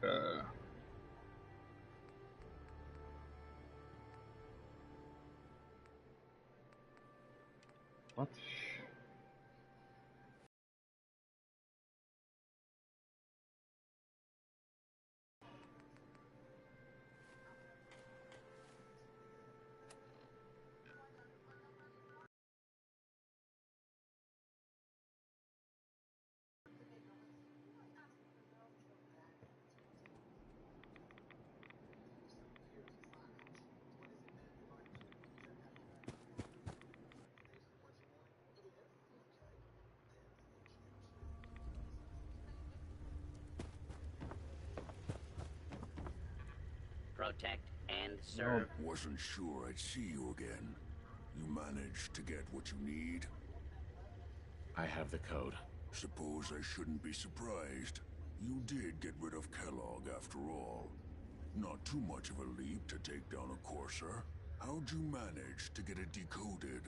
Okay. What? Protect and serve. Wasn't sure I'd see you again. You managed to get what you need? I have the code. Suppose I shouldn't be surprised. You did get rid of Kellogg after all. Not too much of a leap to take down a Courser. How'd you manage to get it decoded?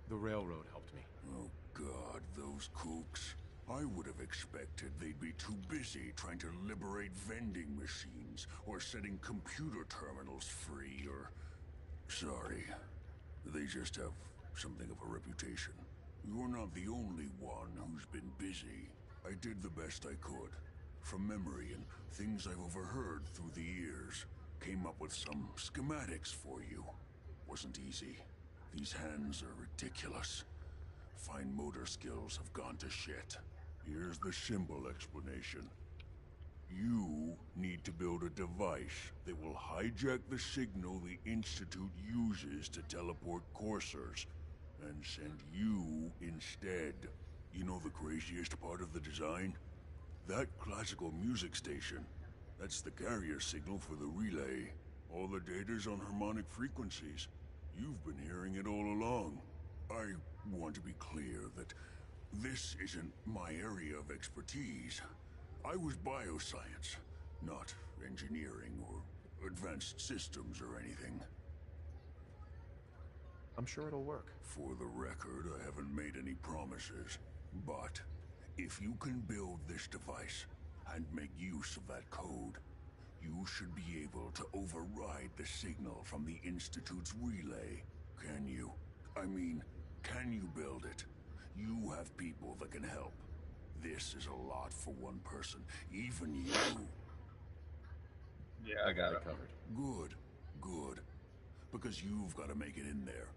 The railroad helped me. Oh God, those kooks. I would have expected they'd be too busy trying to liberate vending machines, or setting computer terminals free, or... Sorry. They just have something of a reputation. You're not the only one who's been busy. I did the best I could. From memory and things I've overheard through the years. Came up with some schematics for you. Wasn't easy. These hands are ridiculous. Fine motor skills have gone to shit. Here's the simple explanation. You need to build a device that will hijack the signal the Institute uses to teleport coursers, and send you instead. You know the craziest part of the design? That classical music station. That's the carrier signal for the relay. All the data's on harmonic frequencies. You've been hearing it all along. I want to be clear that this isn't my area of expertise. I was bioscience, not engineering or advanced systems or anything. I'm sure it'll work. For the record, I haven't made any promises. But if you can build this device and make use of that code, you should be able to override the signal from the Institute's relay. Can you? I mean, can you build it? You have people that can help. This is a lot for one person, even you. Yeah, I got it covered. Good, good. Because you've got to make it in there.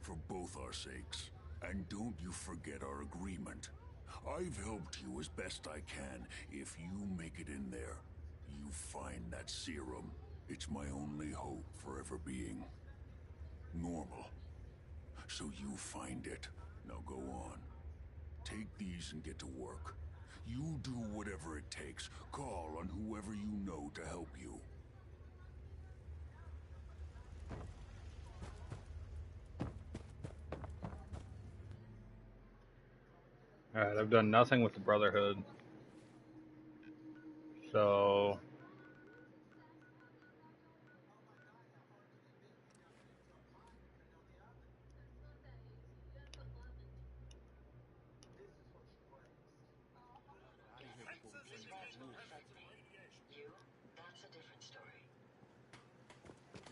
For both our sakes. And don't you forget our agreement. I've helped you as best I can. If you make it in there, you find that serum. It's my only hope for ever being normal. So you find it. Now go on. Take these and get to work. You do whatever it takes. Call on whoever you know to help you. Alright, I've done nothing with the Brotherhood. So...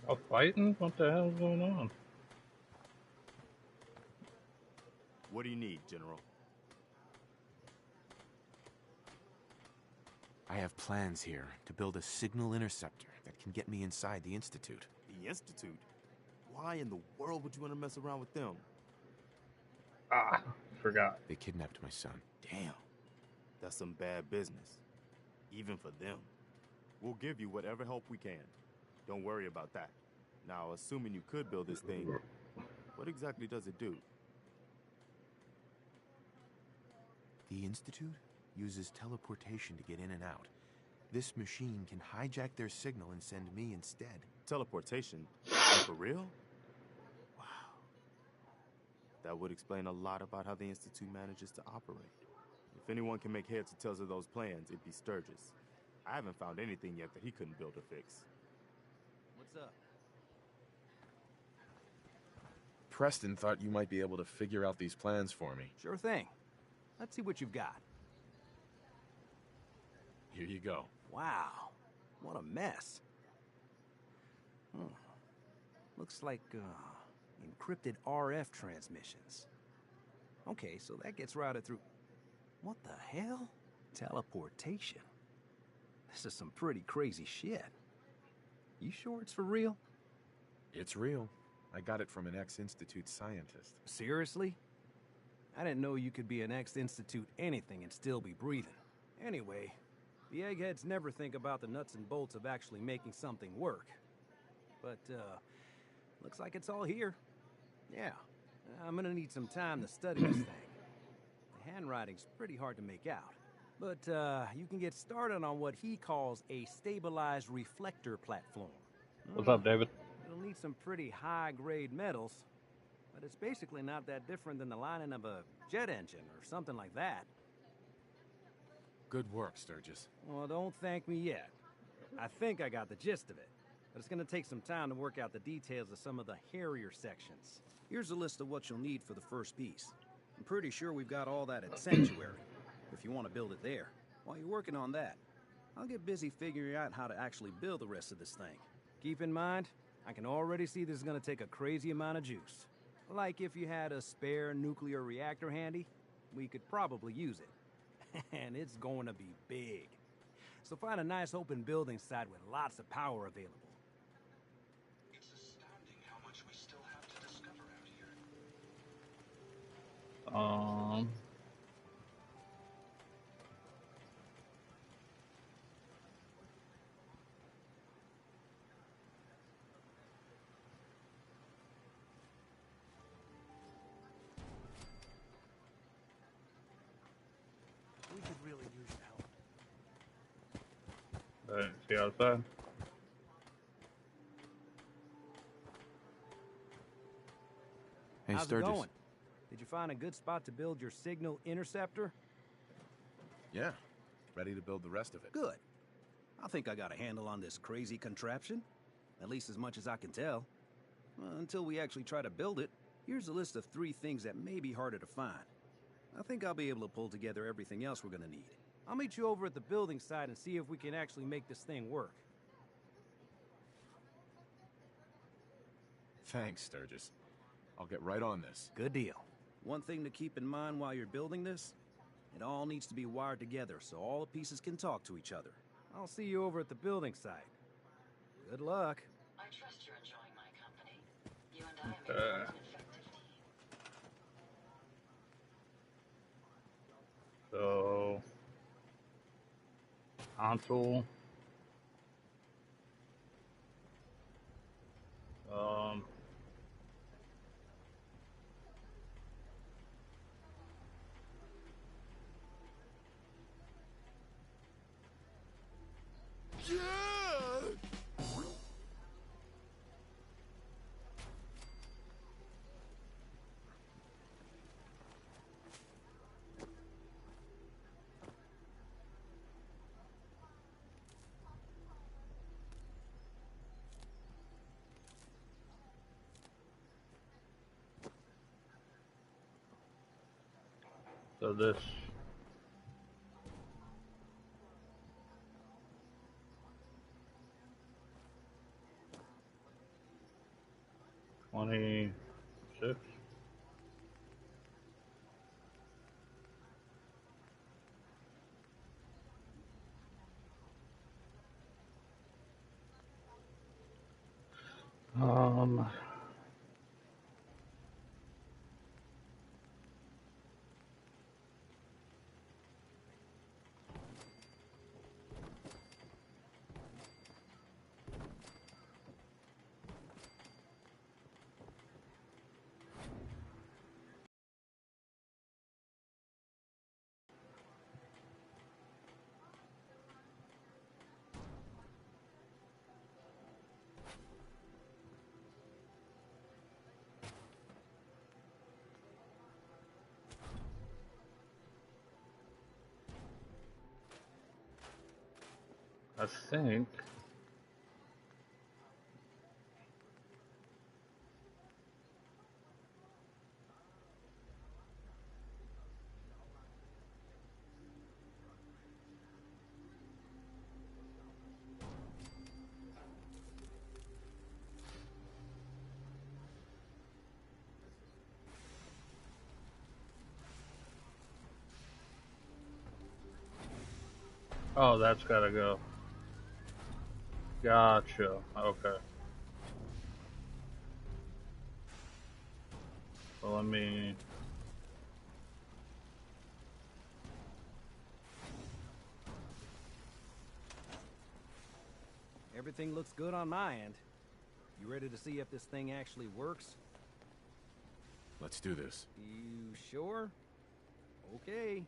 Oh, fighting? What the hell's going on? What do you need, General? I have plans here to build a signal interceptor that can get me inside the Institute. The Institute? Why in the world would you want to mess around with them? Ah, forgot. They kidnapped my son. Damn. That's some bad business. Even for them. We'll give you whatever help we can. Don't worry about that. Now, assuming you could build this thing, what exactly does it do? The Institute uses teleportation to get in and out. This machine can hijack their signal and send me instead. Teleportation? For real? Wow. That would explain a lot about how the Institute manages to operate. If anyone can make heads or tails of those plans, it'd be Sturgis. I haven't found anything yet that he couldn't build or fix. What's up? Preston thought you might be able to figure out these plans for me. Sure thing. Let's see what you've got. Here you go. Wow, what a mess. Looks like, encrypted RF transmissions. Okay, so that gets routed through... What the hell? Teleportation. This is some pretty crazy shit. You sure it's for real? It's real. I got it from an ex-Institute scientist. Seriously? I didn't know you could be an ex-Institute anything and still be breathing. Anyway, the eggheads never think about the nuts and bolts of actually making something work. But, looks like it's all here. Yeah, I'm gonna need some time to study this thing. The handwriting's pretty hard to make out. But, you can get started on what he calls a stabilized reflector platform. What's up, David? It'll need some pretty high-grade metals, but it's basically not that different than the lining of a jet engine or something like that. Good work, Sturgis. Well, don't thank me yet. I think I got the gist of it, but it's gonna take some time to work out the details of some of the hairier sections. Here's a list of what you'll need for the first piece. I'm pretty sure we've got all that at Sanctuary, if you want to build it there. While you're working on that, I'll get busy figuring out how to actually build the rest of this thing. Keep in mind, I can already see this is gonna take a crazy amount of juice. Like if you had a spare nuclear reactor handy, we could probably use it. And it's going to be big. So find a nice open building site with lots of power available. It's astounding how much we still have to discover out here. We could really use your help. See outside? Hey, How's Sturgis. it going? Did you find a good spot to build your signal interceptor? Yeah, ready to build the rest of it. Good. I think I got a handle on this crazy contraption. At least as much as I can tell. Until we actually try to build it, here's a list of 3 things that may be harder to find. I think I'll be able to pull together everything else we're gonna need. I'll meet you over at the building site and see if we can actually make this thing work. Thanks, Sturgis. I'll get right on this. Good deal. One thing to keep in mind while you're building this, it all needs to be wired together so all the pieces can talk to each other. I'll see you over at the building site. Good luck. I trust you're enjoying my company. You and I make quite an effective team. So, console. So this. $26. I think. Oh, that's gotta go. Gotcha. Okay. Well, let me... Everything looks good on my end. You ready to see if this thing actually works? Let's do this. You sure? Okay.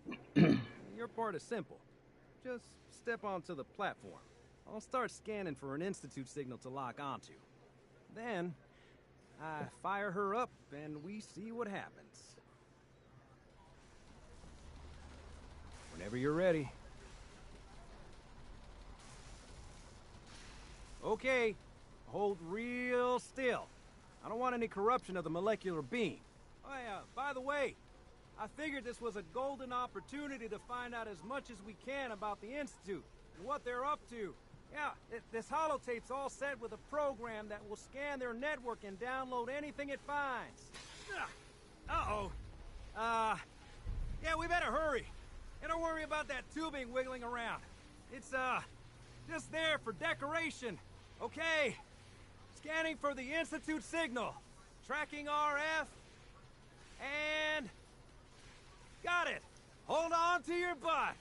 Your part is simple. Just step onto the platform. I'll start scanning for an Institute signal to lock onto. Then, I fire her up and we see what happens. Whenever you're ready. Okay, hold real still. I don't want any corruption of the molecular beam. Oh yeah, by the way, I figured this was a golden opportunity to find out as much as we can about the Institute and what they're up to. Yeah, this holotape's all set with a program that will scan their network and download anything it finds. Uh-oh. Yeah, we better hurry. And don't worry about that tubing wiggling around. It's, just there for decoration. Okay. Scanning for the Institute signal. Tracking RF. And... got it. Hold on to your butt.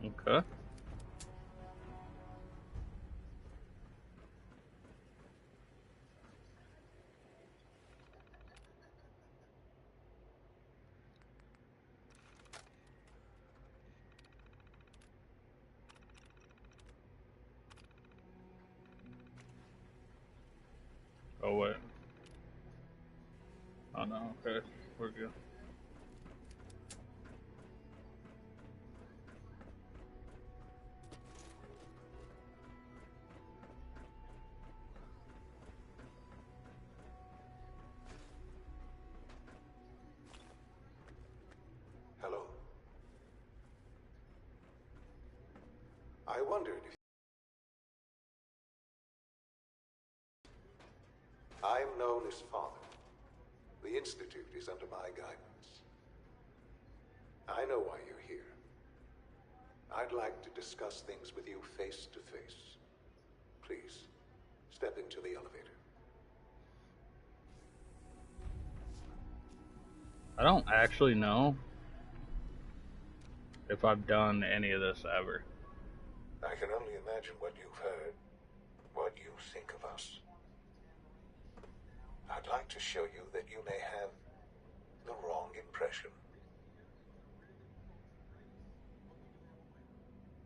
Okay. Oh, wait. Oh, no. Okay. We're good. Hello. I wondered if... I am known as Father. The Institute is under my guidance. I know why you're here. I'd like to discuss things with you face to face. Please, step into the elevator. I don't actually know if I've done any of this ever. I can only imagine what you've heard, what you think of us. I'd like to show you that you may have the wrong impression.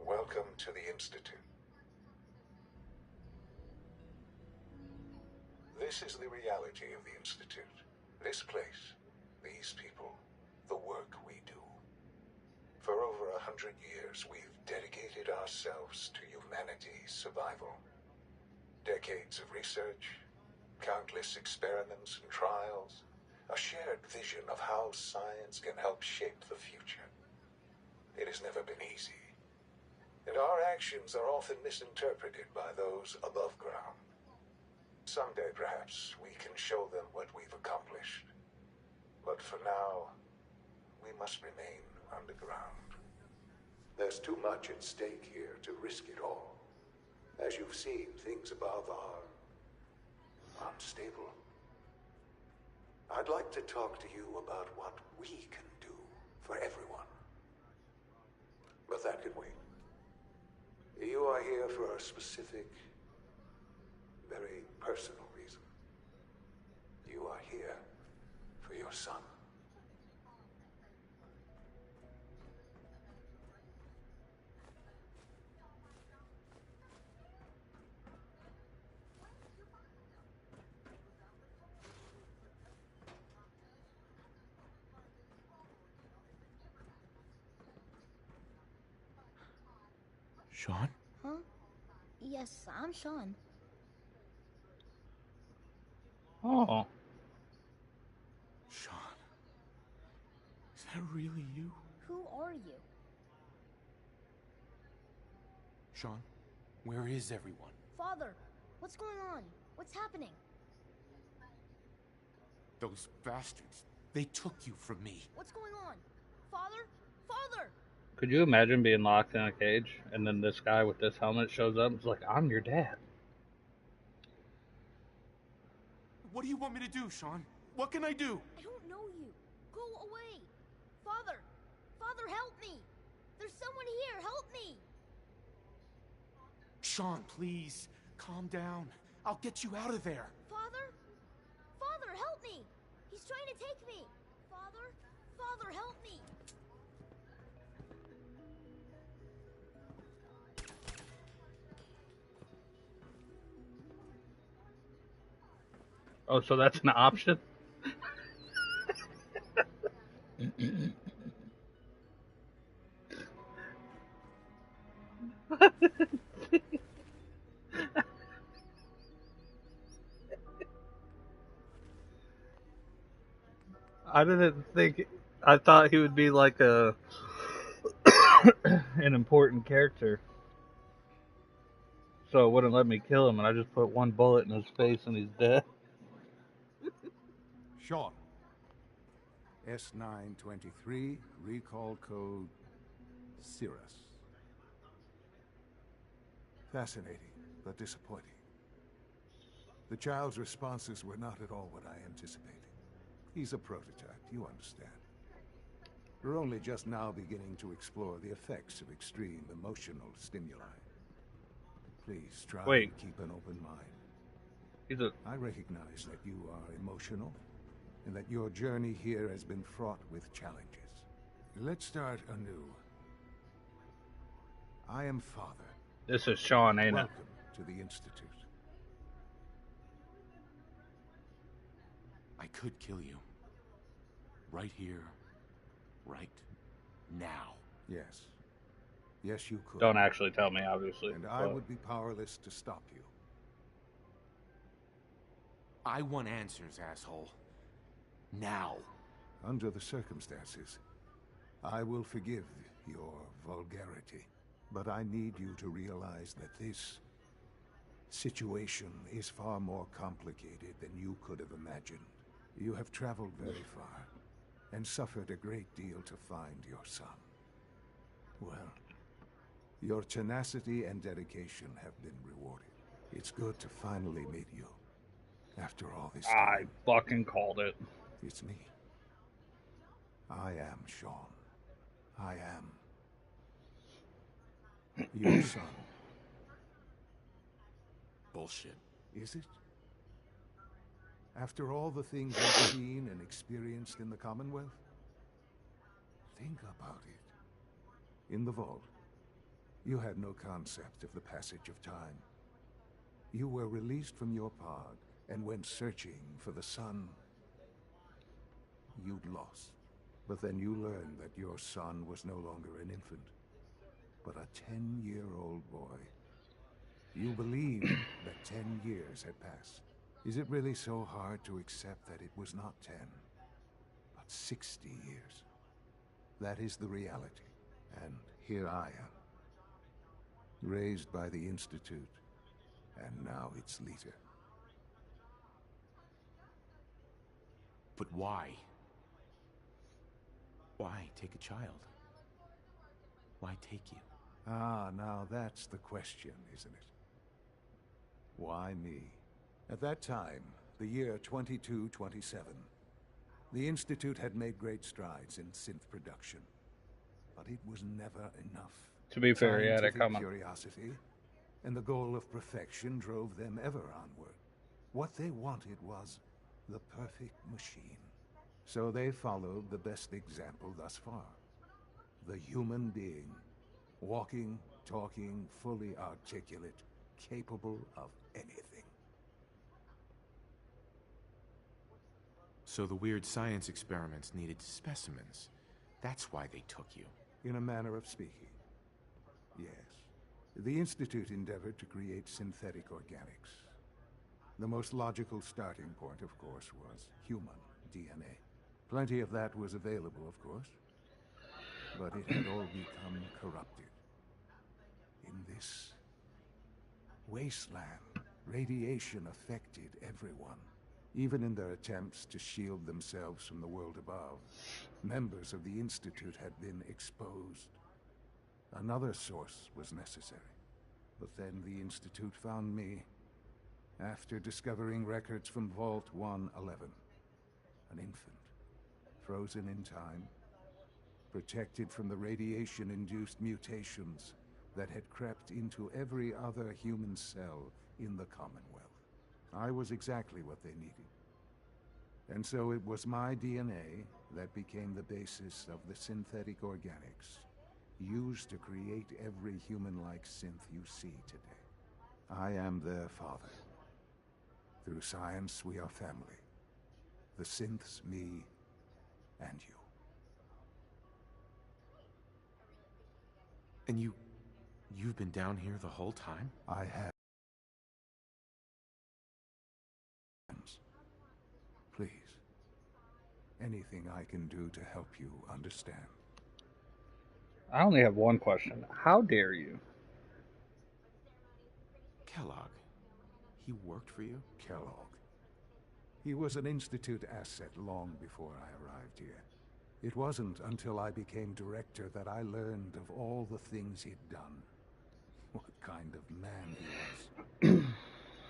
Welcome to the Institute. This is the reality of the Institute. This place, these people, the work we do. For over 100 years, we've dedicated ourselves to humanity's survival. Decades of research, countless experiments and trials, a shared vision of how science can help shape the future. It has never been easy, and our actions are often misinterpreted by those above ground. Someday, perhaps, we can show them what we've accomplished. But for now, we must remain underground. There's too much at stake here to risk it all. As you've seen, things above are unstable. I'd like to talk to you about what we can do for everyone. But that can wait. You are here for a specific, very personal reason. You are here for your son. Sean? Huh? Yes, I'm Sean. Oh. Sean. Is that really you? Who are you? Sean, where is everyone? Father, what's going on? What's happening? Those bastards. They took you from me. What's going on? Father? Father! Could you imagine being locked in a cage and then this guy with this helmet shows up and is like, I'm your dad? What do you want me to do, Sean? What can I do? I don't know you. Go away. Father! Father, help me! There's someone here. Help me! Sean, please. Calm down. I'll get you out of there. Father? Father, help me! He's trying to take me! Father? Father, help me! Oh, so that's an option? I didn't think. I thought he would be like a an important character, so it wouldn't let me kill him, and I just put one bullet in his face and he's dead. Sean. S923, recall code Cirrus. Fascinating, but disappointing. The child's responses were not at all what I anticipated. He's a prototype, you understand. We're only just now beginning to explore the effects of extreme emotional stimuli. Please try Wait. to keep an open mind. He's a. I recognize that you are emotional, and that your journey here has been fraught with challenges. Let's start anew. I am Father. This is Sean, ain't it? Welcome to the Institute. I could kill you. Right here. Right now. Yes. Yes, you could. Don't actually tell me, obviously. And I would be powerless to stop you. I want answers, asshole. Now. Under the circumstances, I will forgive your vulgarity. But I need you to realize that this situation is far more complicated than you could have imagined. You have traveled very far, and suffered a great deal to find your son. Well, your tenacity and dedication have been rewarded. It's good to finally meet you. After all this time. I fucking called it. It's me. I am Sean. I am your son. Bullshit. Is it? After all the things you've seen and experienced in the Commonwealth? Think about it. In the vault, you had no concept of the passage of time. You were released from your pod and went searching for the sun you'd lost. But then you learned that your son was no longer an infant, but a 10-year-old boy. You believed that 10 years had passed. Is it really so hard to accept that it was not 10, but 60 years? That is the reality. And here I am, raised by the Institute, and now its leader. But why? Why take a child? Why take you? Ah, now that's the question, isn't it? Why me? At that time, the year 2227, the Institute had made great strides in synth production. But it was never enough. To be fair, he had it Scientific coming. curiosity and the goal of perfection drove them ever onward. What they wanted was the perfect machine. So they followed the best example thus far. The human being. Walking, talking, fully articulate, capable of anything. So the weird science experiments needed specimens. That's why they took you. In a manner of speaking. Yes. The Institute endeavored to create synthetic organics. The most logical starting point, of course, was human DNA. Plenty of that was available, of course. But it had all become corrupted. In this wasteland. Radiation affected everyone, even in their attempts to shield themselves from the world above. Members of the Institute had been exposed. Another source was necessary. But then the Institute found me after discovering records from Vault 111. An infant, frozen in time, protected from the radiation-induced mutations that had crept into every other human cell in the Commonwealth. I was exactly what they needed. And so it was my DNA that became the basis of the synthetic organics used to create every human-like synth you see today. I am their father. Through science, we are family. The synths, me, and you. And you've been down here the whole time? I have. Please. Anything I can do to help you understand. I only have one question. How dare you? Kellogg. He worked for you? Kellogg. He was an Institute asset long before I arrived here. It wasn't until I became director that I learned of all the things he'd done. What kind of man he was.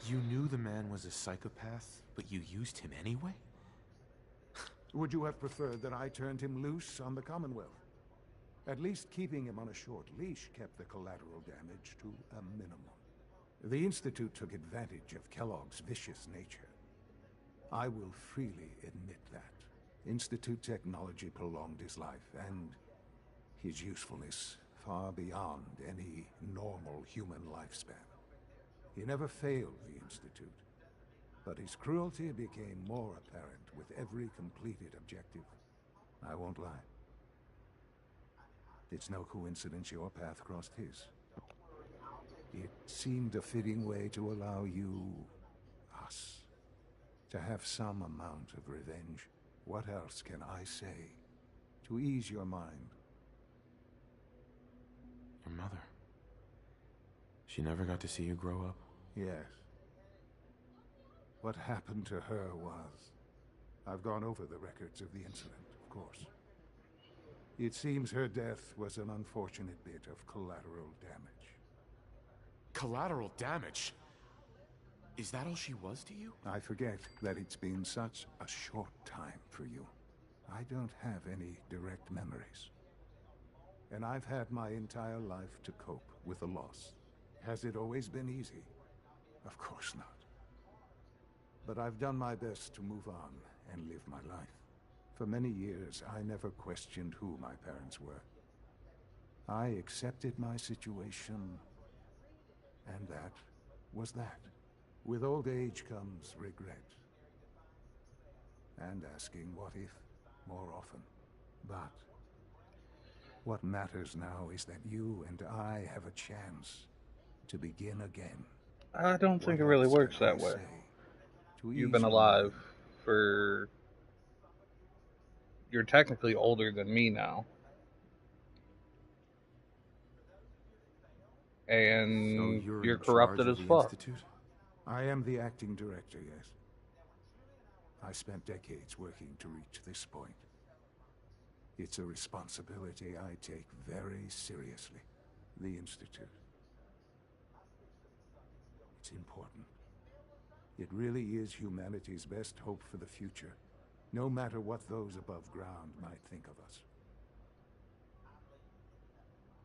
You knew the man was a psychopath, but you used him anyway? Would you have preferred that I turned him loose on the Commonwealth? At least keeping him on a short leash kept the collateral damage to a minimum. The Institute took advantage of Kellogg's vicious nature. I will freely admit that. Institute technology prolonged his life, and his usefulness far beyond any normal human lifespan. He never failed the Institute, but his cruelty became more apparent with every completed objective. I won't lie. It's no coincidence your path crossed his. It seemed a fitting way to allow you, us, to have some amount of revenge. What else can I say to ease your mind? Your mother. She never got to see you grow up? Yes. What happened to her was... I've gone over the records of the incident, of course. It seems her death was an unfortunate bit of collateral damage. Collateral damage? Is that all she was to you? I forget that it's been such a short time for you. I don't have any direct memories. And I've had my entire life to cope with the loss. Has it always been easy? Of course not. But I've done my best to move on and live my life. For many years, I never questioned who my parents were. I accepted my situation, and that was that. With old age comes regret. And asking what if more often. But what matters now is that you and I have a chance to begin again. I don't think it really works that way. You've been alive for... You're technically older than me now. And so you're corrupted as fuck. Institute? I am the acting director, yes. I spent decades working to reach this point. It's a responsibility I take very seriously. The Institute. It's important. It really is humanity's best hope for the future, no matter what those above ground might think of us.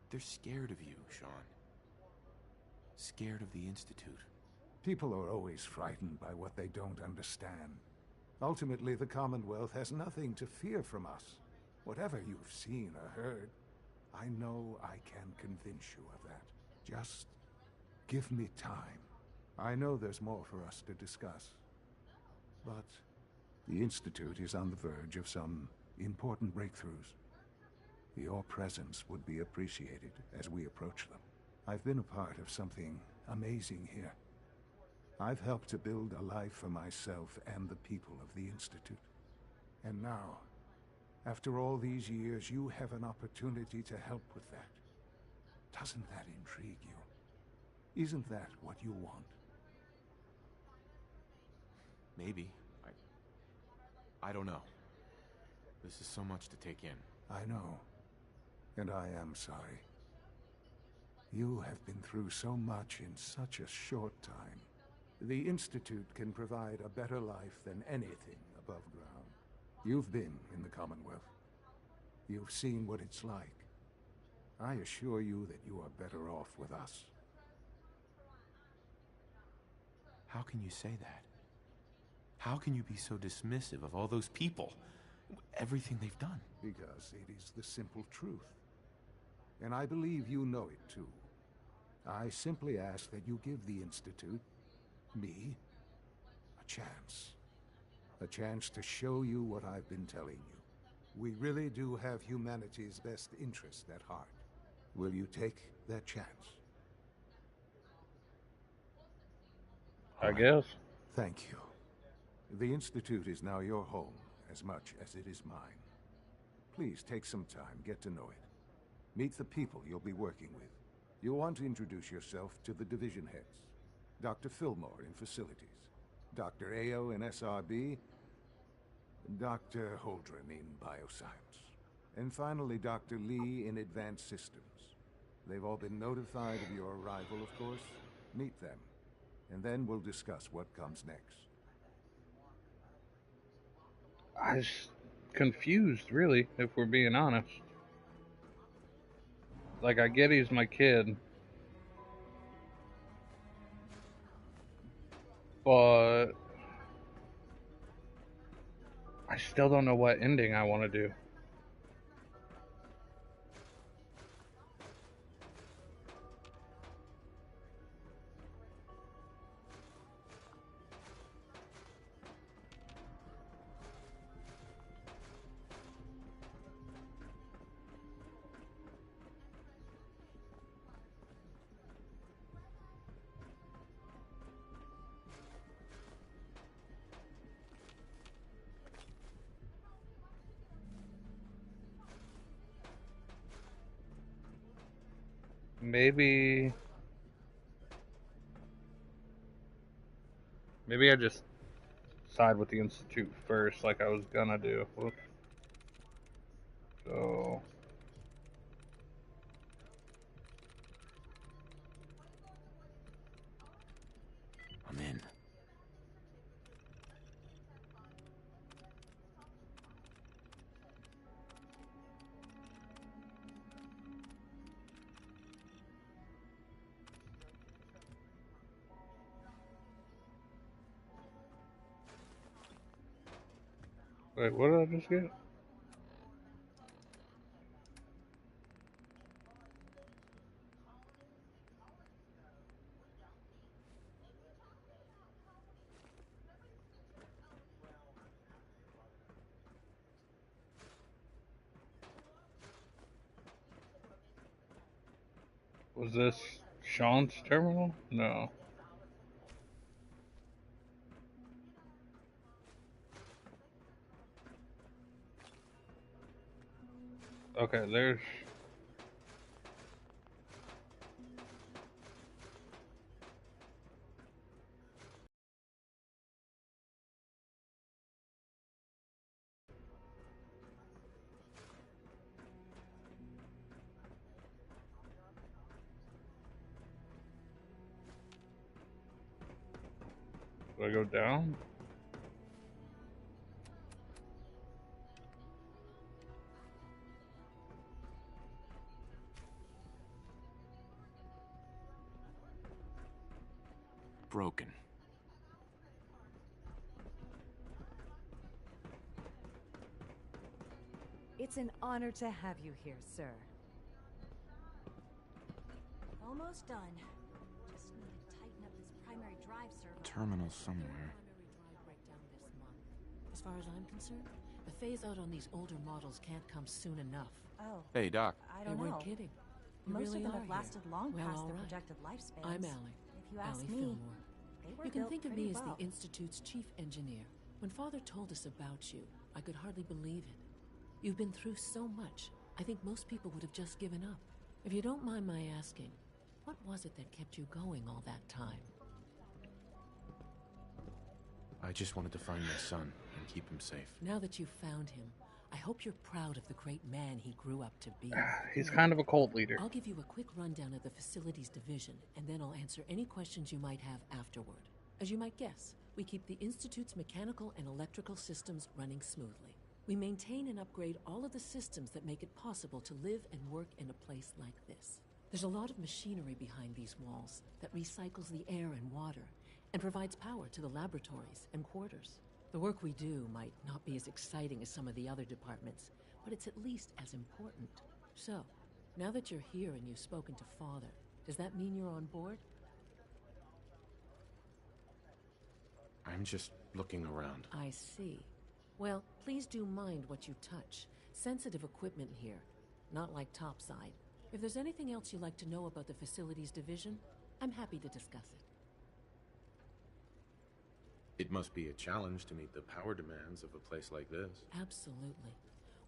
They're scared of you, Sean. Scared of the Institute. People are always frightened by what they don't understand. Ultimately, the Commonwealth has nothing to fear from us. Whatever you've seen or heard, I know I can convince you of that. Just give me time. I know there's more for us to discuss. But the Institute is on the verge of some important breakthroughs. Your presence would be appreciated as we approach them. I've been a part of something amazing here. I've helped to build a life for myself and the people of the Institute. And now, after all these years, you have an opportunity to help with that. Doesn't that intrigue you? Isn't that what you want? Maybe. I don't know. This is so much to take in. I know. And I am sorry. You have been through so much in such a short time. The Institute can provide a better life than anything above ground. You've been in the Commonwealth. You've seen what it's like. I assure you that you are better off with us. How can you say that? How can you be so dismissive of all those people? Everything they've done? Because it is the simple truth. And I believe you know it too. I simply ask that you give the Institute, me, a chance. A chance to show you what I've been telling you. We really do have humanity's best interest at heart. Will you take that chance? I guess. Thank you. The Institute is now your home as much as it is mine. Please take some time, get to know it. Meet the people you'll be working with. You'll want to introduce yourself to the division heads. Dr. Fillmore in facilities, Dr. Ayo in SRB, Dr. Holdren in bioscience, and finally Dr. Lee in advanced systems. They've all been notified of your arrival, of course. Meet them, and then we'll discuss what comes next. I was confused, really, if we're being honest. Like, I get he's my kid, but I still don't know what ending I want to do. Maybe I just side with the Institute first, like I was gonna do. Whoops. So I'm in. wait, what did I just get? Was this Sean's terminal? No. Okay, there's... Do I go down? Broken. It's an honor to have you here, sir. Almost done. Just need to tighten up this primary drive server. Terminal somewhere. As far as I'm concerned, the phase-out on these older models can't come soon enough. Oh. Hey, Doc. I don't They know. weren't kidding. You Most really of them are have lasted here. long Well, past all their right. projected lifespans. I'm Allie. If you ask Allie me, Fillmore. they were You can built think of pretty me as well. the Institute's chief engineer. When Father told us about you, I could hardly believe it. You've been through so much, I think most people would have just given up. If you don't mind my asking, What was it that kept you going all that time? I just wanted to find my son and keep him safe. Now that you've found him, I hope you're proud of the great man he grew up to be. He's kind of a cult leader. I'll give you a quick rundown of the facilities division, and then I'll answer any questions you might have afterward. As you might guess, we keep the Institute's mechanical and electrical systems running smoothly. We maintain and upgrade all of the systems that make it possible to live and work in a place like this. There's a lot of machinery behind these walls that recycles the air and water and provides power to the laboratories and quarters. The work we do might not be as exciting as some of the other departments, but it's at least as important. So, now that you're here and you've spoken to Father, does that mean you're on board? I'm just looking around. I see. Well, please do mind what you touch. Sensitive equipment here, not like topside. If there's anything else you'd like to know about the facilities division, I'm happy to discuss it. It must be a challenge to meet the power demands of a place like this. Absolutely.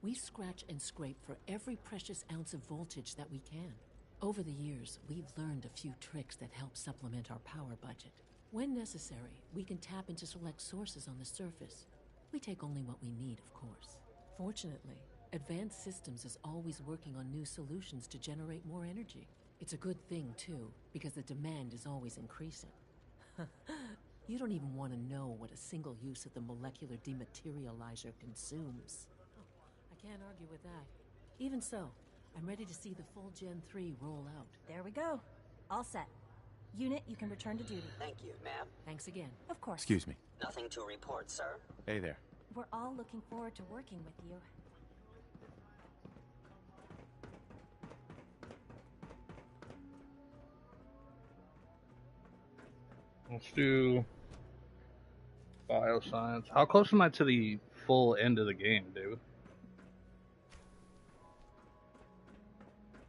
We scratch and scrape for every precious ounce of voltage that we can. Over the years, we've learned a few tricks that help supplement our power budget. When necessary, we can tap into select sources on the surface. We take only what we need, of course. Fortunately, Advanced Systems is always working on new solutions to generate more energy. It's a good thing, too, because the demand is always increasing. You don't even want to know what a single use of the molecular dematerializer consumes. Oh, I can't argue with that. Even so, I'm ready to see the full Gen 3 roll out. There we go. All set. Unit, you can return to duty. Thank you, ma'am. Thanks again. Of course. Excuse me. Nothing to report, sir. Hey there. We're all looking forward to working with you. Let's do bioscience. How close am I to the full end of the game, dude?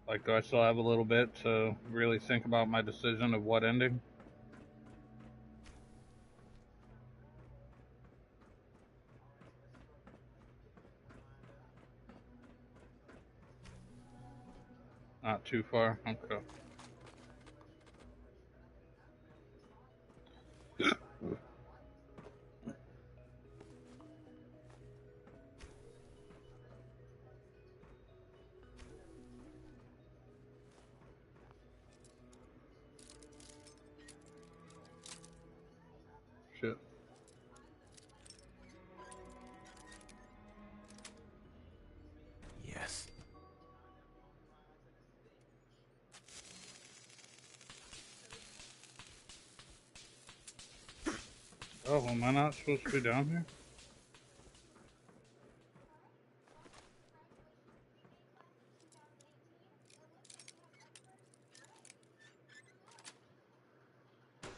Like, do I still have a little bit to really think about my decision of what ending? Not too far? Okay. Shit. Yes. Oh, am I not supposed to be down here?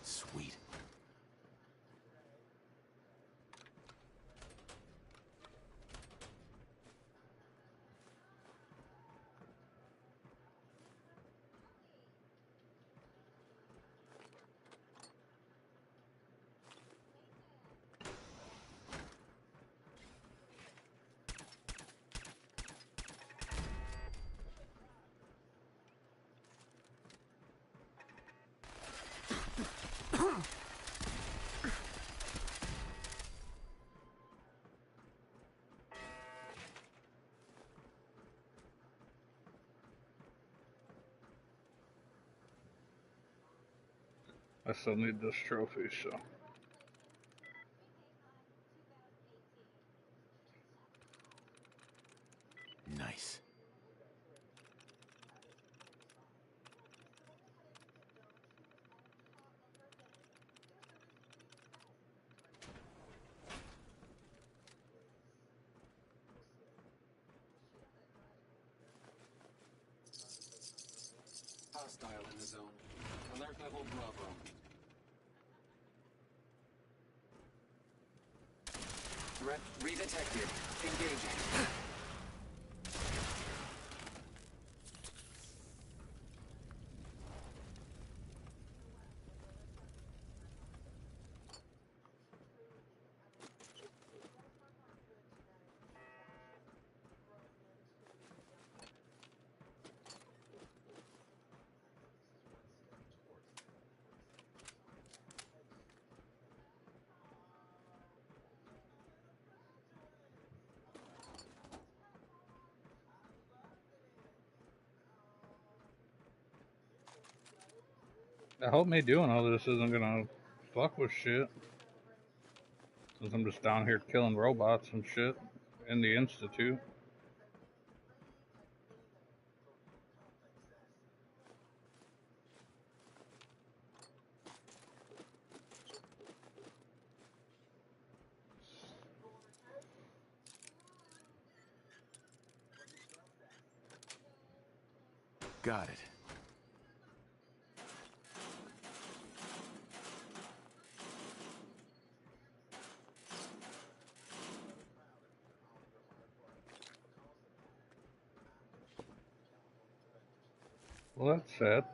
Sweet. I still need this trophy, so. Nice. Hostile in the zone. Alert level Bravo. Threat redetected. Engaging. I hope me doing all this isn't gonna fuck with shit. Since I'm just down here killing robots and shit in the Institute. Got it. Well, that's sad.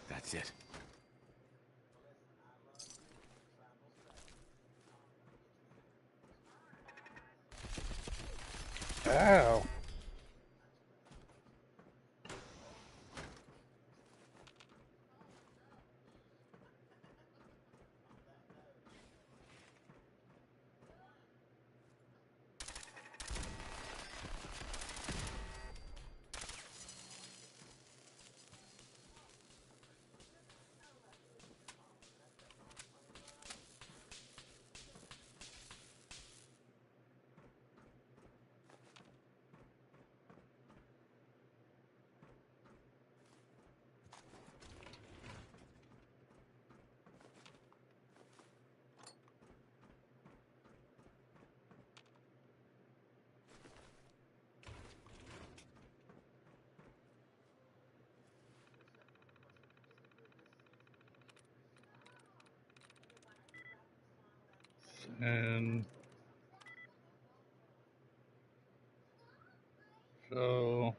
That's it. Ow. And so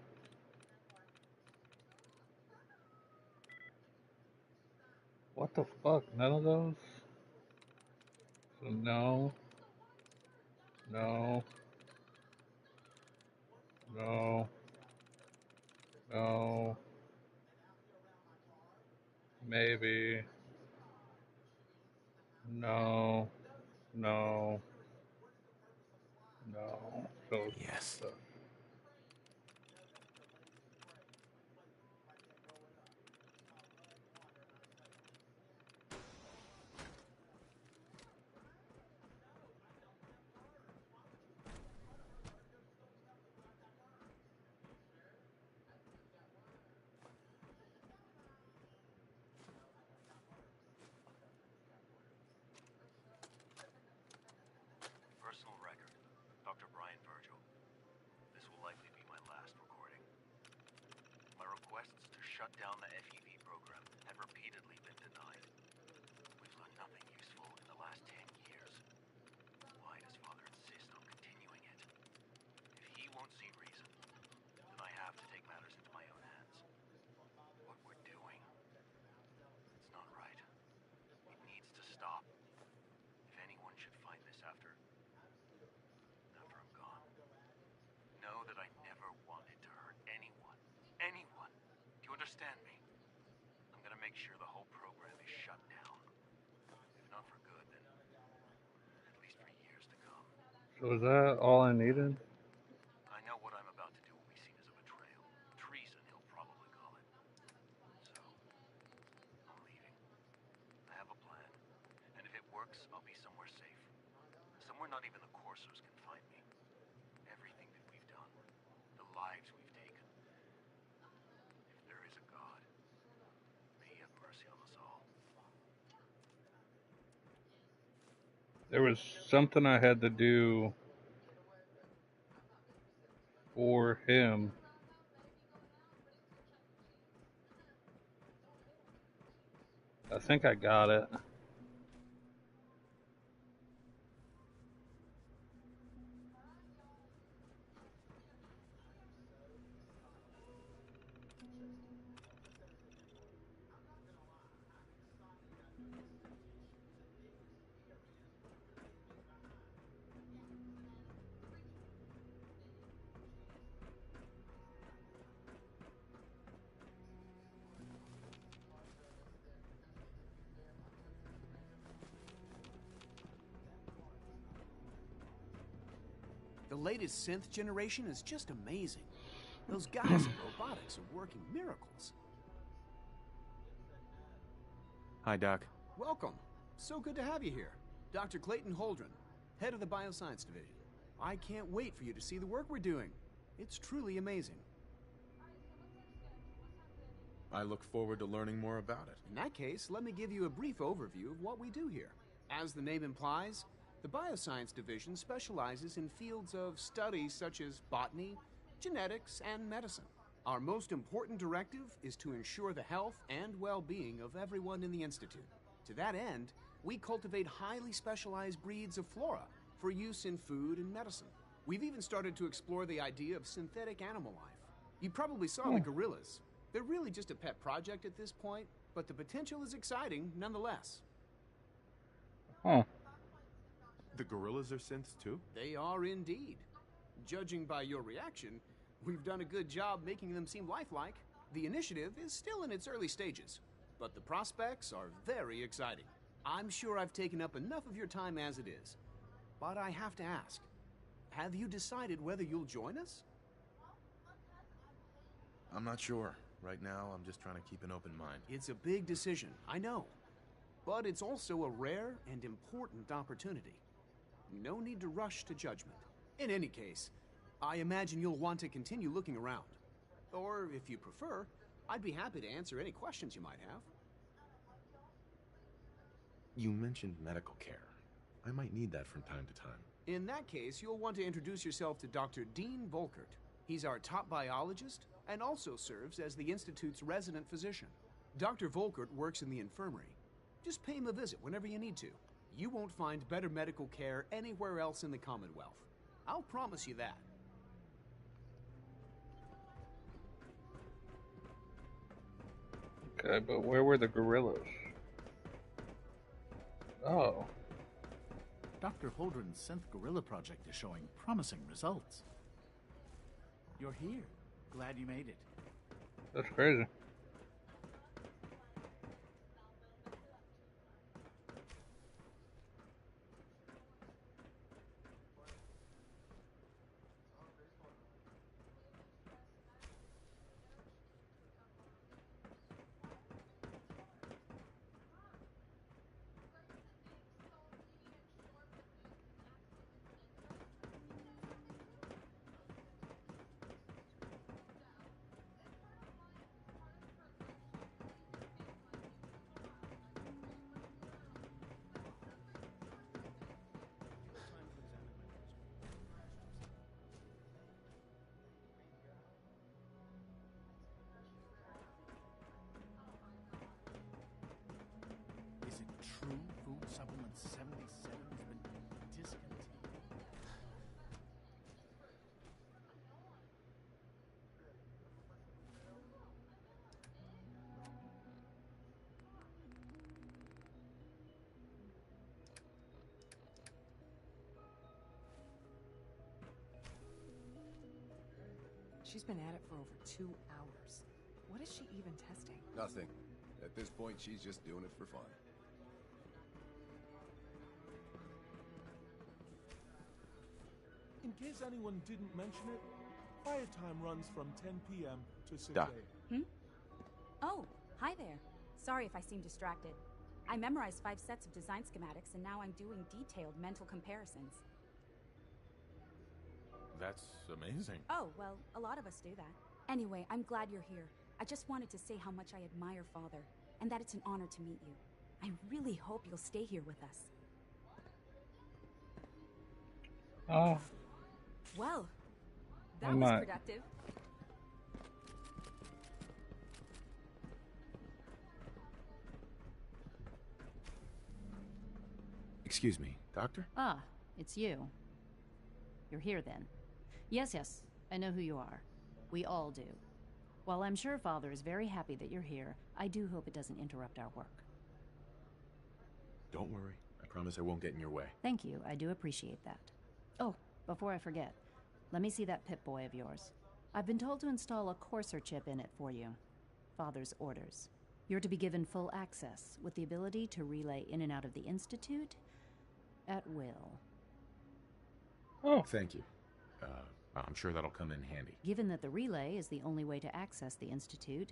what the fuck? None of those? So no. No. No. No. Maybe. No. No. No. So yes. Personal record. Dr. Brian Virgil. This will likely be my last recording. My requests to shut down the FEV program have repeatedly been denied. We've learned nothing useful in the last 10 years. Why does Father insist on continuing it? If he won't see reason, then I have to take matters into my own hands. What we're doing, it's not right. It needs to stop. If anyone should find this after I'm gone, know that I never wanted to hurt anyone. Anyone. Do you understand me? I'm gonna make sure the whole program is shut down. If not for good, then at least for years to come. So is that all I needed? I know what I'm about to do will be seen as a betrayal. Treason, he'll probably call it. So, I'm leaving. I have a plan. And if it works, I'll be somewhere safe. Somewhere not even the Coursers can find me. Everything that we've done, the lives we've taken. If there is a God, may he have mercy on us all. There was something I had to do for him. I think I got it. The latest synth generation is just amazing. Those guys in robotics are working miracles. Hi, Doc. Welcome. So good to have you here. Dr. Clayton Holdren, head of the Bioscience Division. I can't wait for you to see the work we're doing. It's truly amazing. I look forward to learning more about it. In that case, let me give you a brief overview of what we do here. As the name implies, the Bioscience Division specializes in fields of study such as botany, genetics, and medicine. Our most important directive is to ensure the health and well-being of everyone in the Institute. To that end, we cultivate highly specialized breeds of flora for use in food and medicine. We've even started to explore the idea of synthetic animal life. You probably saw the gorillas. They're really just a pet project at this point, but the potential is exciting nonetheless. Huh. The gorillas are synths too? They are indeed. Judging by your reaction, we've done a good job making them seem lifelike. The initiative is still in its early stages, but the prospects are very exciting. I'm sure I've taken up enough of your time as it is, but I have to ask, have you decided whether you'll join us? I'm not sure. Right now, I'm just trying to keep an open mind. It's a big decision, I know, but it's also a rare and important opportunity. No need to rush to judgment. In any case, I imagine you'll want to continue looking around. Or, if you prefer, I'd be happy to answer any questions you might have. You mentioned medical care. I might need that from time to time. In that case, you'll want to introduce yourself to Dr. Dean Volkert. He's our top biologist and also serves as the Institute's resident physician. Dr. Volkert works in the infirmary. Just pay him a visit whenever you need to. You won't find better medical care anywhere else in the Commonwealth. I'll promise you that. Okay, but where were the gorillas? Oh. Dr. Holdren's Synth Gorilla project is showing promising results. You're here. Glad you made it. That's crazy. Is it true Food Supplement 77 has been discontinued? She's been at it for over 2 hours. What is she even testing? Nothing. At this point, she's just doing it for fun. In case anyone didn't mention it, quiet time runs from 10 p.m. to 6 Doc. a.m. Oh, hi there. Sorry if I seem distracted. I memorized 5 sets of design schematics, and now I'm doing detailed mental comparisons. That's amazing. Oh, well, a lot of us do that. Anyway, I'm glad you're here. I just wanted to say how much I admire Father, and that it's an honor to meet you. I really hope you'll stay here with us. Oh. Well, that I was might. productive. Excuse me, doctor? Ah, it's you. You're here then. Yes, I know who you are. We all do. While I'm sure Father is very happy that you're here, I do hope it doesn't interrupt our work. Don't worry. I promise I won't get in your way. Thank you, I do appreciate that. Oh, before I forget, let me see that Pip-Boy of yours. I've been told to install a Courser chip in it for you. Father's orders. You're to be given full access, with the ability to relay in and out of the Institute at will. Oh. Thank you. I'm sure that'll come in handy. Given that the relay is the only way to access the Institute,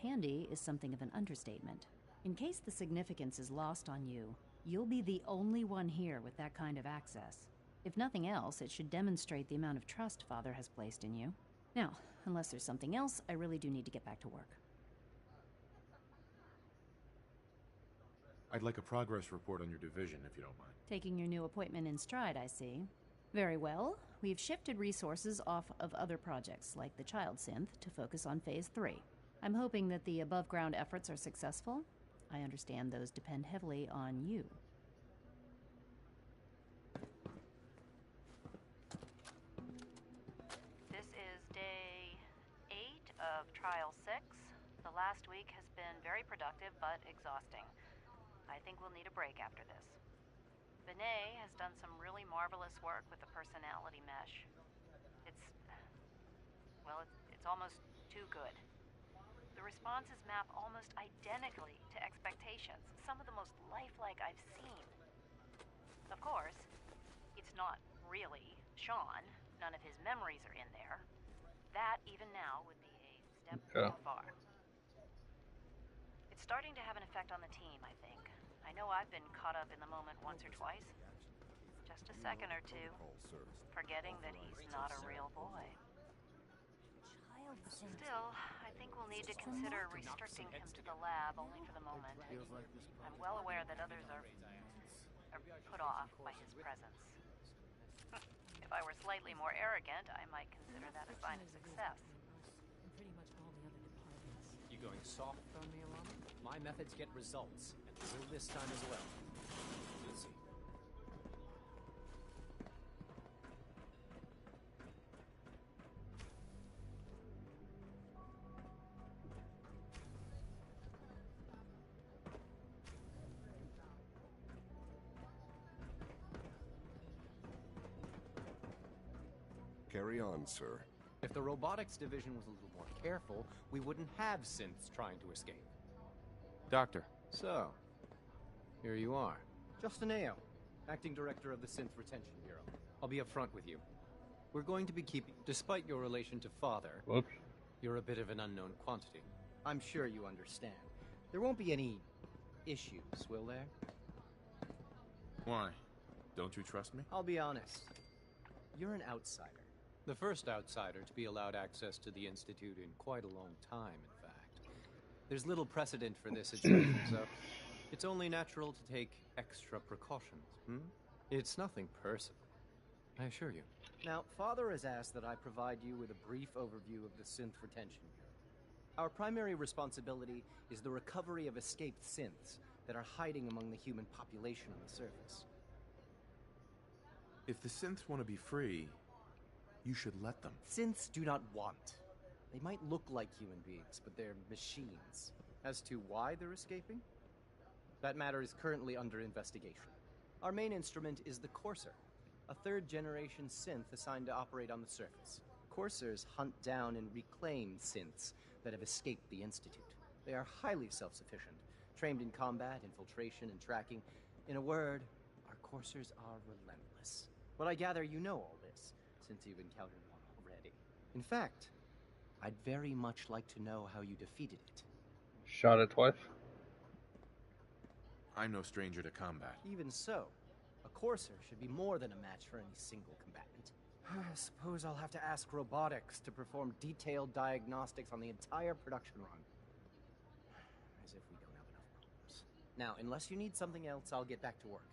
handy is something of an understatement. In case the significance is lost on you, you'll be the only one here with that kind of access. If nothing else, it should demonstrate the amount of trust Father has placed in you. Now, unless there's something else, I really do need to get back to work. I'd like a progress report on your division, if you don't mind. Taking your new appointment in stride, I see. Very well. We've shifted resources off of other projects, like the Child Synth, to focus on Phase 3. I'm hoping that the above-ground efforts are successful. I understand those depend heavily on you. This is day 8 of Trial 6. The last week has been very productive, but exhausting. I think we'll need a break after this. Benet has done some really marvelous work with the personality mesh. It's almost too good. The responses map almost identically to expectations, some of the most lifelike I've seen. Of course, it's not really Sean. None of his memories are in there. That, even now, would be a step too far. It's starting to have an effect on the team, I think. I know I've been caught up in the moment once or twice. Just a second or two, forgetting that he's not a real boy. Still, I think we'll need to consider restricting him to the lab only for the moment. I'm well aware that others are put off by his presence. If I were slightly more arrogant, I might consider that a sign of success. Pretty much all the other departments. You going soft on me, Alana? My methods get results, and will this time as well. We'll see. Carry on, sir. If the robotics division was a little more careful, we wouldn't have synths trying to escape. Doctor. So, here you are. Justin Ayo, Acting Director of the Synth Retention Bureau. I'll be upfront with you. We're going to be keeping... Despite your relation to Father, you're a bit of an unknown quantity. I'm sure you understand. There won't be any issues, will there? Why? Don't you trust me? I'll be honest. You're an outsider. The first outsider to be allowed access to the Institute in quite a long time, in fact. There's little precedent for this situation, so it's only natural to take extra precautions, It's nothing personal, I assure you. Now, Father has asked that I provide you with a brief overview of the Synth Retention Bureau. Our primary responsibility is the recovery of escaped synths that are hiding among the human population on the surface. If the synths want to be free, you should let them. Synths do not want. They might look like human beings, but they're machines. As to why they're escaping? That matter is currently under investigation. Our main instrument is the Courser, a third-generation synth assigned to operate on the surface. Coursers hunt down and reclaim synths that have escaped the Institute. They are highly self-sufficient, trained in combat, infiltration, and tracking. In a word, our Coursers are relentless. But I gather you know all this, since you've encountered one already. In fact, I'd very much like to know how you defeated it. Shot it twice? I'm no stranger to combat. Even so, a Courser should be more than a match for any single combatant. I suppose I'll have to ask robotics to perform detailed diagnostics on the entire production run. As if we don't have enough problems. Now, unless you need something else, I'll get back to work.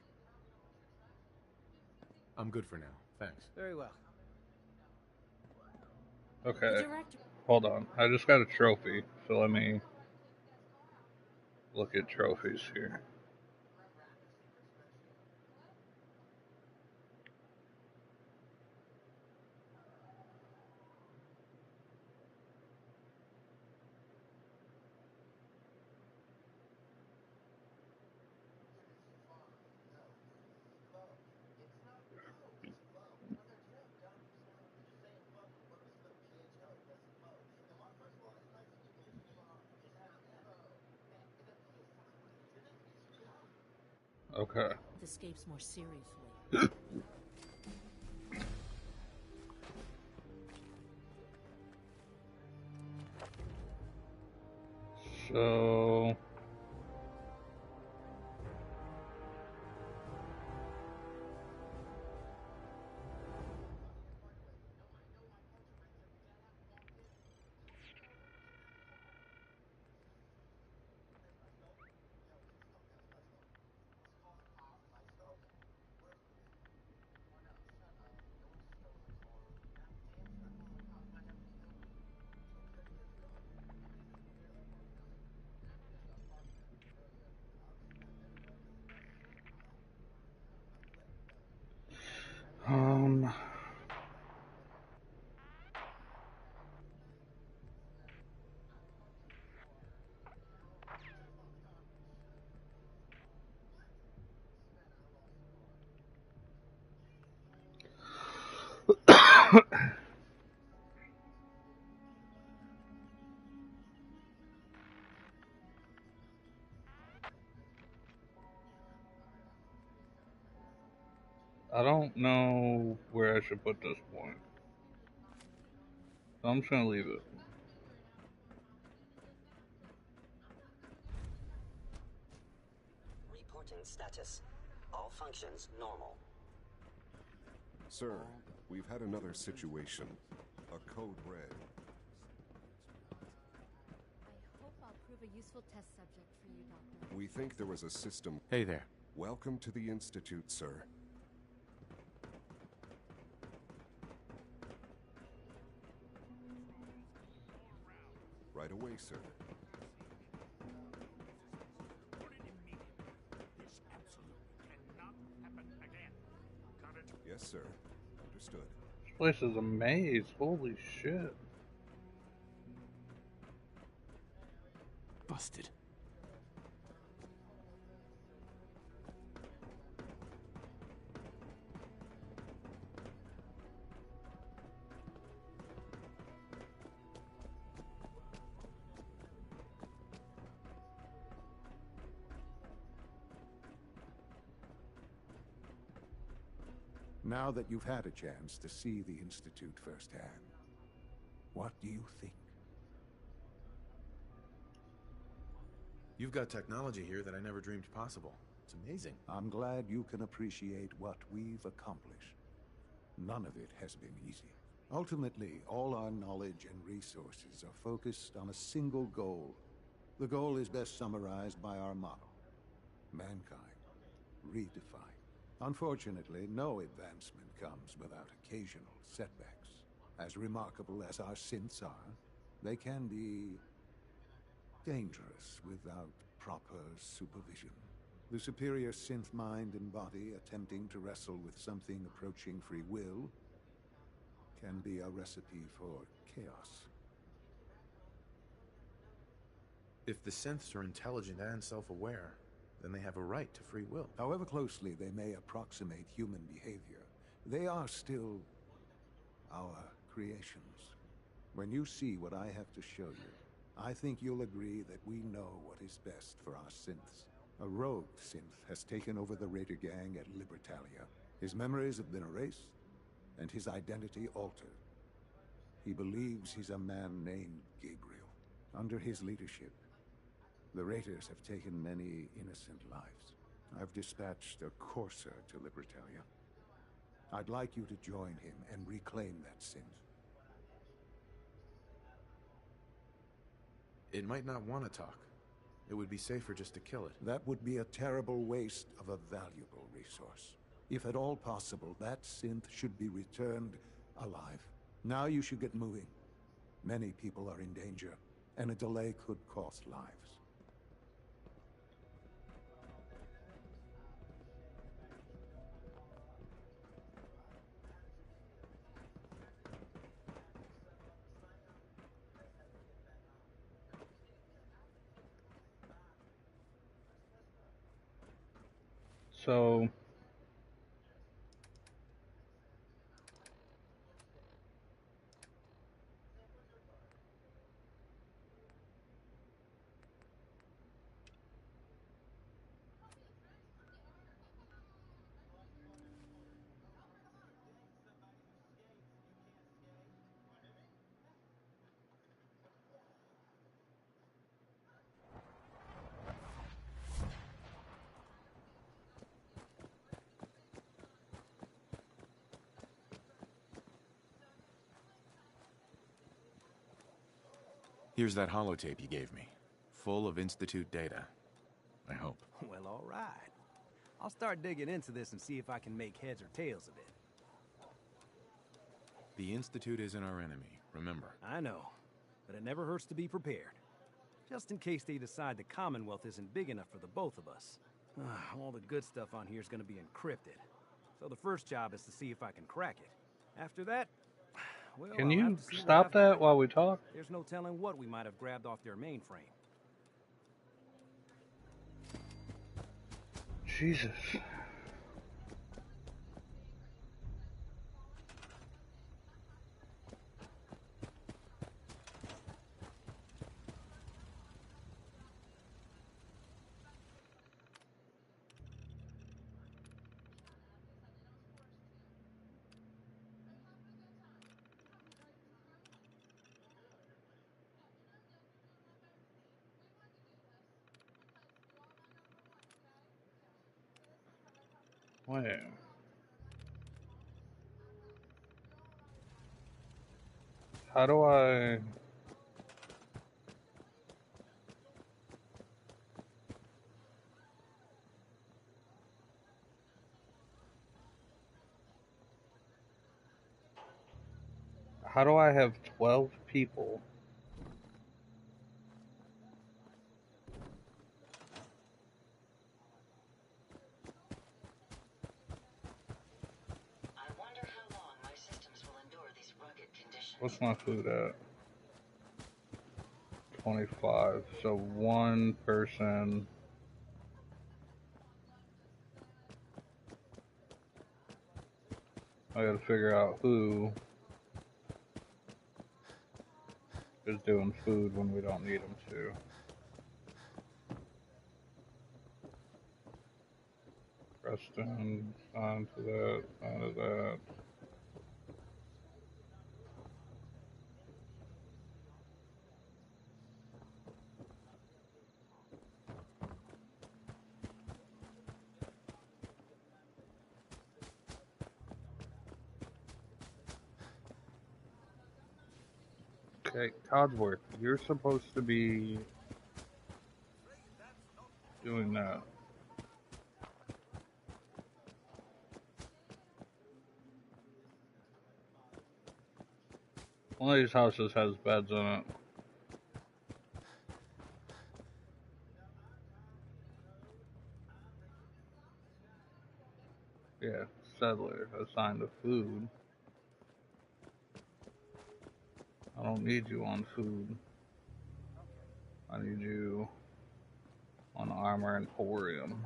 I'm good for now. Thanks. Very well. Okay. Hold on. I just got a trophy, so let me look at trophies here. Okay. Escapes more seriously. So um I don't know where I should put this point. So I'm just gonna leave it. Reporting status. All functions normal. Sir, we've had another situation. A code red. I hope I'll prove a useful test subject for you, Doctor. We think there was a system... Hey there. Welcome to the Institute, sir. Right away, sir. Yes, sir. Understood. This place is a maze. Holy shit. Busted. Now that you've had a chance to see the Institute firsthand, what do you think? You've got technology here that I never dreamed possible. It's amazing. I'm glad you can appreciate what we've accomplished. None of it has been easy. Ultimately, all our knowledge and resources are focused on a single goal. The goal is best summarized by our motto: mankind, redefined. Unfortunately, no advancement comes without occasional setbacks. As remarkable as our synths are, they can be dangerous without proper supervision. The superior synth mind and body attempting to wrestle with something approaching free will can be a recipe for chaos. If the synths are intelligent and self-aware, then they have a right to free will. However closely they may approximate human behavior, they are still our creations. When you see what I have to show you, I think you'll agree that we know what is best for our synths. A rogue synth has taken over the Raider gang at Libertalia. His memories have been erased, and his identity altered. He believes he's a man named Gabriel. Under his leadership, the Raiders have taken many innocent lives. I've dispatched a courser to Libertalia. I'd like you to join him and reclaim that synth. It might not want to talk. It would be safer just to kill it. That would be a terrible waste of a valuable resource. If at all possible, that synth should be returned alive. Now you should get moving. Many people are in danger, and a delay could cost lives. So Here's that holotape you gave me, full of Institute data. I hope. Well, all right. I'll start digging into this and see if I can make heads or tails of it. The Institute isn't our enemy, remember. I know, but it never hurts to be prepared. Just in case they decide the Commonwealth isn't big enough for the both of us. All the good stuff on here is going to be encrypted. So the first job is to see if I can crack it. After that, well, Can I'll you have to see what stop I've that got. while we talk? There's no telling what we might have grabbed off their mainframe. Jesus. Wait. How do I... How do I have 12 people? What's my food at? 25. So one person. I gotta figure out who is doing food when we don't need them to. Preston, on to that, on to that. Okay, Codsworth, you're supposed to be doing that. One of these houses has beds in it. Yeah, settler assigned to food. I don't need you on food. I need you on Armor Emporium.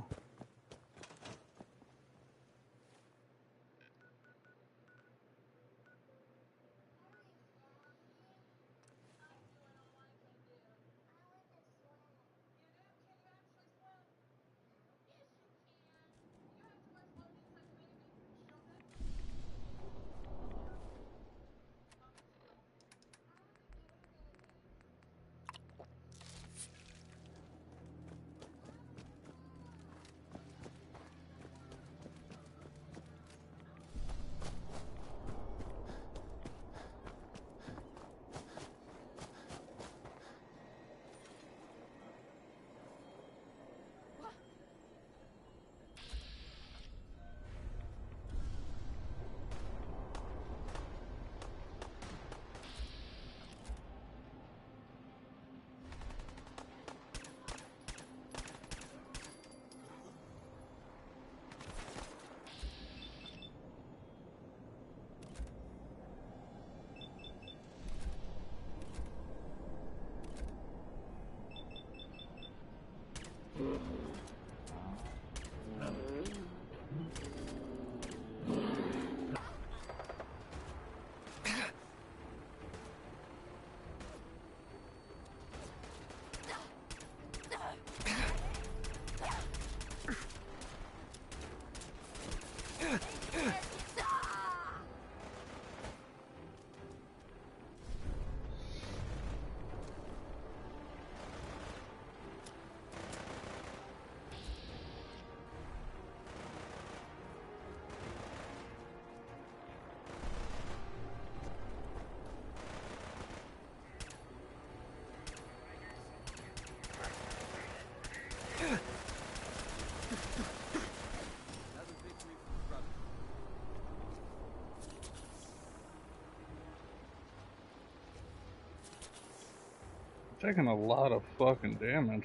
Taking a lot of fucking damage.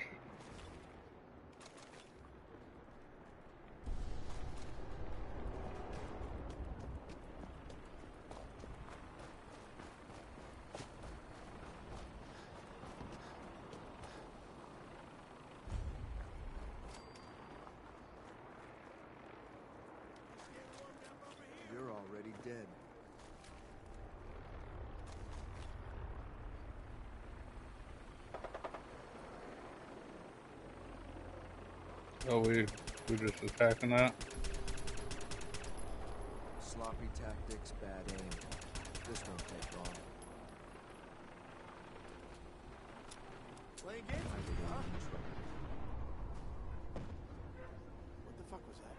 You're already dead. Oh, we just attacking that? Sloppy tactics, bad aim. This won't take long. Playing games with you, huh? What the fuck was that?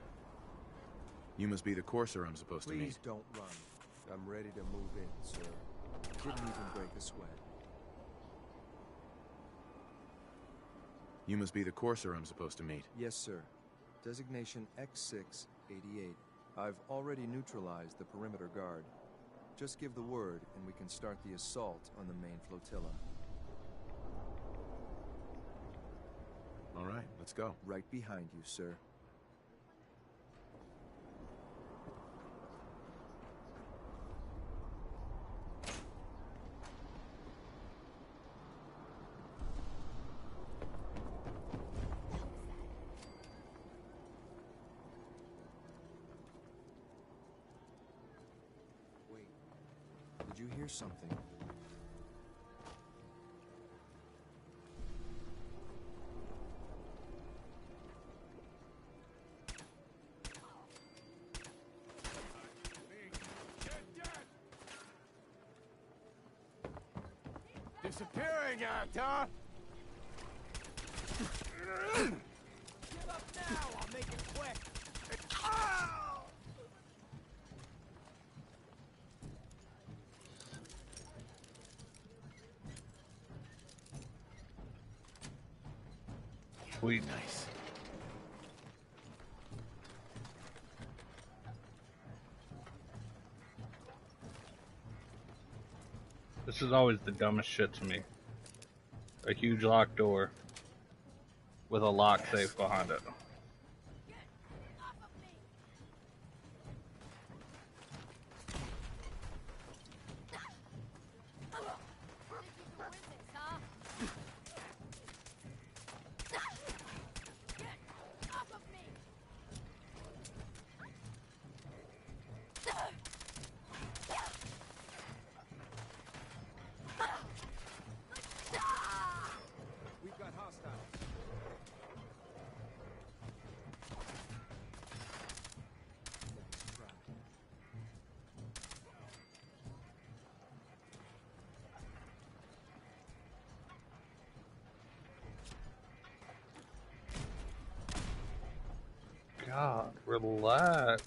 You must be the courser I'm supposed to meet. Please don't run. I'm ready to move in, sir. Didn't even break a sweat. You must be the courser I'm supposed to meet. Yes, sir. Designation X688. I've already neutralized the perimeter guard. Just give the word, and we can start the assault on the main flotilla. All right, let's go. Right behind you, sir. Did you hear something? Disappearing act, huh? Give up now, I'll make it quick. Sweet. Nice. This is always the dumbest shit to me. A huge locked door with a lock safe behind it. We've got hostiles. God, relax.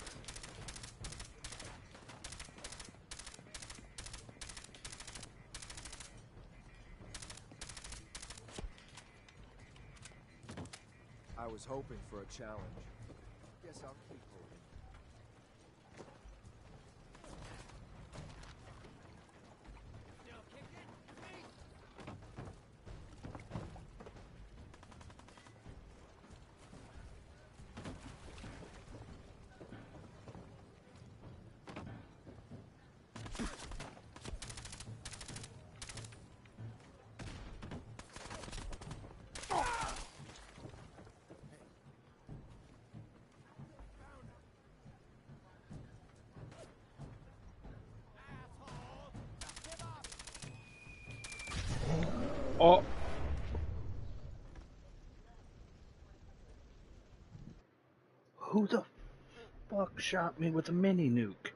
I was hoping for a challenge. Guess I'll keep holding. Oh. Who the fuck shot me with a mini nuke?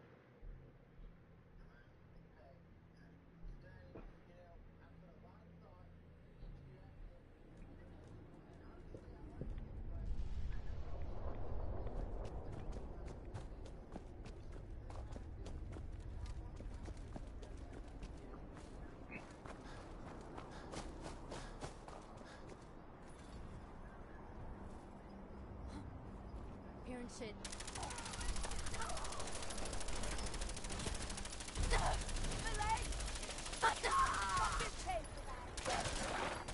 Parent shit. My leg! Fucking pay for that!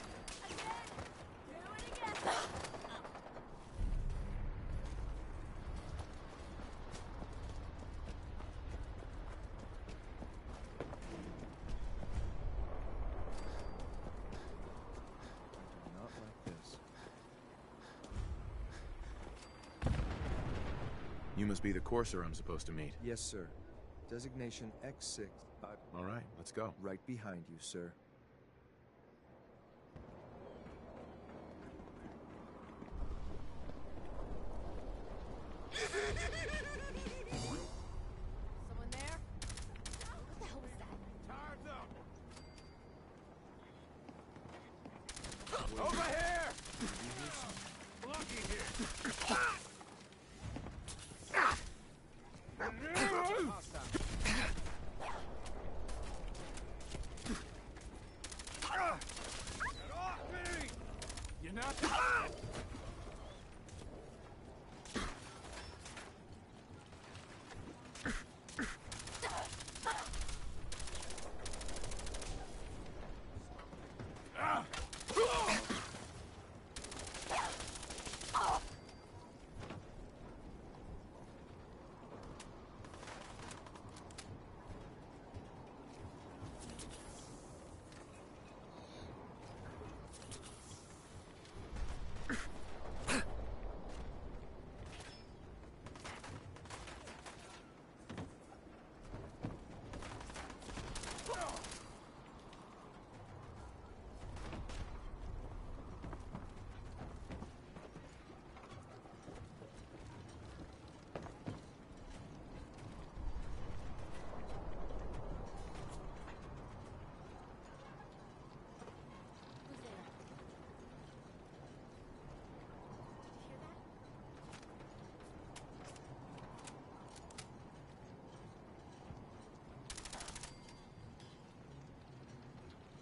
You must be the courser I'm supposed to meet. Yes, sir. Designation X6. All right, let's go. Right behind you, sir. Someone there? What the hell was that? Time's up! Over here! Lucky here! Get off me! You're not...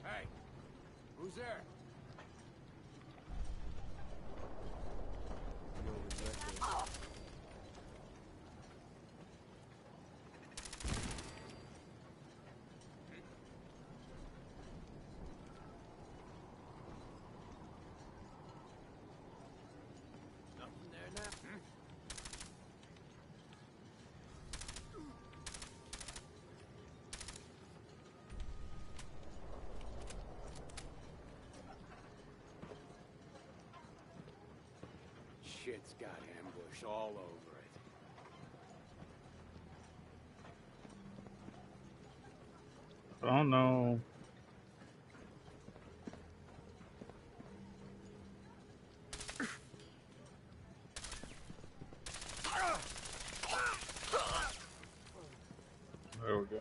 Hey, who's there? You'll regret this. Nothing there now? Shit's got ambush all over it. Oh no. There we go.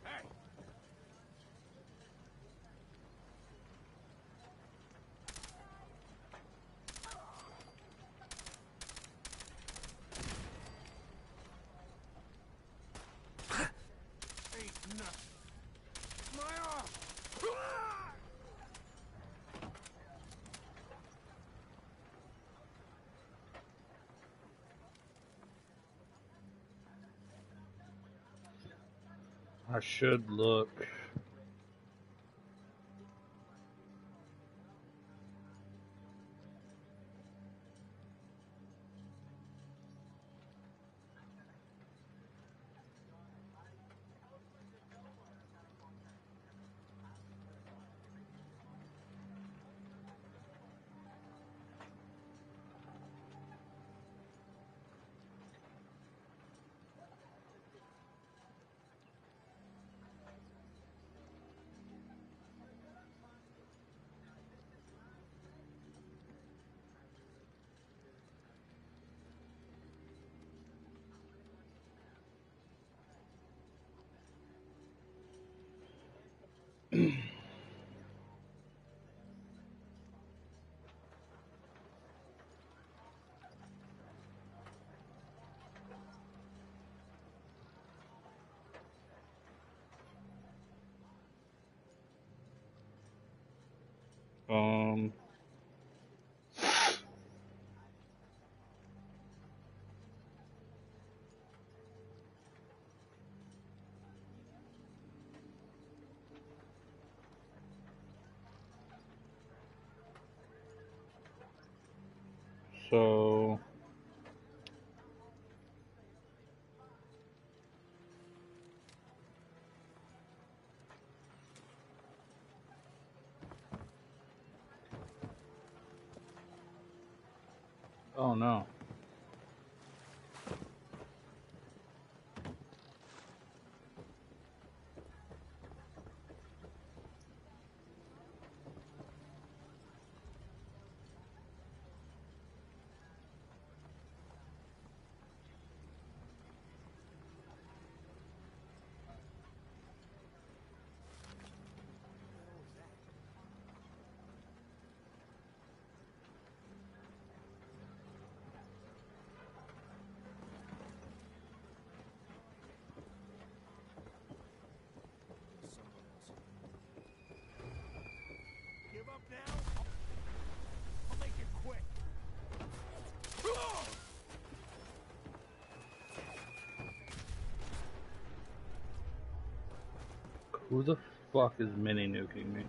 Hey! Ain't nothing. My arm! I should look. Um, So oh no. Give up now? I'll make it quick. Who the fuck is mini nuking me?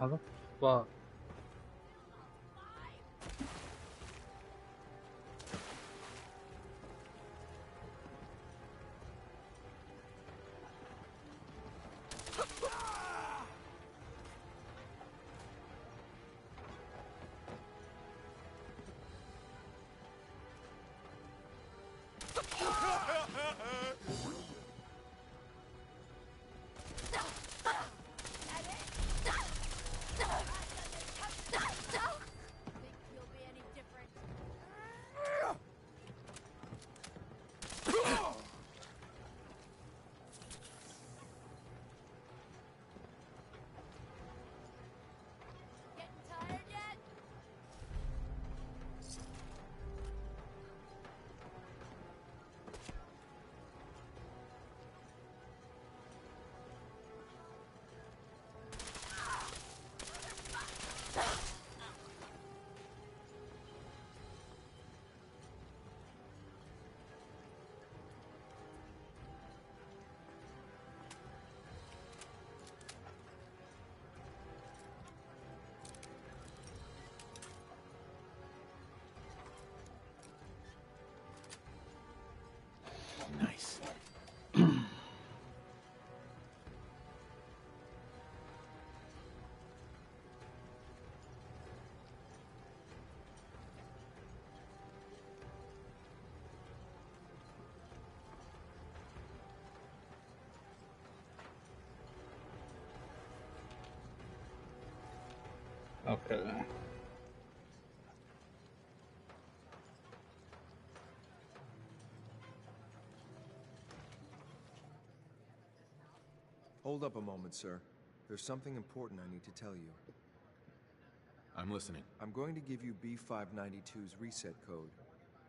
How the fuck? Nice. Okay. Hold up a moment, sir. There's something important I need to tell you. I'm listening. I'm going to give you B592's reset code.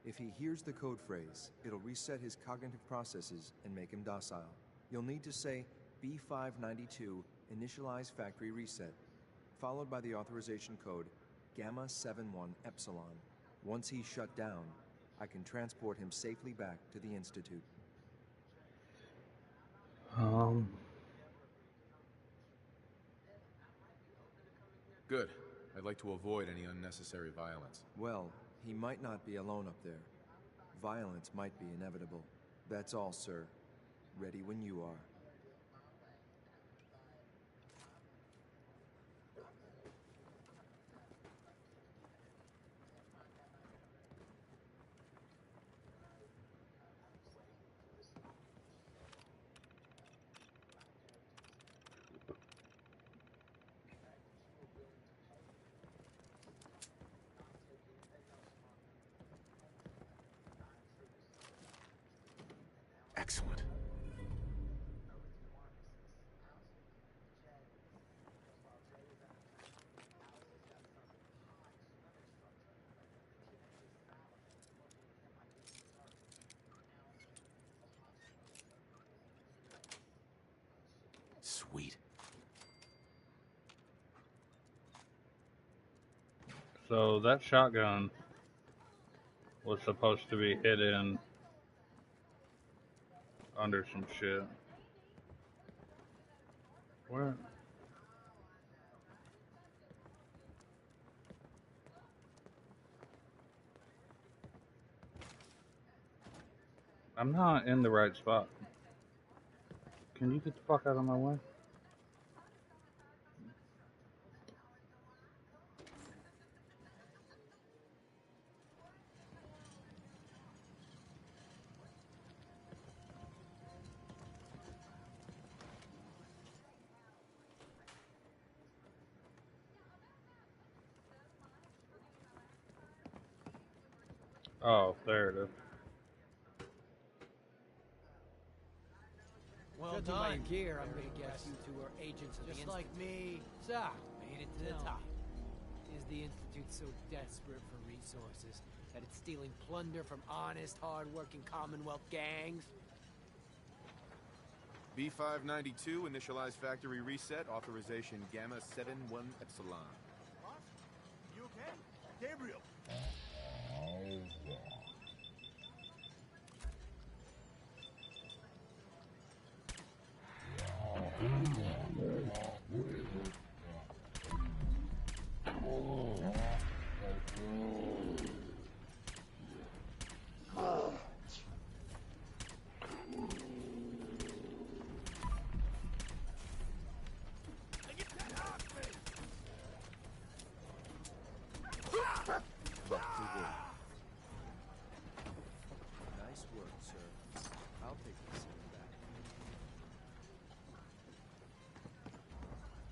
If he hears the code phrase, it'll reset his cognitive processes and make him docile. You'll need to say B592 initialize factory reset, followed by the authorization code Gamma 71 Epsilon. Once he's shut down, I can transport him safely back to the Institute. Good. I'd like to avoid any unnecessary violence. Well, he might not be alone up there. Violence might be inevitable. That's all, sir. Ready when you are. Excellent. Sweet. So that shotgun was supposed to be hidden under some shit. Where? I'm not in the right spot. Can you get the fuck out of my way? Oh, there it is. Well Judging done. by your gear, I'm gonna guess you two are agents of the Just Institute. like me. So, made it to the top. Is the Institute so desperate for resources that it's stealing plunder from honest, hard-working Commonwealth gangs? B592, initialize factory reset, authorization Gamma 71 Epsilon. You okay? Gabriel! Nice work, sir. I'll take this back.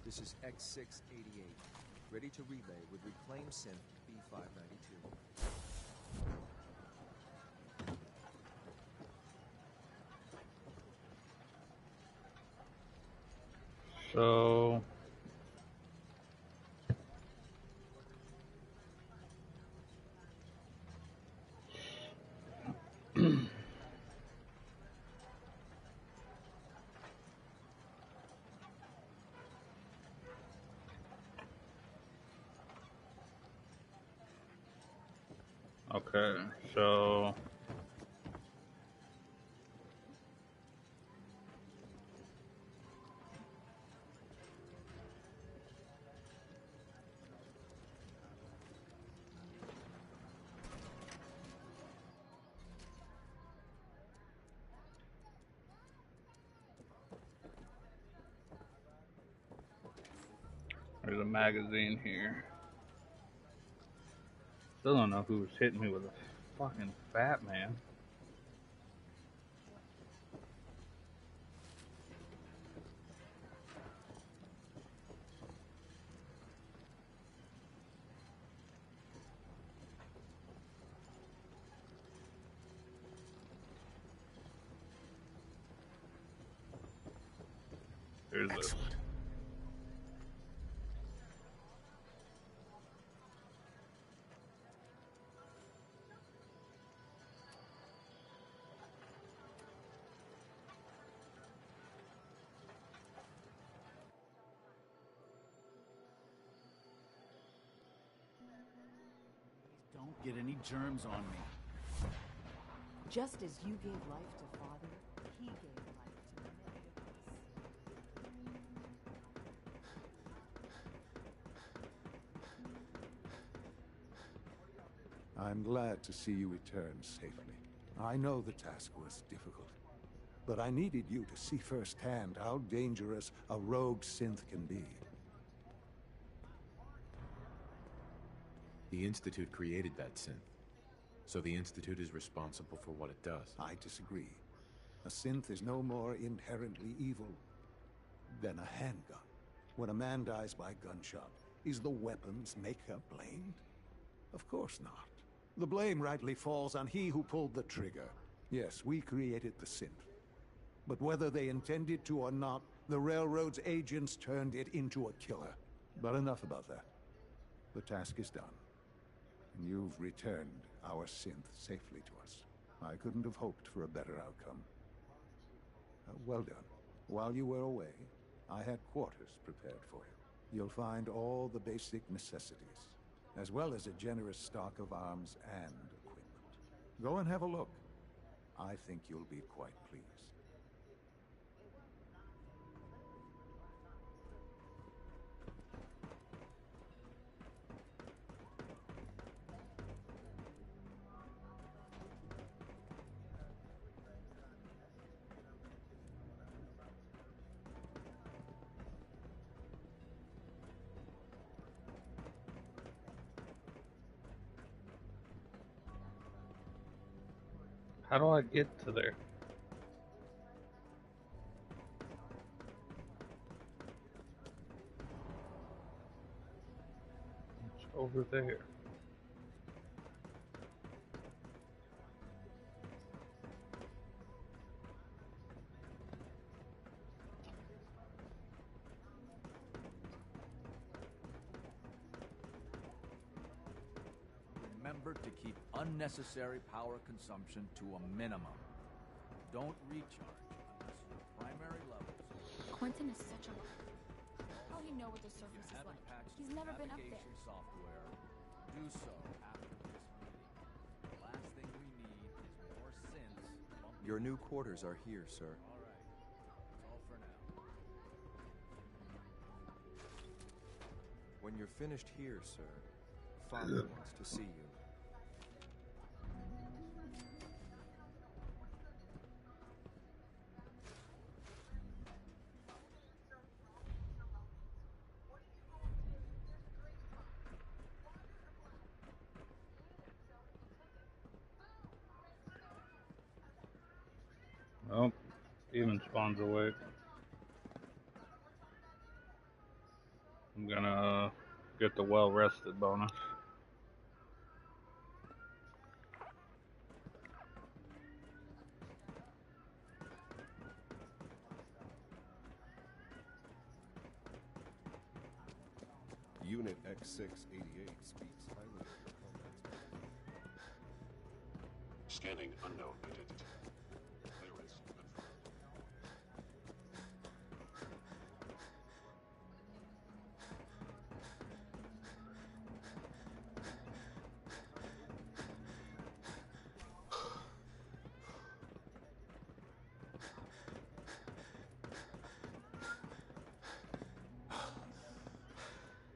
This is X688, ready to relay with reclaimed synth B592. So okay, so there's a magazine here. Still don't know who was hitting me with a fucking fat man. There's this. Don't get any germs on me. Just as you gave life to Father, he gave life to many of us. I'm glad to see you return safely. I know the task was difficult, but I needed you to see firsthand how dangerous a rogue synth can be. The Institute created that synth, so the Institute is responsible for what it does. I disagree. A synth is no more inherently evil than a handgun. When a man dies by gunshot, is the weapon's maker blamed? Of course not. The blame rightly falls on he who pulled the trigger. Yes, we created the synth, But whether they intended to or not, the Railroad's agents turned it into a killer. But enough about that. The task is done. And you've returned our synth safely to us. I couldn't have hoped for a better outcome. Well done. While you were away, I had quarters prepared for you. You'll find all the basic necessities, as well as a generous stock of arms and equipment. Go and have a look. I think you'll be quite pleased. How do I get to there? It's over there. Remember to keep unnecessary power consumption to a minimum. Don't recharge unless your primary levels. Quentin is such a... How do you know what the surface is like? He's never been up there. Software. Do so after this meeting. The last thing we need is more synths. Your new quarters are here, sir. All right. That's all for now. When you're finished here, sir, Father wants to see you. Oh, demon spawns awake. I'm gonna get the well-rested bonus. Unit X688 speaks highly of combat. Scanning unknown identity. Clearance confirmed.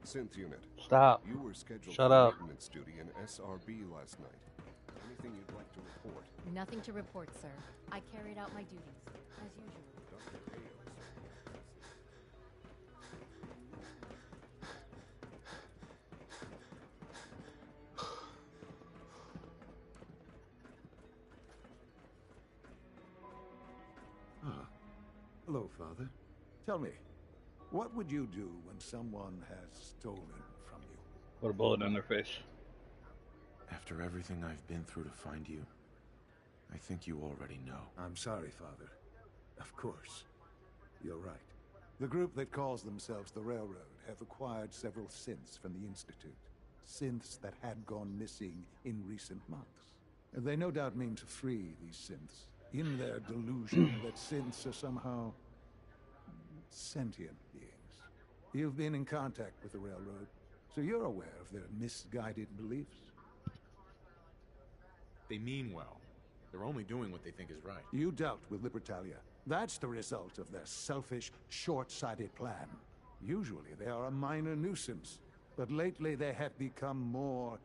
Synth unit. Stop. You were scheduled Shut for up. maintenance duty in SRB last night. Anything you'd like to report? Nothing to report, sir. I carried out my duties, as usual. Dr. Ayos. Hello, Father. Tell me, what would you do when someone has stolen from you? Put a bullet in their face. After everything I've been through to find you, I think you already know. I'm sorry, Father. Of course. You're right. The group that calls themselves the Railroad have acquired several synths from the Institute. Synths that had gone missing in recent months. And they no doubt mean to free these synths, in their delusion that synths are somehow sentient beings. You've been in contact with the Railroad, so you're aware of their misguided beliefs. They mean well. They're only doing what they think is right. You dealt with Libertalia. That's the result of their selfish, short-sighted plan. Usually they are a minor nuisance, but lately they have become more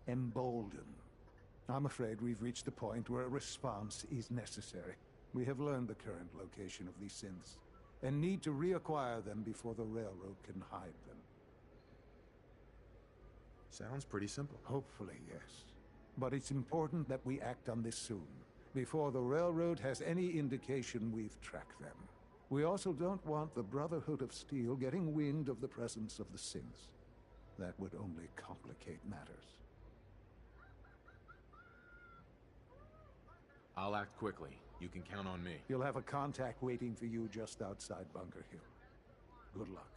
emboldened. I'm afraid we've reached the point where a response is necessary. We have learned the current location of these synths, and need to reacquire them before the Railroad can hide them. Sounds pretty simple. Hopefully, yes. But it's important that we act on this soon, before the Railroad has any indication we've tracked them. We also don't want the Brotherhood of Steel getting wind of the presence of the synths. That would only complicate matters. I'll I'll act quickly. You can count on me. You'll have a contact waiting for you just outside Bunker Hill. Good luck.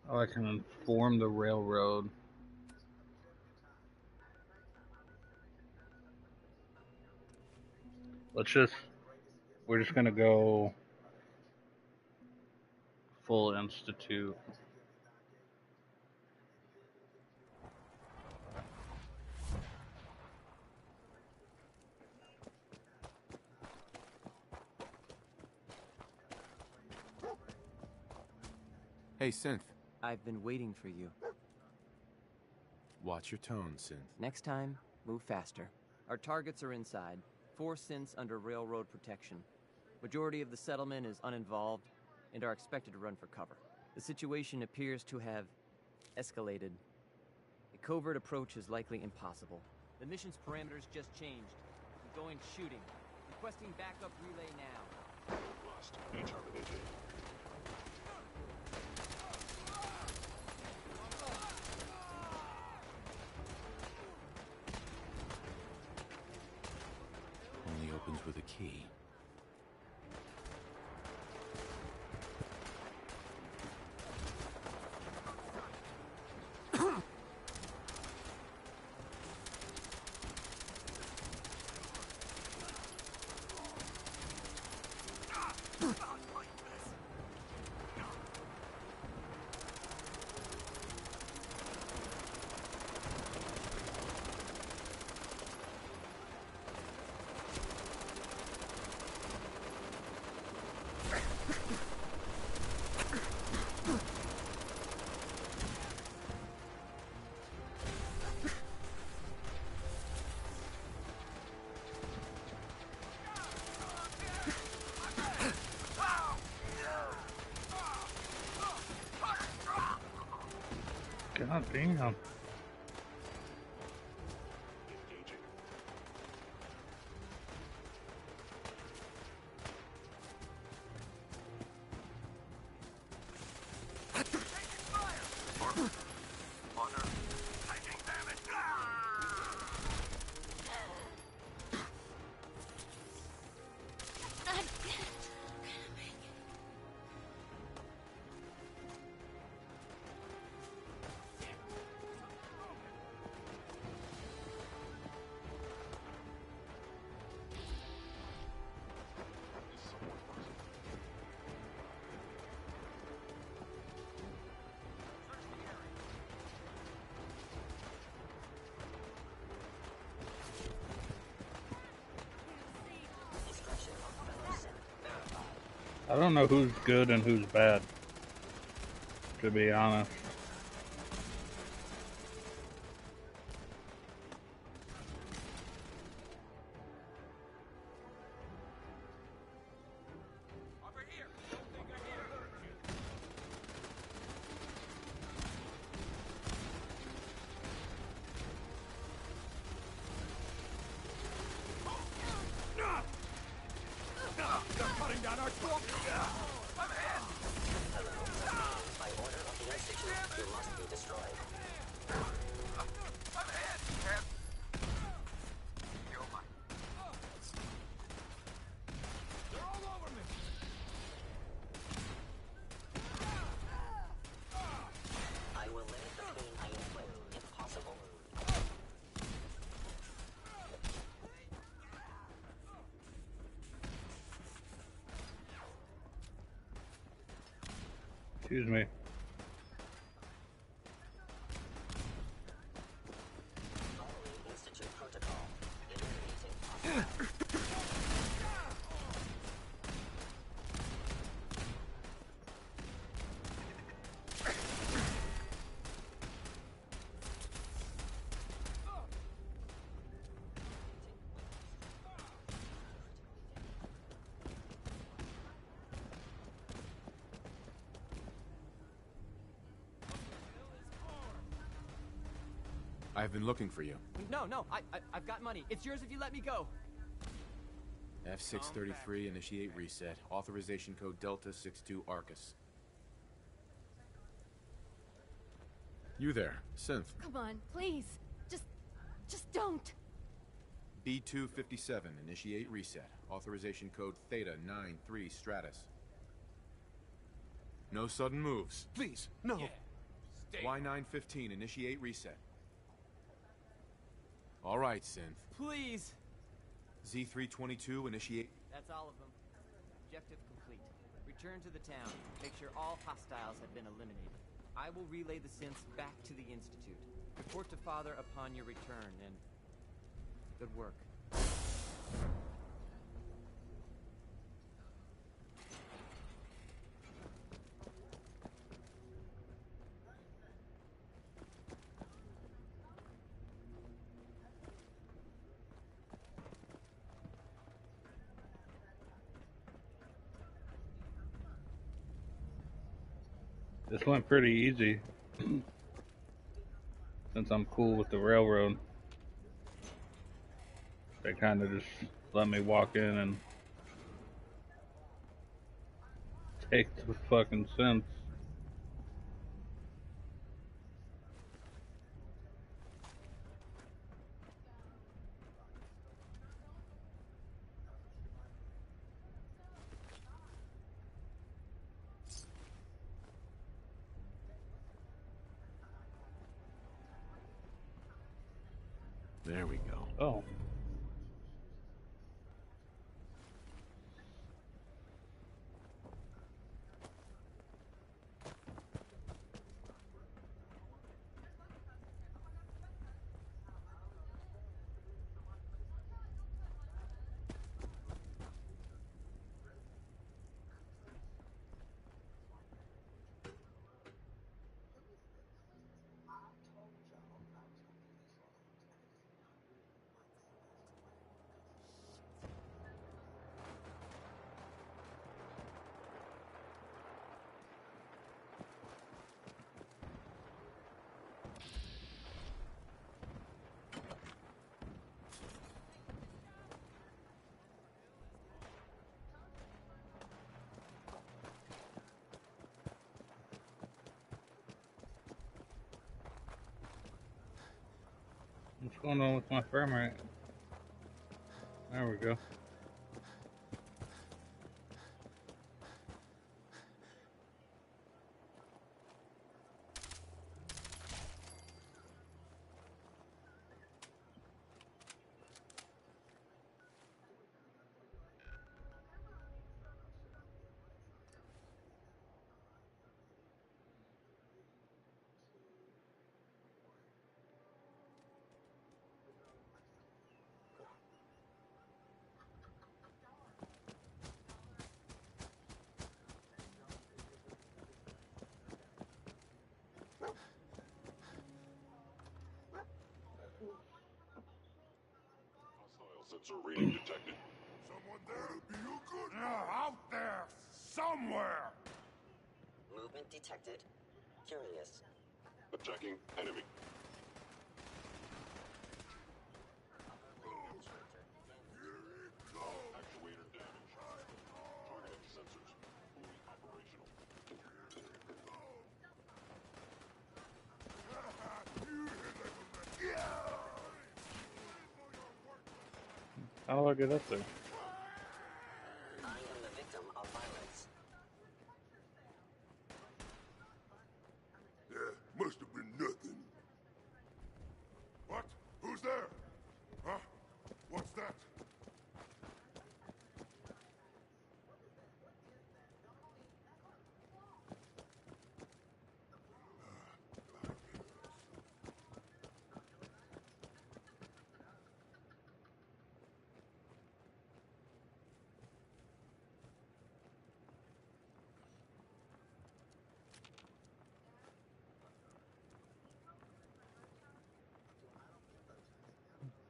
Oh, I can inform the railroad. We're just gonna go full institute. Hey, Synth. I've been waiting for you. Watch your tone, Synth. Next time, move faster. Our targets are inside. 4 synths under railroad protection. Majority of the settlement is uninvolved and are expected to run for cover. The situation appears to have escalated. A covert approach is likely impossible. The mission's parameters just changed. I'm going shooting. Requesting backup relay now. Must be terminated. Only opens with a key. God damn. I don't know who's good and who's bad, to be honest. Excuse me. I've been looking for you. No, I've got money. It's yours if you let me go. F633, initiate reset. Authorization code Delta 62 Arcus. You there, Synth. Come on, please. Just don't. B257, initiate reset. Authorization code Theta 93 Stratus. No sudden moves. Please, no. Yeah. Y915, initiate reset. All right, Synth. Please. Z322, initiate. That's all of them. Objective complete. Return to the town. Make sure all hostiles have been eliminated. I will relay the synths back to the Institute. Report to Father upon your return, and good work. This went pretty easy. Since I'm cool with the railroad, they kind of just let me walk in and take the fucking synths. There we go. Oh. What's going on with my frame rate? There we go. Sensor reading detected. Someone there? You good? Yeah, out there! Somewhere! Movement detected. Curious. Attacking enemy. Actuator damage. Targeting sensors fully operational. How do I get up there? I am the victim of violence. Yeah, must have been nothing. What? Who's there? Huh? What's that?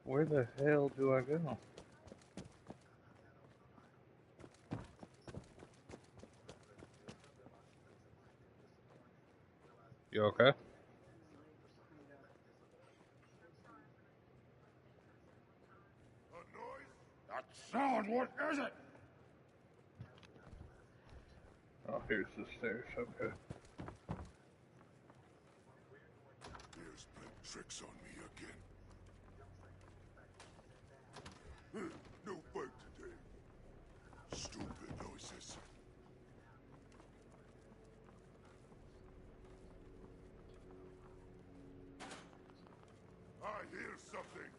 Where the hell do I go? You okay? That sound What is it? Oh, here's the stairs. Okay. There's playing tricks on me again. No fight today. Stupid noises. I hear something.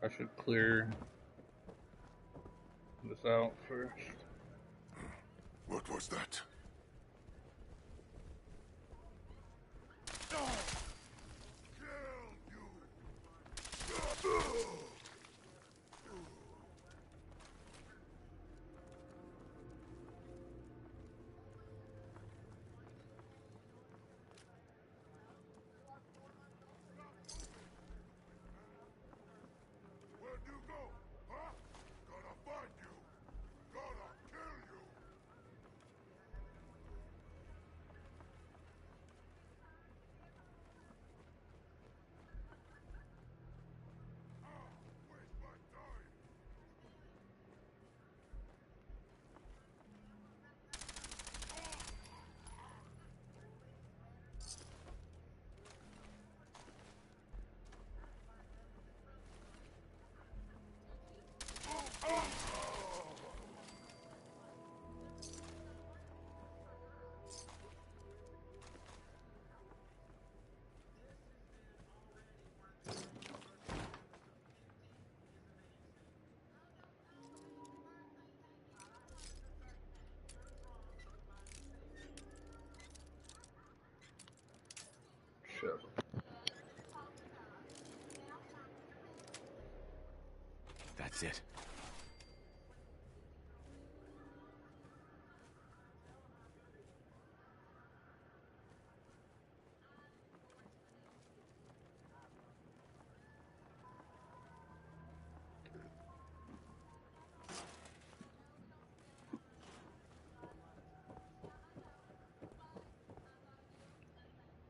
I should clear this out first. What was that? Where'd you go? Huh? Gonna find you. Gonna kill you. Waste my time. Shit. That's it.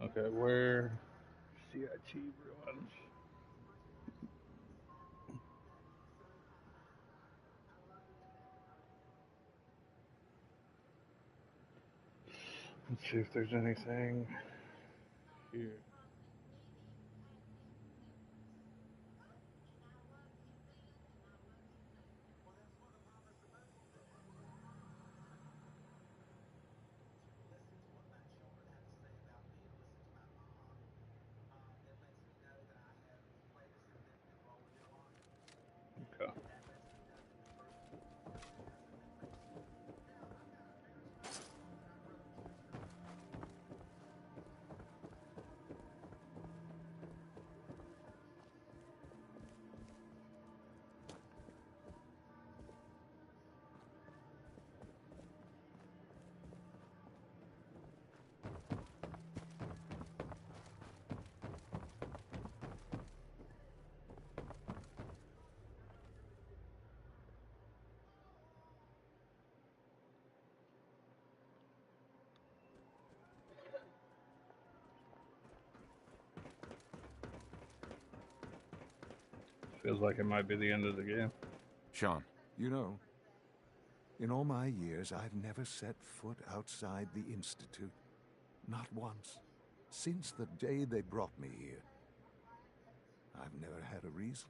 Okay, where? CIT ruins. Let's see if there's anything here. Okay. Feels like it might be the end of the game. Sean. You know, in all my years, I've never set foot outside the Institute. Not once. Since the day they brought me here. I've never had a reason.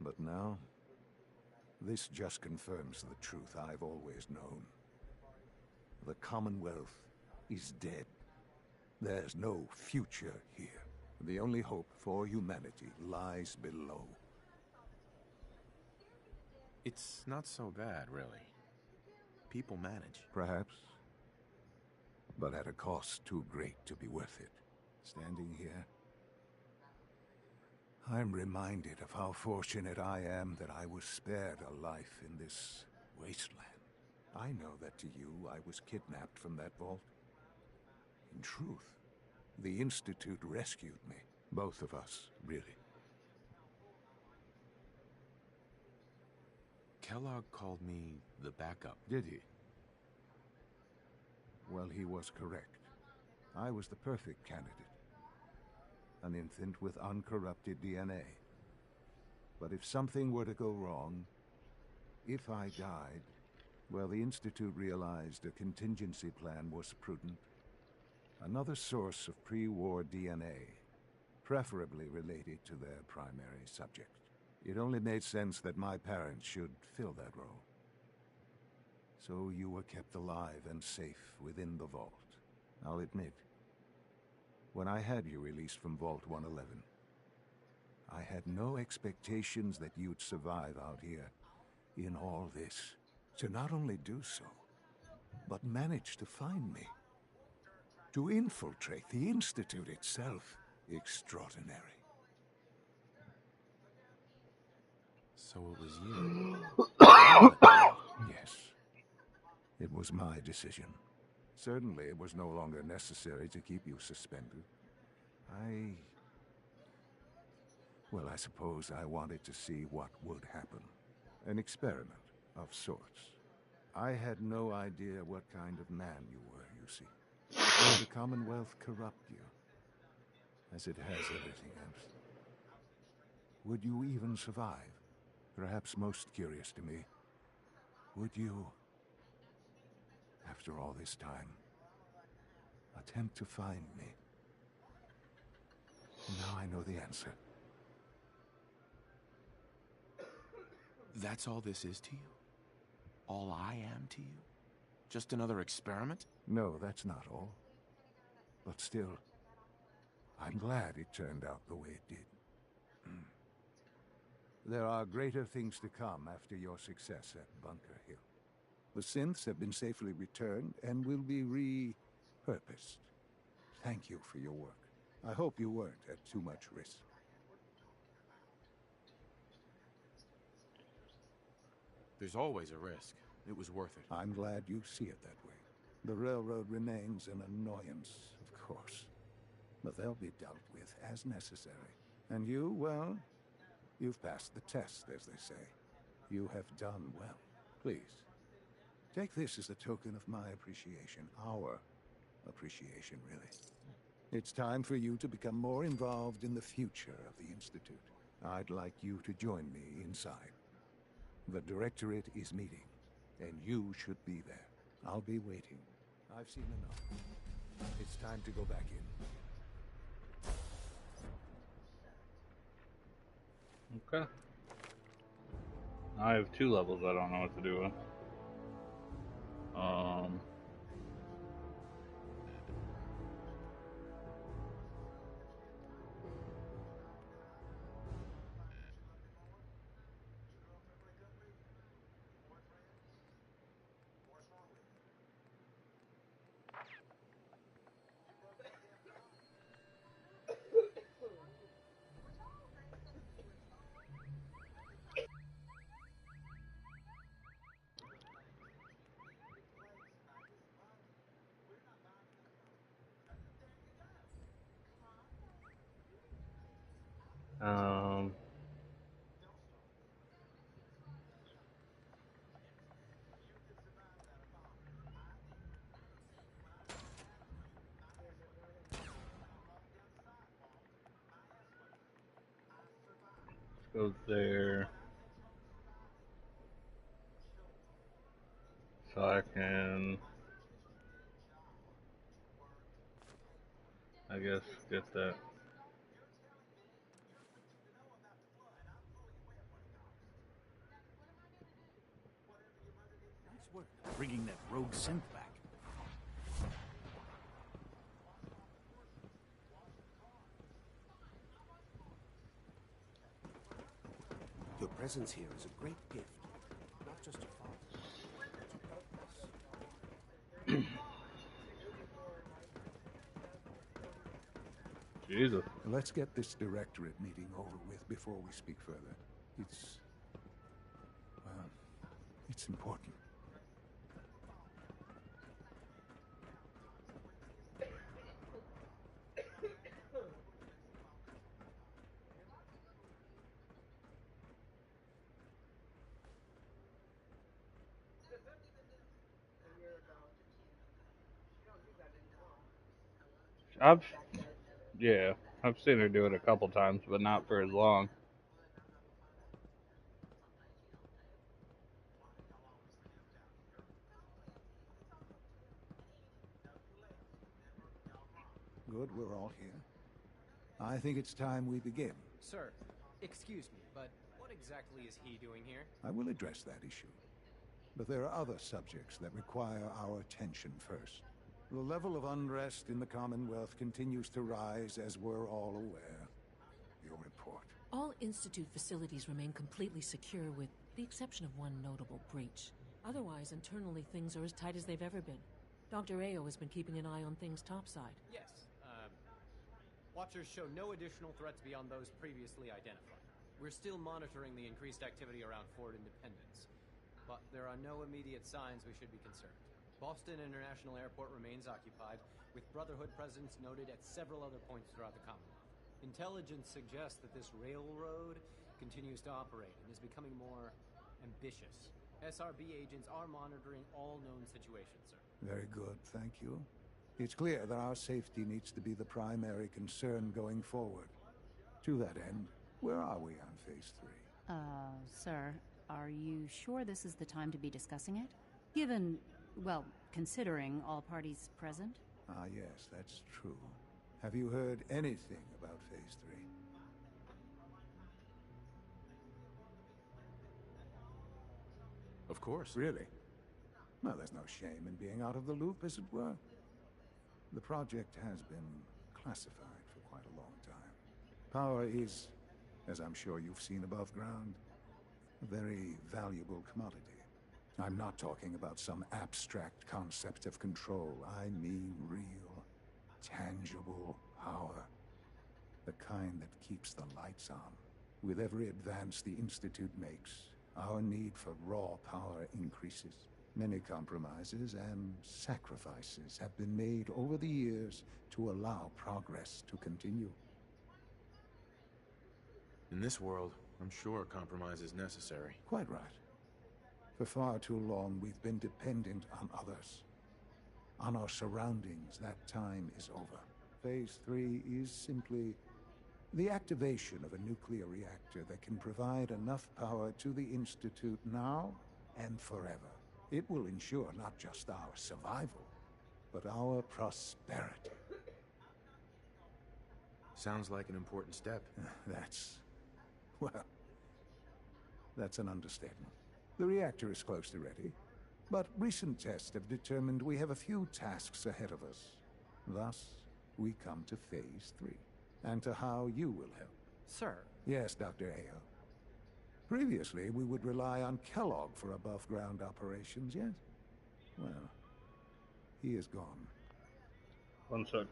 But now, this just confirms the truth I've always known. The Commonwealth is dead. There's no future here. The only hope for humanity lies below. It's not so bad, really. People manage. Perhaps. But at a cost too great to be worth it. Standing here, I'm reminded of how fortunate I am that I was spared a life in this wasteland. I know that to you, I was kidnapped from that vault. In truth, the Institute rescued me. Both of us, really. Kellogg called me the backup. Did he? Well, he was correct. I was the perfect candidate. an infant with uncorrupted DNA. But if something were to go wrong, if I died, well, the Institute realized a contingency plan was prudent. Another source of pre-war DNA, preferably related to their primary subject. It only made sense that my parents should fill that role. So you were kept alive and safe within the vault. I'll admit, when I had you released from Vault 111, I had no expectations that you'd survive out here in all this. To not only do so, but manage to find me. To infiltrate the Institute itself. Extraordinary. So it was you. Yes. It was my decision. Certainly it was no longer necessary to keep you suspended. Well, I suppose I wanted to see what would happen. An experiment of sorts. I had no idea what kind of man you were, you see. Will the Commonwealth corrupt you, as it has everything else? Would you even survive? Perhaps most curious to me, would you, after all this time, attempt to find me? Now I know the answer. That's all this is to you? All I am to you? Just another experiment? No, that's not all. But still, I'm glad it turned out the way it did. There are greater things to come after your success at Bunker Hill. The synths have been safely returned and will be repurposed. Thank you for your work. I hope you weren't at too much risk. There's always a risk. It was worth it. I'm glad you see it that way. The railroad remains an annoyance, of course. But they'll be dealt with as necessary. And you, well, you've passed the test, as they say. You have done well. Please, take this as a token of my appreciation. Our appreciation, really. It's time for you to become more involved in the future of the Institute. I'd like you to join me inside. The Directorate is meeting, and you should be there. I'll be waiting. I've seen enough. It's time to go back in. Okay. I have 2 levels I don't know what to do with. Go there. So I can, I guess, get that. Nice work, bringing that rogue synth back. Your presence here is a great gift, not just to father. Jesus. Let's get this Directorate meeting over with before we speak further. It's important. Yeah. I've seen her do it a couple times, but not for as long. Good, we're all here. I think it's time we begin. Sir, excuse me, but what exactly is he doing here? I will address that issue. But there are other subjects that require our attention first. The level of unrest in the Commonwealth continues to rise, as we're all aware. Your report. All Institute facilities remain completely secure with the exception of one notable breach. Otherwise, internally, things are as tight as they've ever been. Dr. Ayo has been keeping an eye on things topside. Yes, Watchers show no additional threats beyond those previously identified. We're still monitoring the increased activity around Fort Independence, but there are no immediate signs we should be concerned. Boston International Airport remains occupied, with Brotherhood presence noted at several other points throughout the Commonwealth. Intelligence suggests that this railroad continues to operate and is becoming more ambitious. SRB agents are monitoring all known situations, sir. Very good, thank you. It's clear that our safety needs to be the primary concern going forward. To that end, where are we on Phase 3? Sir, are you sure this is the time to be discussing it? Given, well, considering all parties present? Ah, yes, that's true. Have you heard anything about Phase 3? Of course. Really? Well, there's no shame in being out of the loop, as it were. The project has been classified for quite a long time. Power is, as I'm sure you've seen above ground, a very valuable commodity. I'm not talking about some abstract concept of control. I mean real, tangible power. The kind that keeps the lights on. With every advance the Institute makes, our need for raw power increases. Many compromises and sacrifices have been made over the years to allow progress to continue. In this world, I'm sure compromise is necessary. Quite right. For far too long, we've been dependent on others. On our surroundings, that time is over. Phase 3 is simply the activation of a nuclear reactor that can provide enough power to the Institute now and forever. It will ensure not just our survival, but our prosperity. Sounds like an important step. That's an understatement. The reactor is close to ready, but recent tests have determined we have a few tasks ahead of us. Thus, we come to Phase 3, and to how you will help. Sir? Yes, Dr. Ayo. Previously, we would rely on Kellogg for above-ground operations, yes? Well, he is gone. One sec.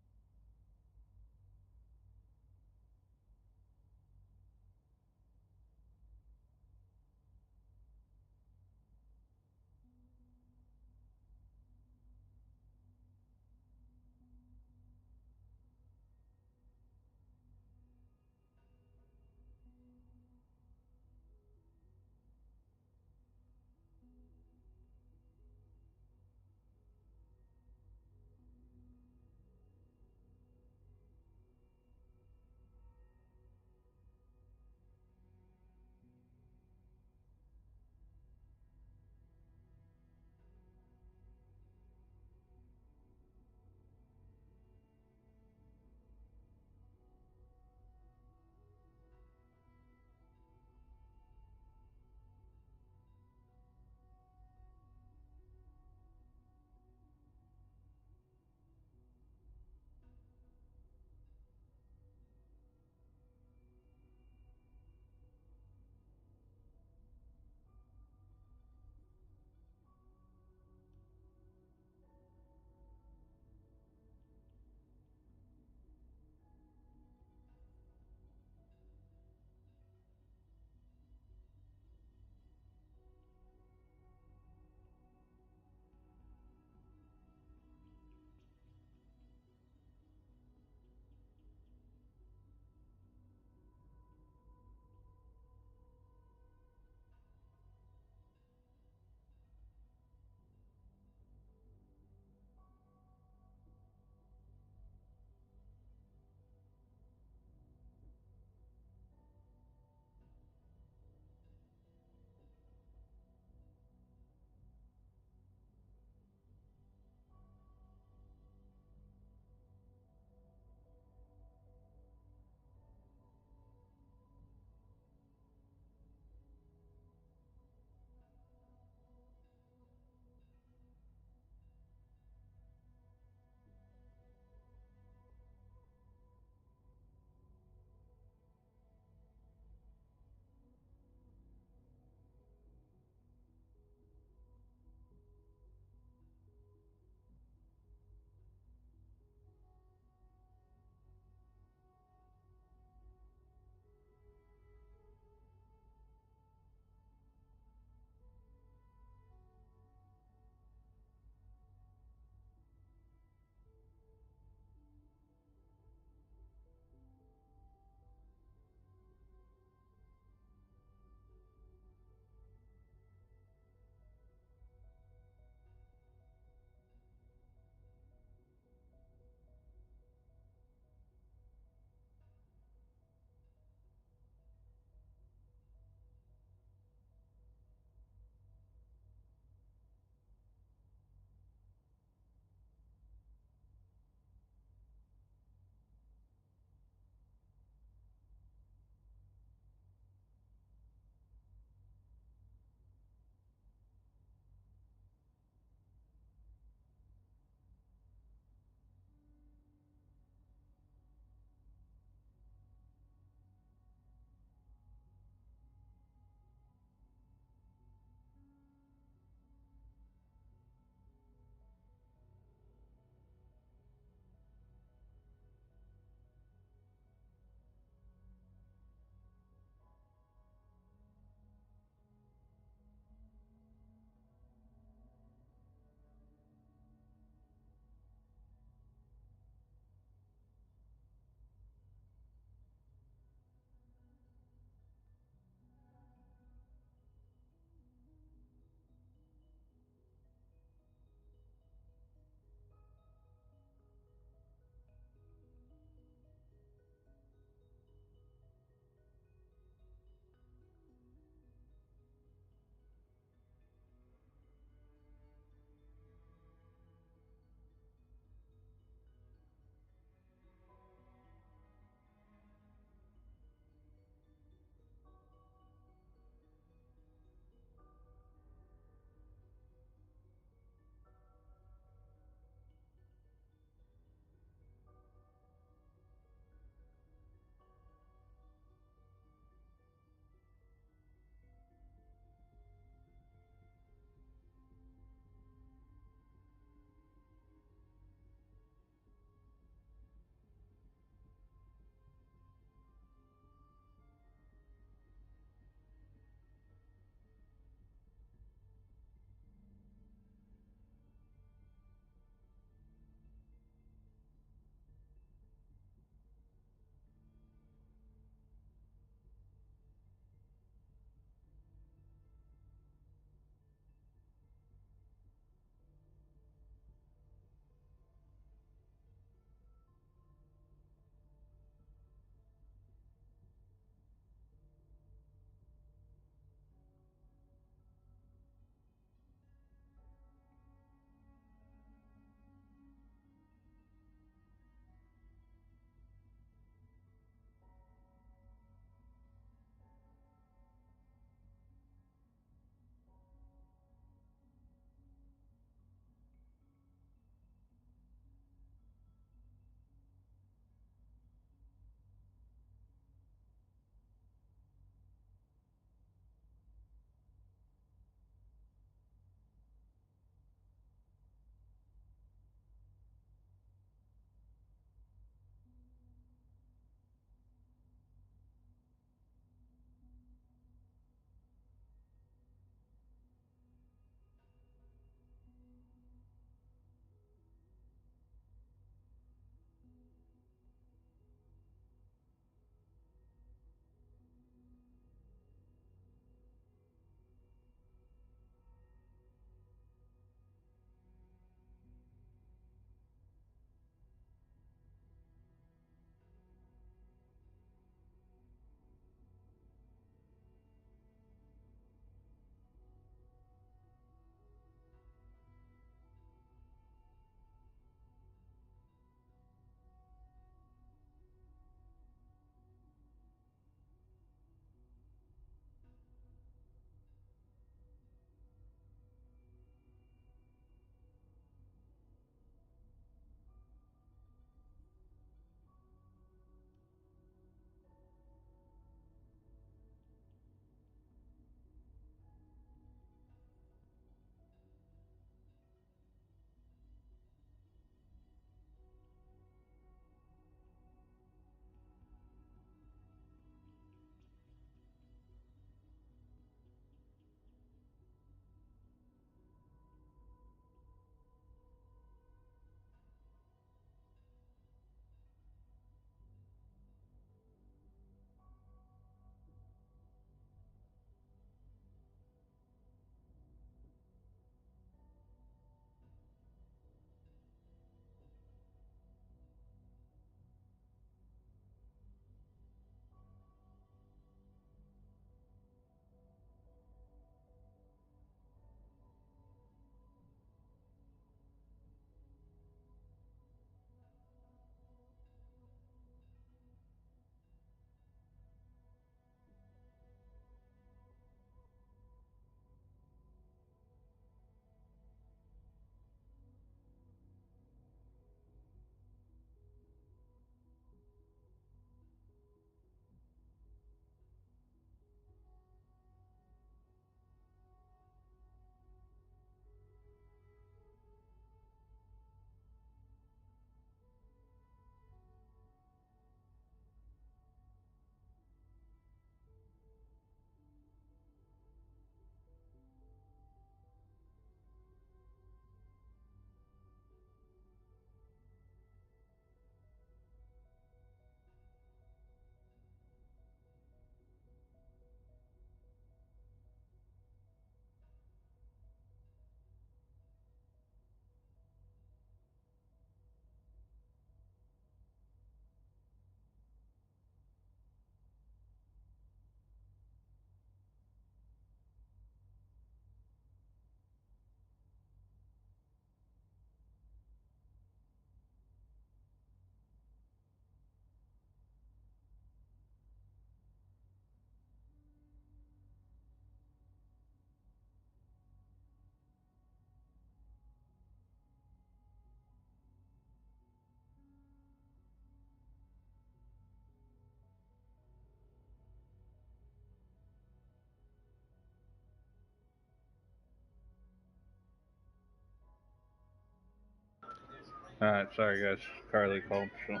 Alright, sorry guys. Carly called, so.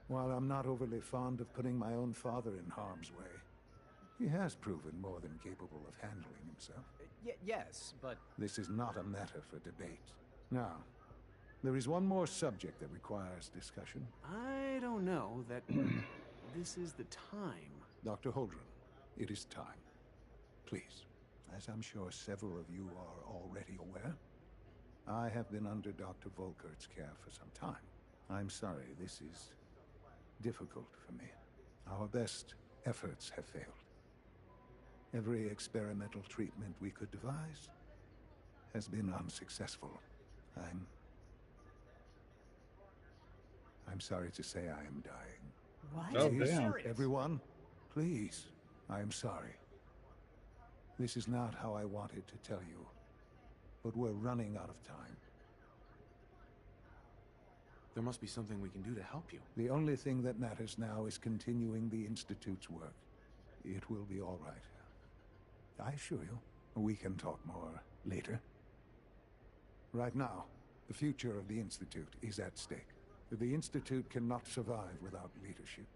While I'm not overly fond of putting my own father in harm's way, he has proven more than capable of handling himself. Yes, but... This is not a matter for debate. Now, there is one more subject that requires discussion. I don't know that this is the time. Dr. Holdren, it is time. Please, as I'm sure several of you are already aware, I have been under Dr. Volkert's care for some time. I'm sorry, this is difficult for me. Our best efforts have failed. Every experimental treatment we could devise has been unsuccessful. I'm sorry to say I am dying. What? Oh, Please, damn. everyone, please, I am sorry. This is not how I wanted to tell you, but we're running out of time. There must be something we can do to help you. The only thing that matters now is continuing the Institute's work. It will be all right. I assure you, we can talk more later. Right now, the future of the Institute is at stake. The Institute cannot survive without leadership.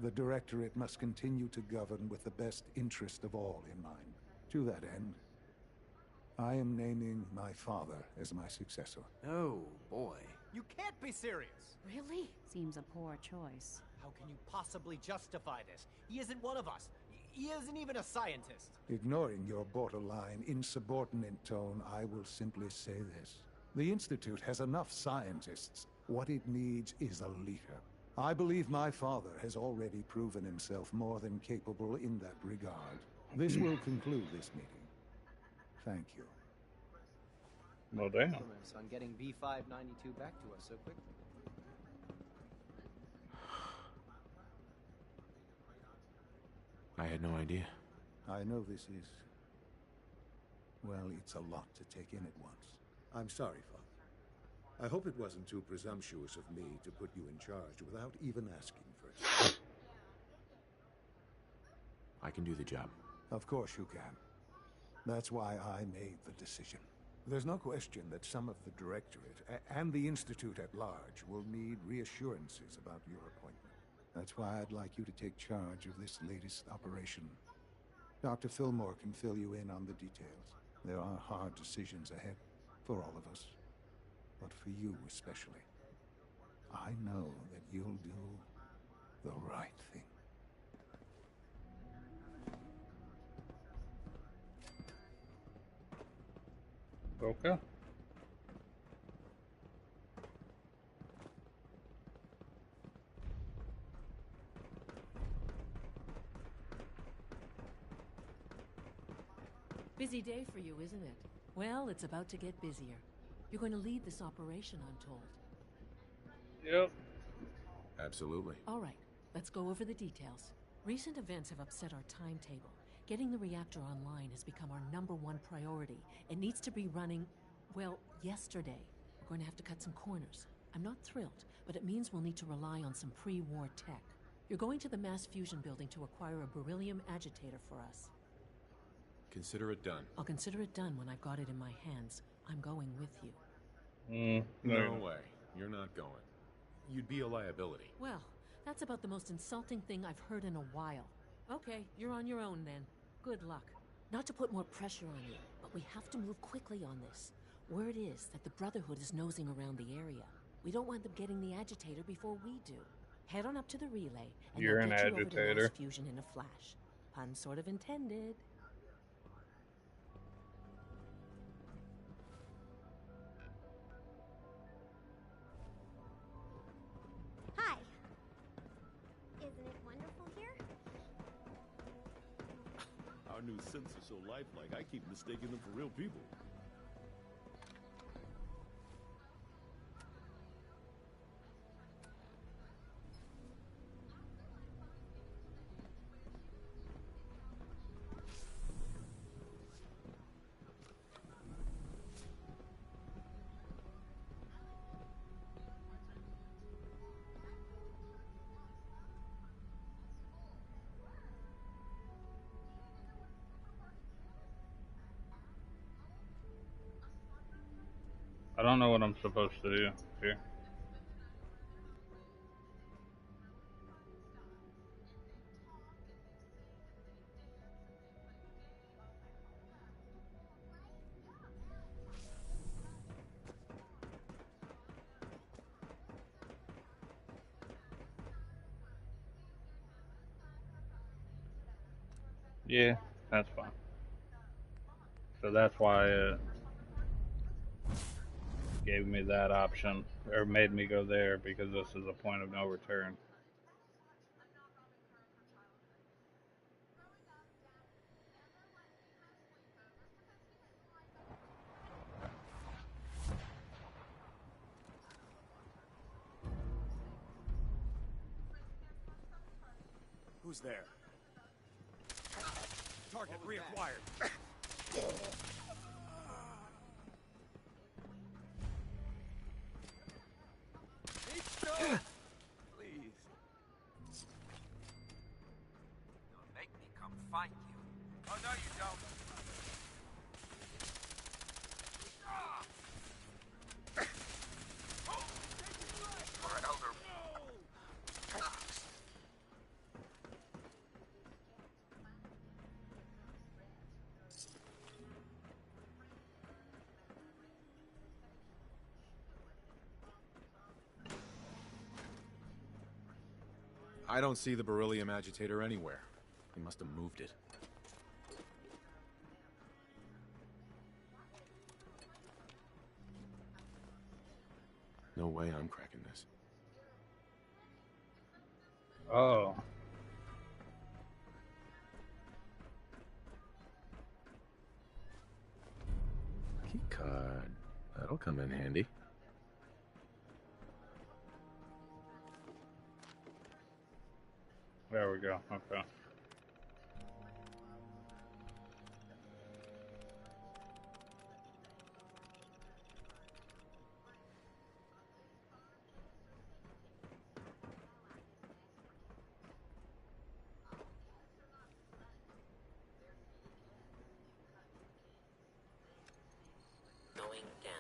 The Directorate must continue to govern with the best interest of all in mind. To that end, I am naming my father as my successor. Oh, boy. You can't be serious! Really? Seems a poor choice. How can you possibly justify this? He isn't one of us. He isn't even a scientist. Ignoring your borderline, insubordinate tone, I will simply say this. The Institute has enough scientists. What it needs is a leader. I believe my father has already proven himself more than capable in that regard. This will conclude this meeting. Thank you. Well, damn. Compliments on getting B592 back to us so quickly. I had no idea. I know this is... well, it's a lot to take in at once. I'm sorry, Father. I hope it wasn't too presumptuous of me to put you in charge without even asking first. I can do the job. Of course you can. That's why I made the decision. There's no question that some of the Directorate and the Institute at large will need reassurances about your appointment. That's why I'd like you to take charge of this latest operation. Dr. Fillmore can fill you in on the details. There are hard decisions ahead for all of us, but for you especially. I know that you'll do the right thing. Okay. Busy day for you, isn't it? Well, it's about to get busier. You're going to lead this operation, I'm told. Yep. Absolutely. All right, let's go over the details. Recent events have upset our timetable. Getting the reactor online has become our #1 priority. It needs to be running, well, yesterday. We're going to have to cut some corners. I'm not thrilled, but it means we'll need to rely on some pre-war tech. You're going to the Mass Fusion building to acquire a beryllium agitator for us. Consider it done. I'll consider it done when I've got it in my hands. I'm going with you. No way. You're not going. You'd be a liability. Well, that's about the most insulting thing I've heard in a while. Okay, you're on your own then. Good luck. Not to put more pressure on you, but we have to move quickly on this. Word is that the Brotherhood is nosing around the area. We don't want them getting the agitator before we do. Head on up to the relay, and You're they'll an get you over to agitator. Mass Fusion in a flash. Pun sort of intended. Hi. Isn't it wonderful here? Our new synths are so lifelike, I keep mistaking them for real people. I don't know what I'm supposed to do here. Yeah, that's fine. So that's why it gave me that option, or made me go there, because this is a point of no return. Who's there? Target reacquired. Please. Don't make me come fight you. Oh, no, you don't. For Elder. I don't see the beryllium agitator anywhere. He must have moved it. No way I'm cracking this. Oh. Key card. That'll come in handy. There we go. Okay. Going down.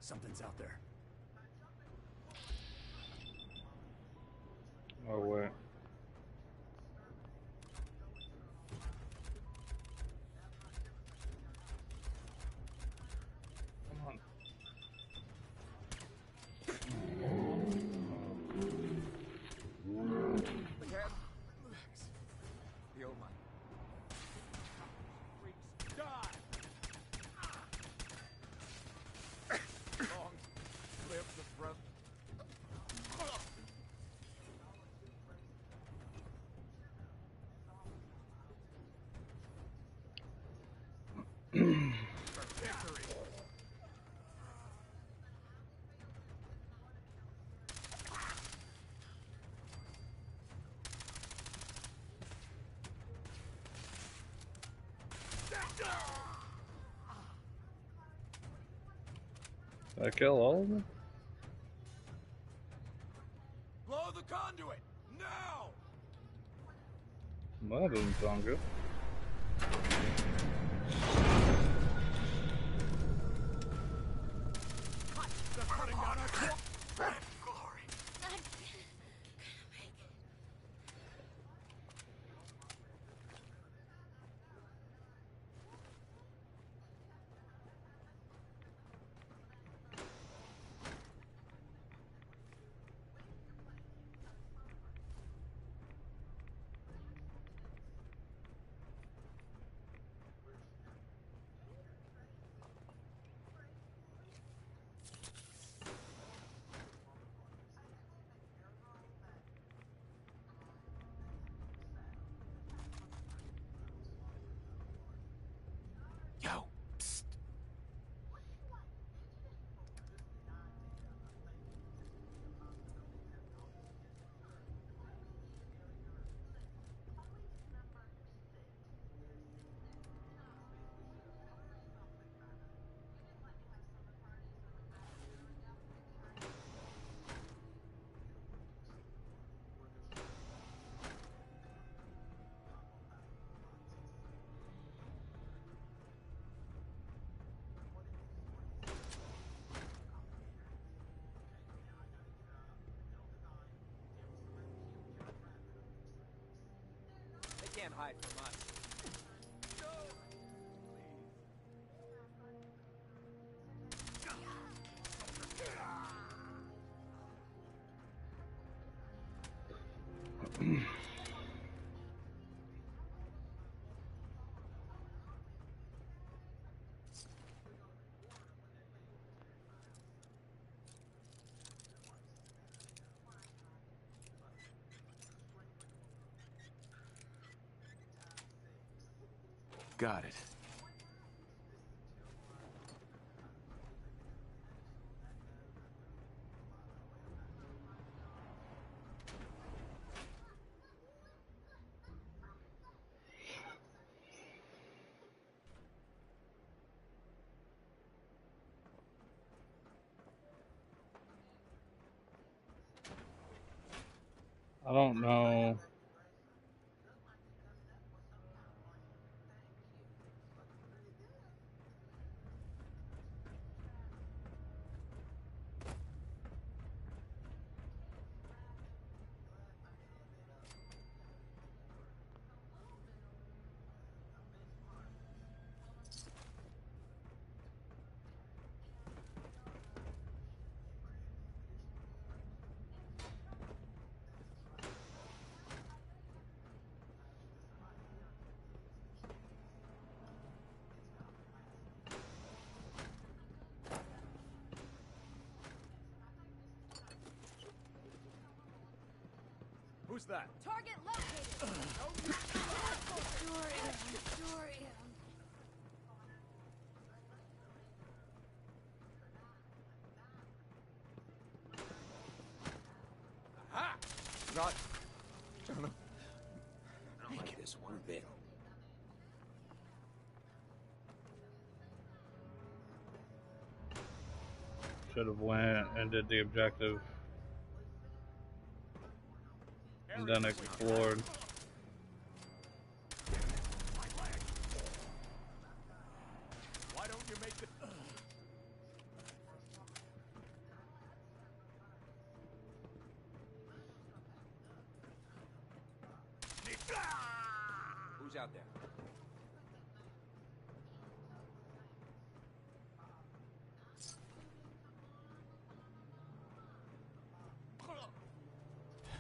Something's out there. Oh, wait. Come on. Heal my... Long live the breath. Did I kill all of them? Blow the conduit! Now! Well, that doesn't sound good. They're cutting down our glory! hide from us. Got it. I don't know. Who's that? Target located. Dorian. Aha! Not. I don't like this one bit. Should have went and did the objective. And then explored. Why don't you make the... Who's out there?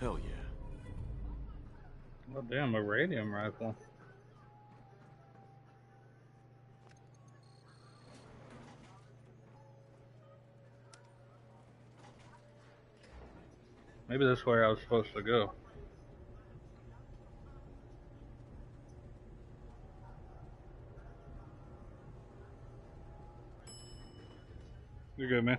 Hell yeah. Oh damn, a radium rifle. Maybe that's where I was supposed to go. You're good, man.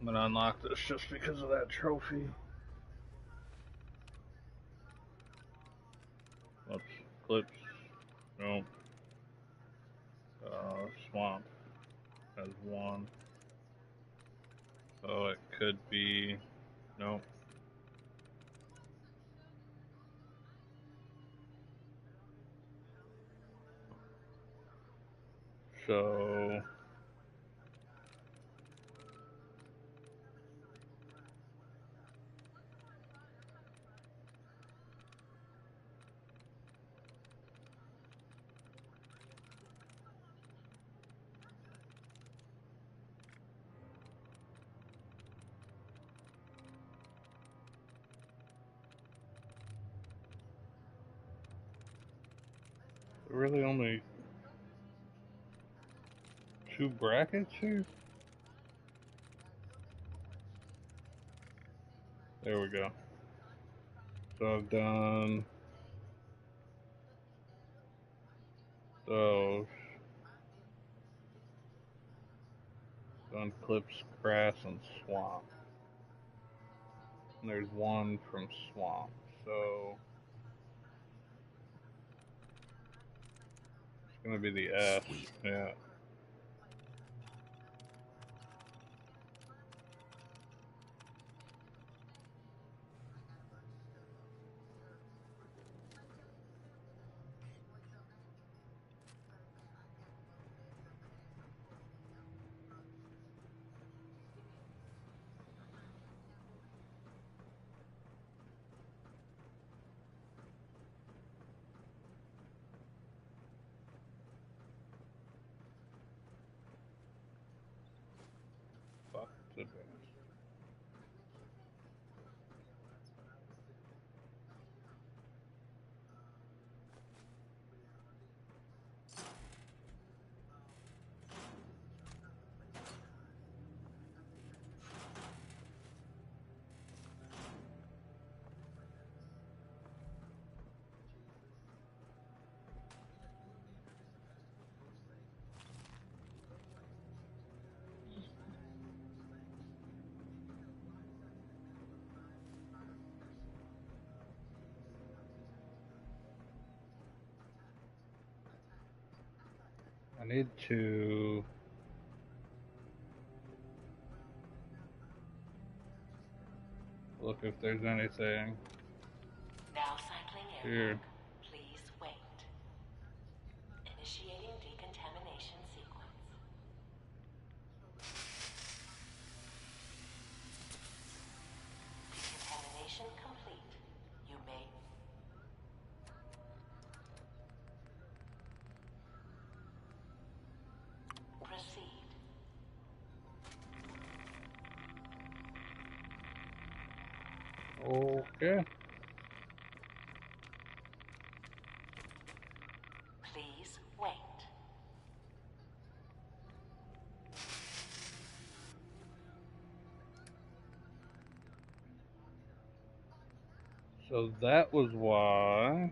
I'm gonna unlock this just because of that trophy. Oops, clips. No. Swamp has one. So it could be. Nope. So. Really only 2 brackets here? There we go. So I've done those. Done clips, grass, and swamp. And there's one from swamp. So gonna be the S. Sweet. Yeah. Fuck. It's advanced. I need to look if there's anything Now cycling in. here. Please wait. Initiating decontamination sequence. Decontamination complete. You may... Proceed. Okay. Please wait. So that was why.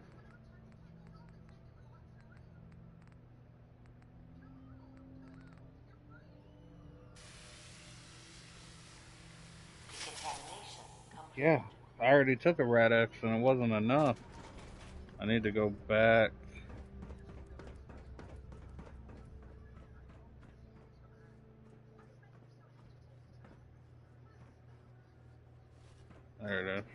Decontamination complete. Yeah, I already took a Rad-X and it wasn't enough. I need to go back. There it is.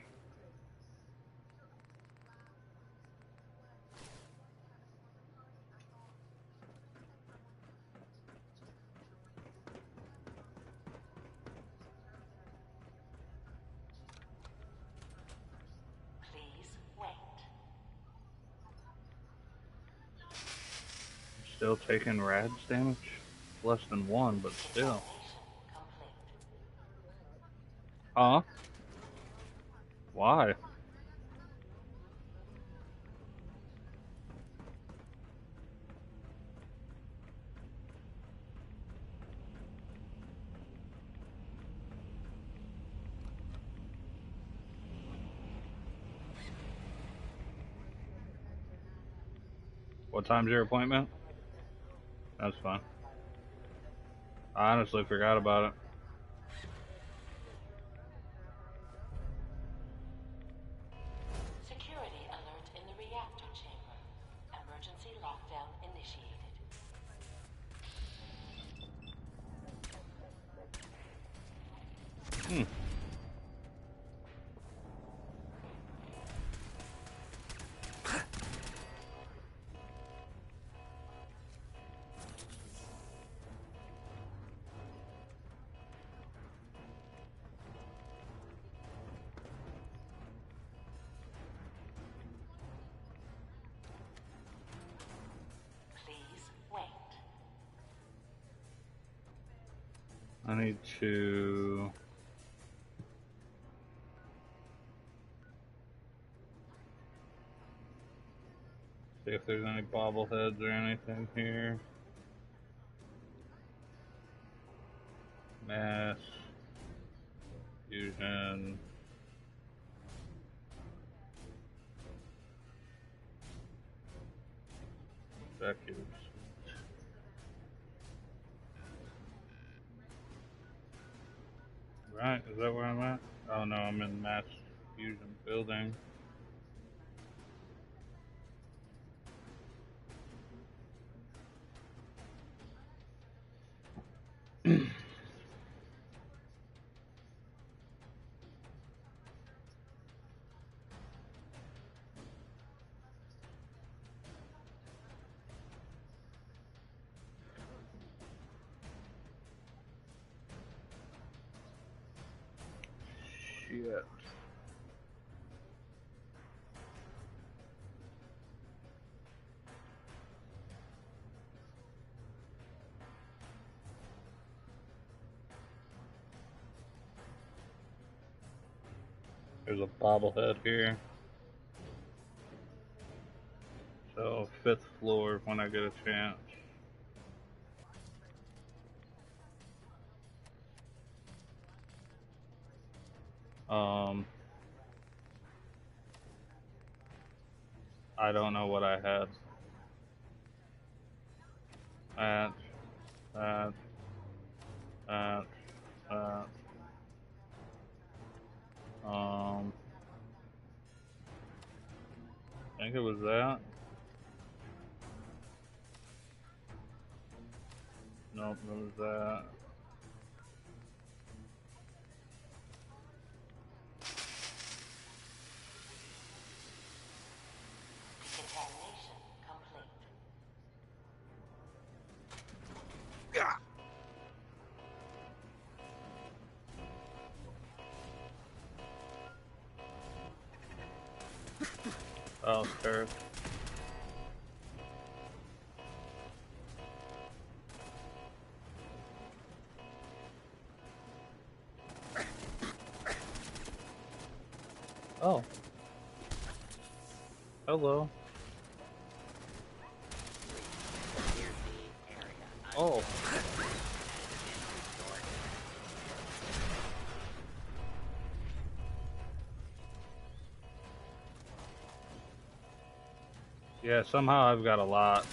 Please wait. Still taking Rad's damage? Less than 1, but still. Huh? Why? What time's your appointment? That's fine. I honestly forgot about it. Security alert in the reactor chamber. Emergency lockdown initiated. Hmm. Please wait. I need to... see if there's any bobbleheads or anything here. Mass. Fusion. Vacuums. Right, is that where I'm at? Oh no, I'm in Mass Fusion building. Shit. There's a bobblehead here. So 5th floor when I get a chance. I don't know what I had. That. I think it was that. Nope, it was that. Determination complete. Oh, sure. Oh. Hello. Oh. Yeah, somehow I've got a lot.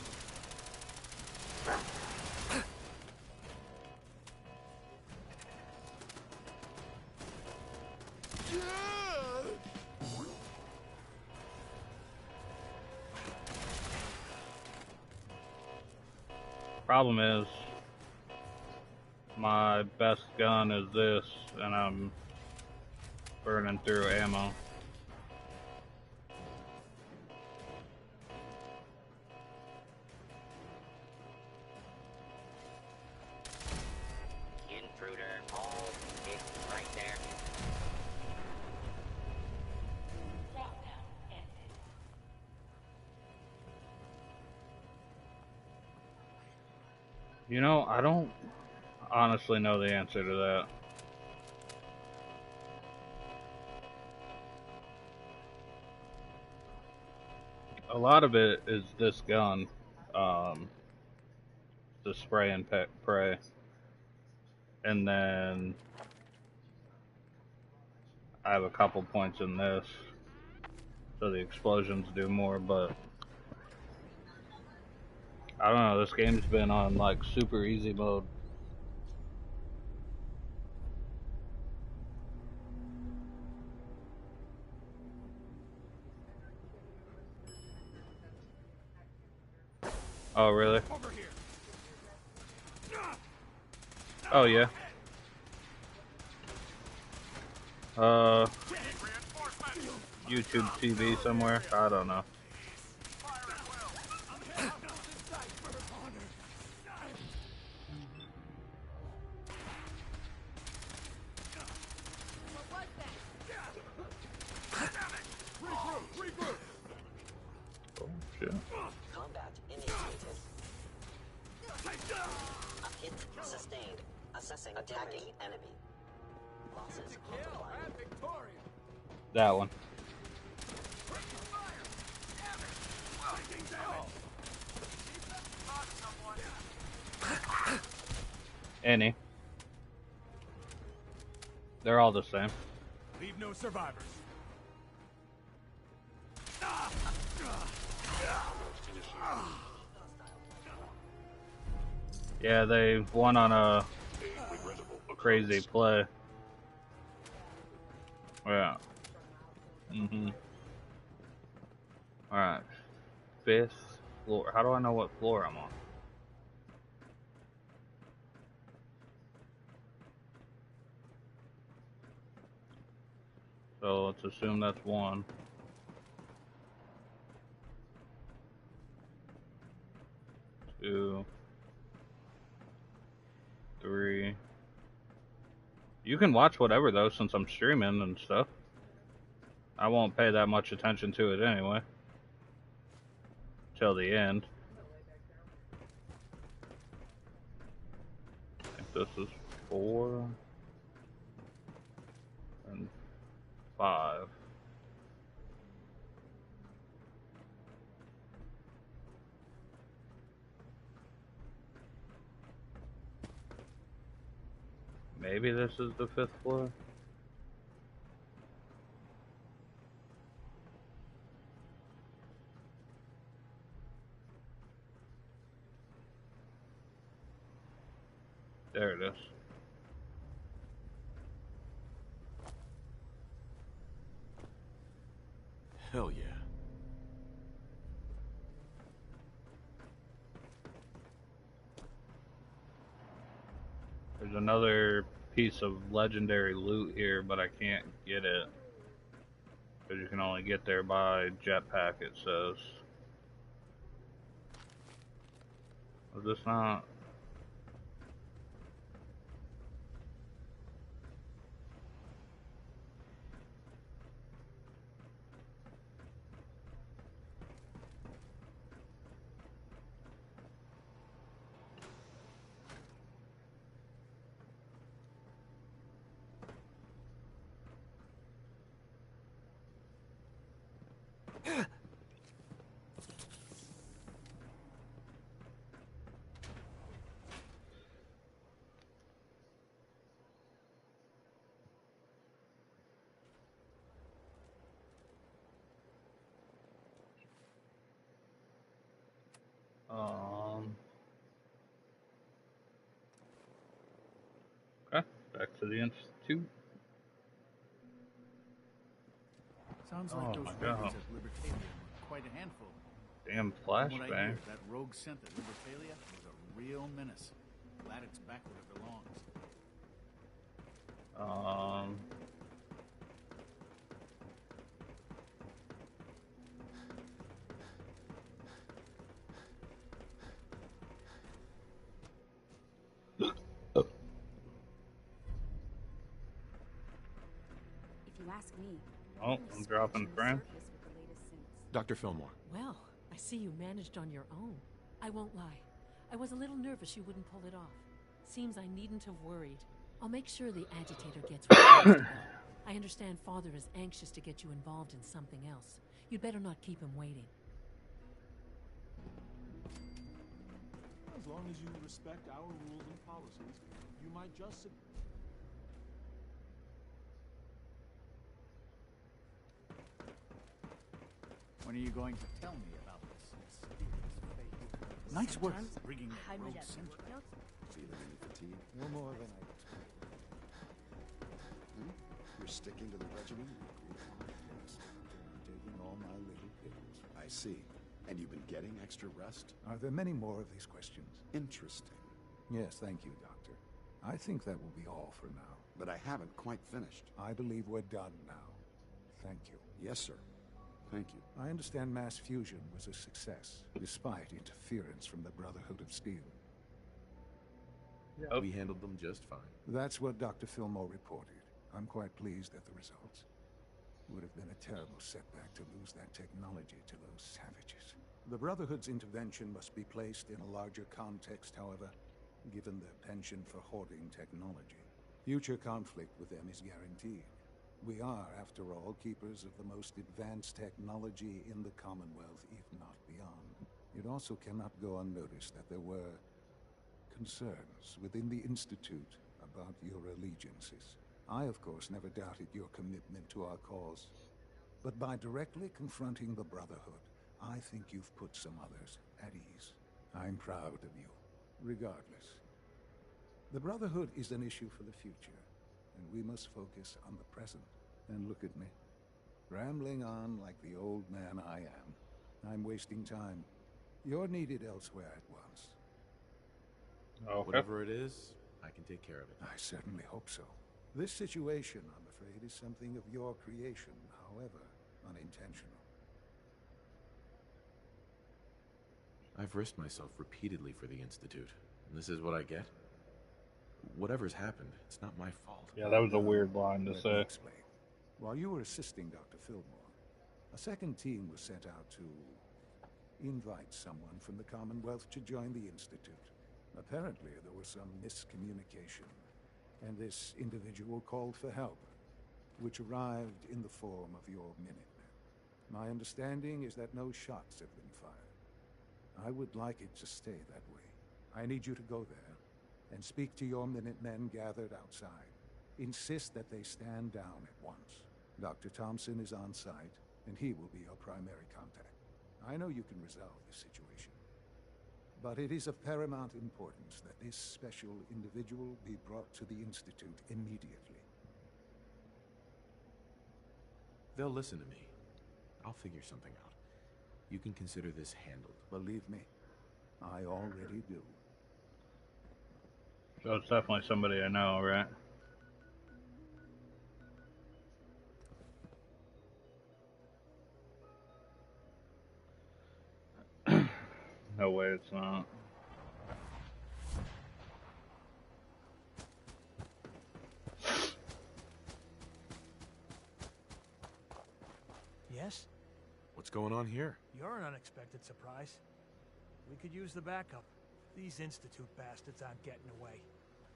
Problem is, my best gun is this, and I'm burning through ammo. Intruder, all it right there. Lockdown ended. You know, I don't honestly know the answer to that. A lot of it is this gun, the spray and pray, and then I have a couple points in this, so the explosions do more, but I don't know, this game's been on like super easy mode. Oh, really? Oh, yeah. YouTube TV somewhere? I don't know. Oh, shit. Combat initiated. A hit sustained. Assessing attacking enemy. Losses multiplying. That one. Any. They're all the same. Leave no survivors. Yeah, they won on a crazy play. Yeah. Alright. 5th floor. How do I know what floor I'm on? So let's assume that's 1. 2, 3. You can watch whatever though, since I'm streaming and stuff. I won't pay that much attention to it anyway. Till the end. I think this is 4 and 5. Maybe this is the 5th floor. There it is. Hell yeah. There's another piece of legendary loot here, but I can't get it. Because you can only get there by jetpack, it says. Is this not? Okay, back to the Institute. Sounds like those rogues at Libertalia were quite a handful. Damn From what I hear, flashbang. that rogue scent at Libertalia was a real menace. Glad it's back where it belongs. If you ask me. Oh, I'm dropping Fran. Dr. Fillmore. Well, I see you managed on your own. I won't lie. I was a little nervous you wouldn't pull it off. Seems I needn't have worried. I'll make sure the agitator gets what he needs to know. I understand Father is anxious to get you involved in something else. You'd better not keep him waiting. As long as you respect our rules and policies, you might just... When are you going to tell me about this mysterious fate? Nice work rigging that rogue scent. Feeling any fatigue? No more than I expected. You're sticking to the regimen we agreed on? Yes, I'm taking all my little pills. I see. And you've been getting extra rest? Are there many more of these questions? Interesting. Yes, thank you, Doctor. I think that will be all for now. But I haven't quite finished. I believe we're done now. Thank you. Yes, sir. Thank you. I understand mass fusion was a success, despite interference from the Brotherhood of Steel. Yeah, we handled them just fine. That's what Dr. Fillmore reported. I'm quite pleased at the results. It would have been a terrible setback to lose that technology to those savages. The Brotherhood's intervention must be placed in a larger context, however, given their penchant for hoarding technology. Future conflict with them is guaranteed. We are, after all, keepers of the most advanced technology in the Commonwealth, if not beyond. It also cannot go unnoticed that there were concerns within the Institute about your allegiances. I, of course, never doubted your commitment to our cause. But by directly confronting the Brotherhood, I think you've put some others at ease. I'm proud of you, regardless. The Brotherhood is an issue for the future, and we must focus on the present. And look at me, rambling on like the old man I am. I'm wasting time. You're needed elsewhere at once. Okay. Whatever it is, I can take care of it. I certainly hope so. This situation, I'm afraid, is something of your creation, however unintentional. I've risked myself repeatedly for the Institute, and this is what I get? Whatever's happened, it's not my fault. Yeah, that was a weird line to Let me say. explain. While you were assisting Dr. Fillmore, a second team was sent out to invite someone from the Commonwealth to join the Institute. Apparently, there was some miscommunication, and this individual called for help, which arrived in the form of your Minutemen. My understanding is that no shots have been fired. I would like it to stay that way. I need you to go there and speak to your Minutemen gathered outside. Insist that they stand down at once. Dr. Thompson is on site, and he will be your primary contact. I know you can resolve this situation, but it is of paramount importance that this special individual be brought to the Institute immediately. They'll listen to me. I'll figure something out. You can consider this handled. Believe me, I already do. So it's definitely somebody I know, right? No way it's not. Yes? What's going on here? You're an unexpected surprise. We could use the backup. These Institute bastards aren't getting away.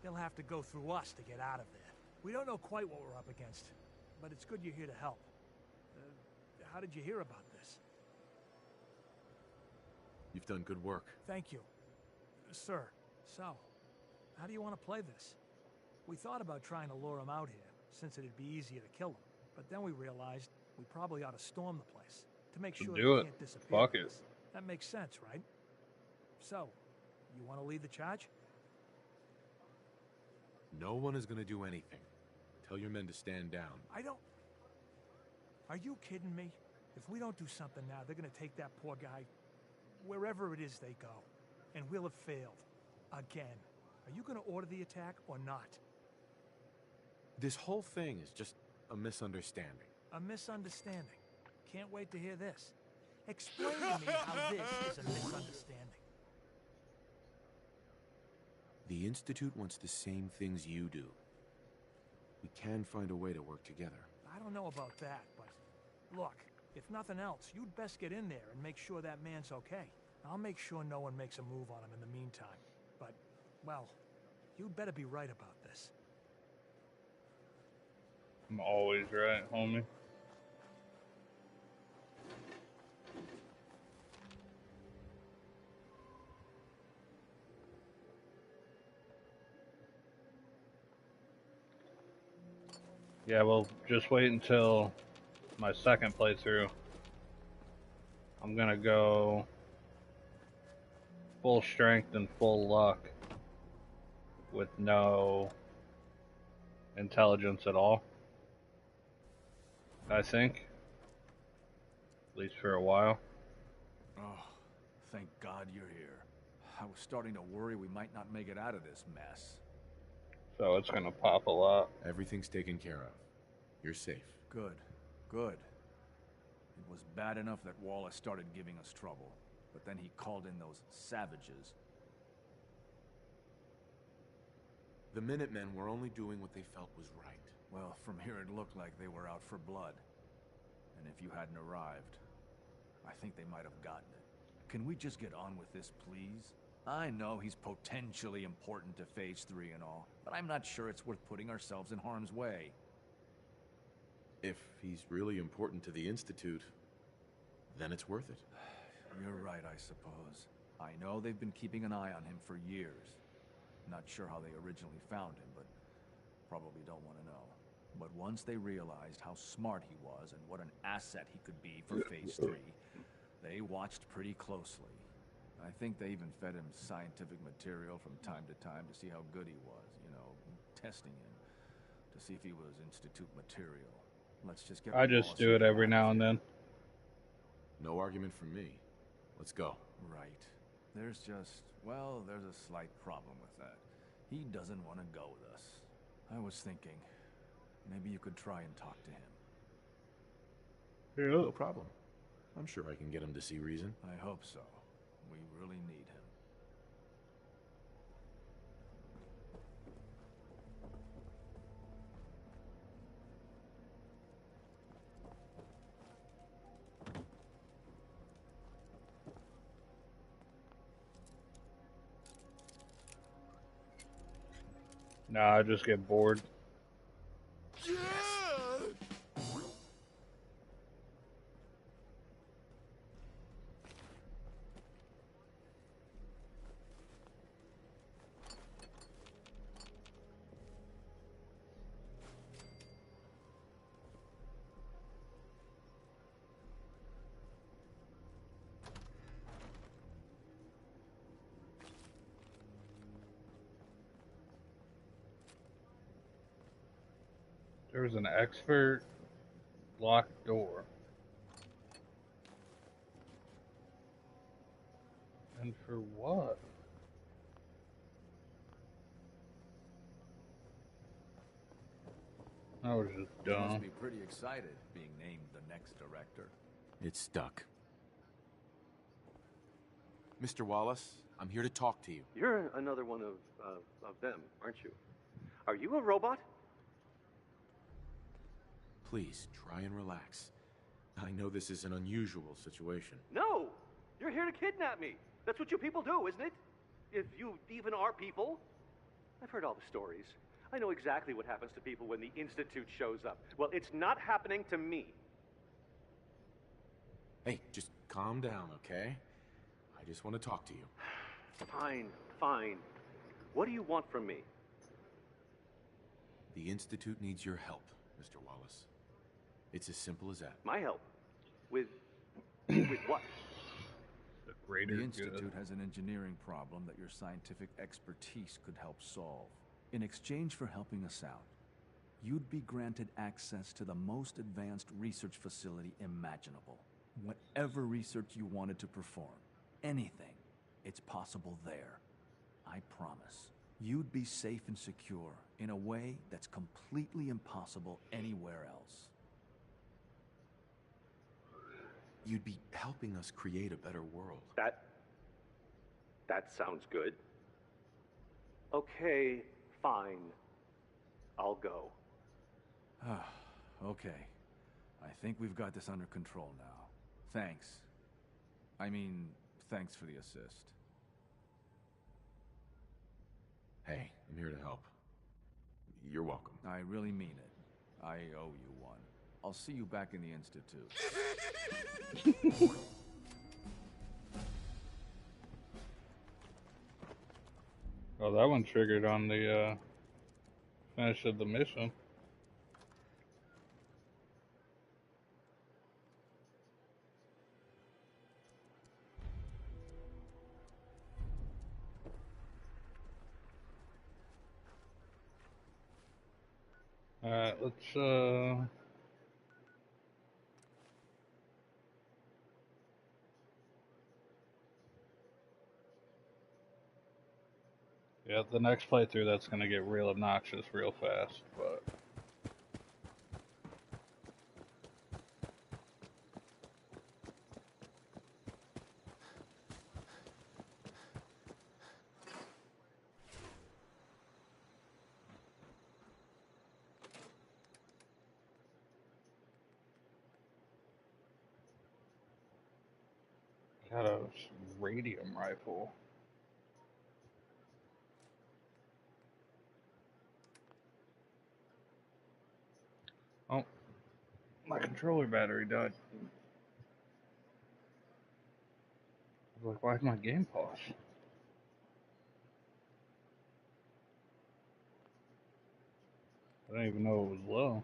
They'll have to go through us to get out of there. We don't know quite what we're up against, but it's good you're here to help. How did you hear about this? You've done good work. Thank you. Sir, so, how do you want to play this? We thought about trying to lure him out here, since it'd be easier to kill him. But then we realized we probably ought to storm the place, to make sure Do he it. can't disappear. Fuck with it. us. That makes sense, right? So, you want to lead the charge? No one is gonna do anything. Tell your men to stand down. I don't... Are you kidding me? If we don't do something now, they're gonna take that poor guy wherever it is they go. And we'll have failed. Again. Are you gonna order the attack or not? This whole thing is just a misunderstanding. A misunderstanding. Can't wait to hear this. Explain to me how this is a misunderstanding. The Institute wants the same things you do. We can find a way to work together. I don't know about that, but... Look, if nothing else, you'd best get in there and make sure that man's okay. I'll make sure no one makes a move on him in the meantime. But, well, you'd better be right about this. I'm always right, homie. Yeah, well, just wait until my second playthrough. I'm gonna go full strength and full luck with no intelligence at all, I think. At least for a while. Oh, thank God you're here. I was starting to worry we might not make it out of this mess. So it's gonna pop a lot. Everything's taken care of. You're safe. Good, good. It was bad enough that Wallace started giving us trouble, but then he called in those savages. The Minutemen were only doing what they felt was right. Well, from here it looked like they were out for blood. And if you hadn't arrived, I think they might have gotten it. Can we just get on with this, please? I know he's potentially important to Phase 3 and all, but I'm not sure it's worth putting ourselves in harm's way. If he's really important to the Institute, then it's worth it. You're right, I suppose. I know they've been keeping an eye on him for years. Not sure how they originally found him, but probably don't want to know. But once they realized how smart he was and what an asset he could be for Phase 3, they watched pretty closely. I think they even fed him scientific material from time to time to see how good he was, you know, testing him, to see if he was Institute material. Let's just get... I just do it every now and then. No argument from me. Let's go. Right. There's just... well, there's a slight problem with that. He doesn't want to go with us. I was thinking, maybe you could try and talk to him. No problem. I'm sure I can get him to see reason. I hope so. We really need him. Nah, I just get bored. There's an expert locked door. And for what? That was just You must dumb. be pretty excited being named the next director. It's stuck. Mr. Wallace, I'm here to talk to you. You're another one of them, aren't you? Are you a robot? Please, try and relax. I know this is an unusual situation. No! You're here to kidnap me. That's what you people do, isn't it? If you even are people. I've heard all the stories. I know exactly what happens to people when the Institute shows up. Well, it's not happening to me. Hey, just calm down, okay? I just want to talk to you. Fine, fine. What do you want from me? The Institute needs your help, Mr. Wallace. It's as simple as that. My help? With what? The Institute has an engineering problem that your scientific expertise could help solve. In exchange for helping us out, you'd be granted access to the most advanced research facility imaginable. Whatever research you wanted to perform, anything, it's possible there. I promise. You'd be safe and secure in a way that's completely impossible anywhere else. You'd be helping us create a better world. That sounds good. Okay, fine. I'll go. Okay. I think we've got this under control now. Thanks. I mean, thanks for the assist. Hey, I'm here to help. You're welcome. I really mean it. I owe you one. I'll see you back in the Institute. Oh, that one triggered on the finish of the mission. Alright, let's yeah, the next playthrough that's gonna get real obnoxious real fast, but got a radium rifle. Oh, my controller battery died. I was like, why'd my game pause? I didn't even know it was low.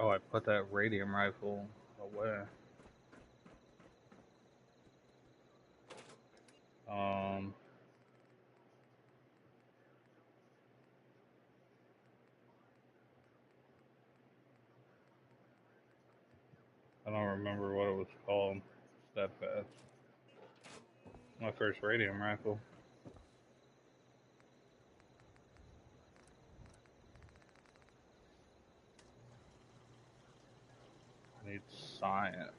Oh, I put that radium rifle away. I don't remember what it was called. Steadfast. My first radium rifle. science.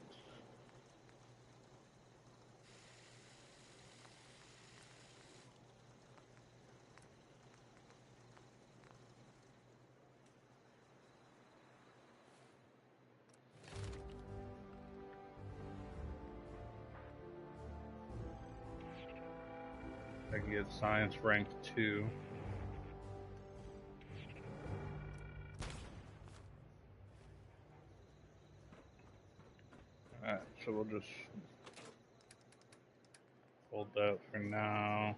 I can get science rank 2. Alright, so we'll just hold that for now.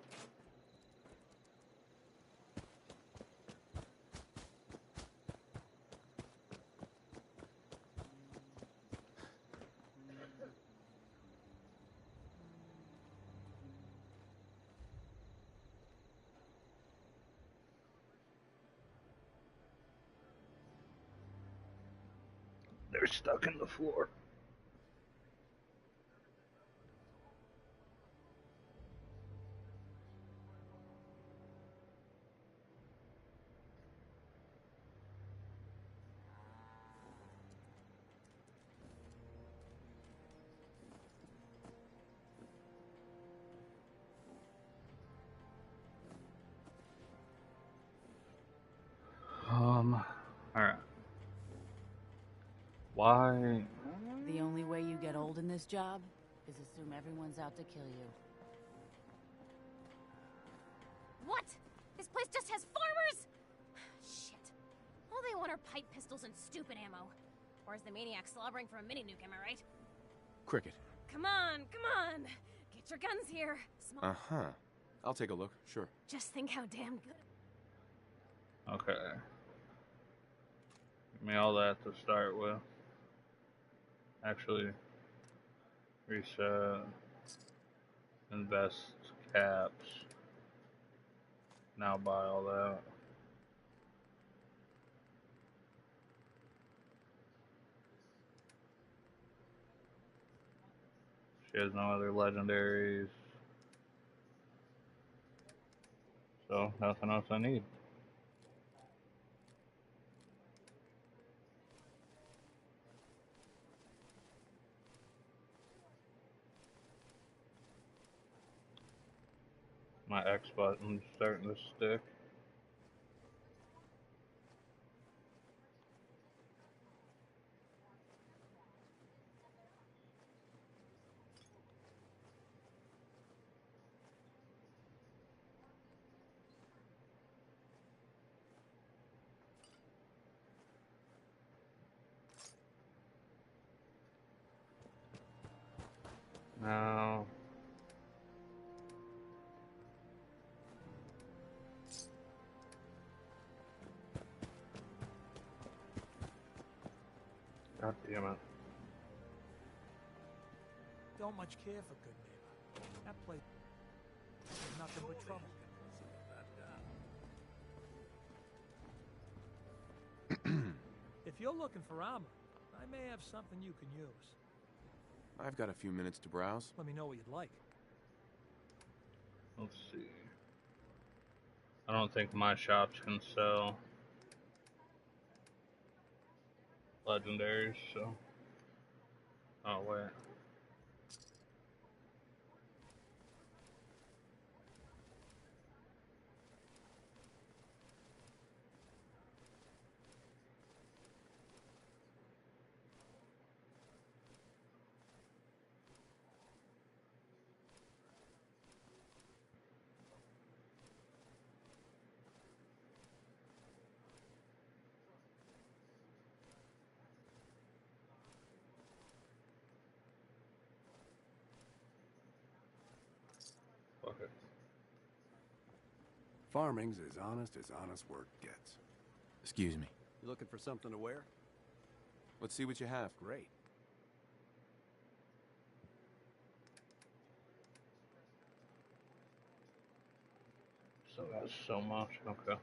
They're stuck in the floor. Alright. Why? The only way you get old in this job is assume everyone's out to kill you. What? This place just has farmers? Shit. All they want are pipe pistols and stupid ammo. Or is the maniac slobbering for a mini nuke, am I right? Cricket. Come on, come on. Get your guns here. Small. Uh-huh. I'll take a look, sure. Just think how damn good. Okay. Give me all that to start with. Actually, reset, invest caps. Now buy all that. She has no other legendaries. So, nothing else I need. My X button's starting to stick. Now, God damn it. Don't much care for good neighbor. That place is nothing but trouble. If you're looking for armor, I may have something you can use. I've got a few minutes to browse. Let me know what you'd like. Let's see. I don't think my shops can sell legendaries, so. Oh, wait. Fuck it. Farming's as honest work gets. Excuse me. You looking for something to wear? Let's see what you have. Great. So that's so much. Okay.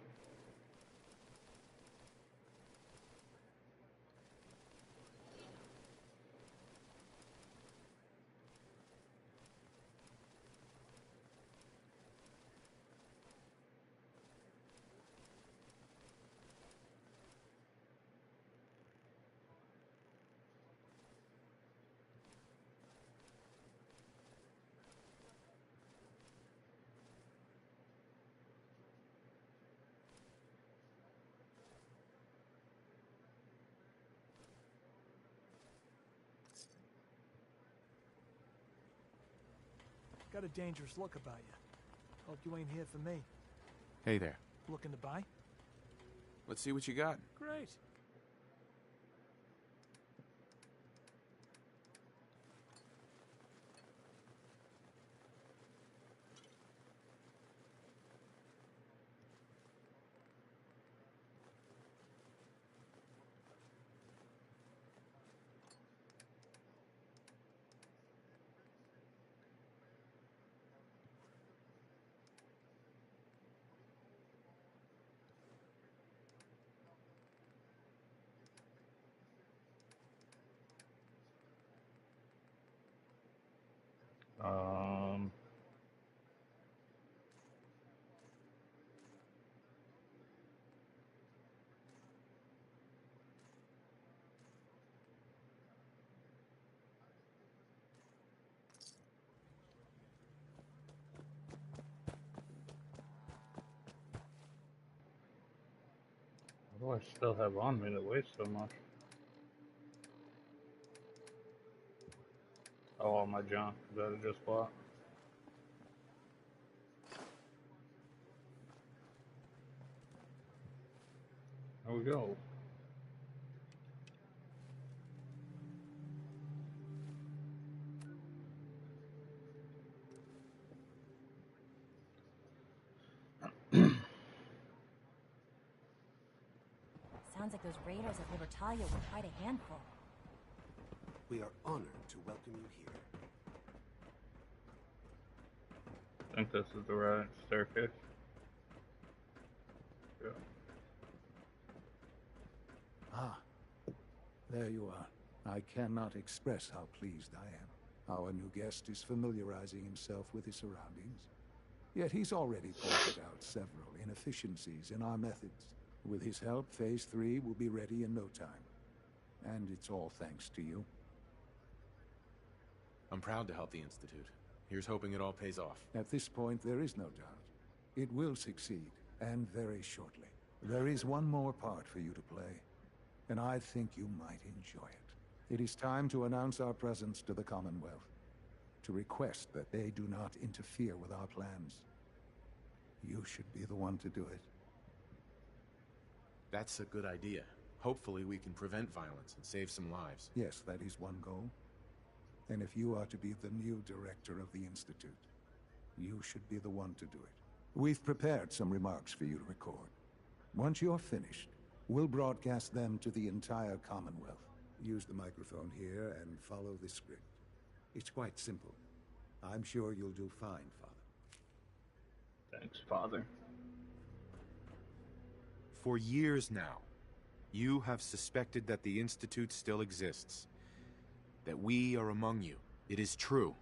Got a dangerous look about you. Hope you ain't here for me. Hey there. Looking to buy? Let's see what you got. Great. Um, what do I still have on me that weighs so much? Oh, all my junk that I just bought. There we go. Sounds like those raiders at Libertalia were quite a handful. We are honored to welcome you here. I think this is the right staircase. Yeah. Ah, there you are. I cannot express how pleased I am. Our new guest is familiarizing himself with his surroundings. Yet he's already pointed out several inefficiencies in our methods. With his help, Phase 3 will be ready in no time. And it's all thanks to you. I'm proud to help the Institute. Here's hoping it all pays off. At this point, there is no doubt. It will succeed, and very shortly. There is one more part for you to play, and I think you might enjoy it. It is time to announce our presence to the Commonwealth, to request that they do not interfere with our plans. You should be the one to do it. That's a good idea. Hopefully we can prevent violence and save some lives. Yes, that is one goal. And if you are to be the new director of the Institute, you should be the one to do it. We've prepared some remarks for you to record. Once you're finished, we'll broadcast them to the entire Commonwealth. Use the microphone here and follow the script. It's quite simple. I'm sure you'll do fine, Father. Thanks, Father. For years now, you have suspected that the Institute still exists. That we are among you. It is true.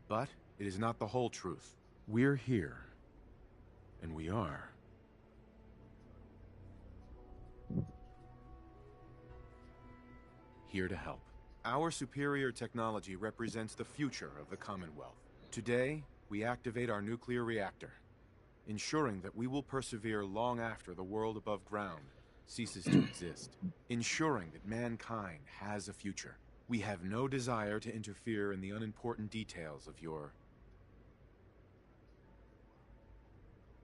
But it is not the whole truth. We're here. And we are. Here to help. Our superior technology represents the future of the Commonwealth. Today, we activate our nuclear reactor, ensuring that we will persevere long after the world above ground ceases to exist. Ensuring that mankind has a future. We have no desire to interfere in the unimportant details of your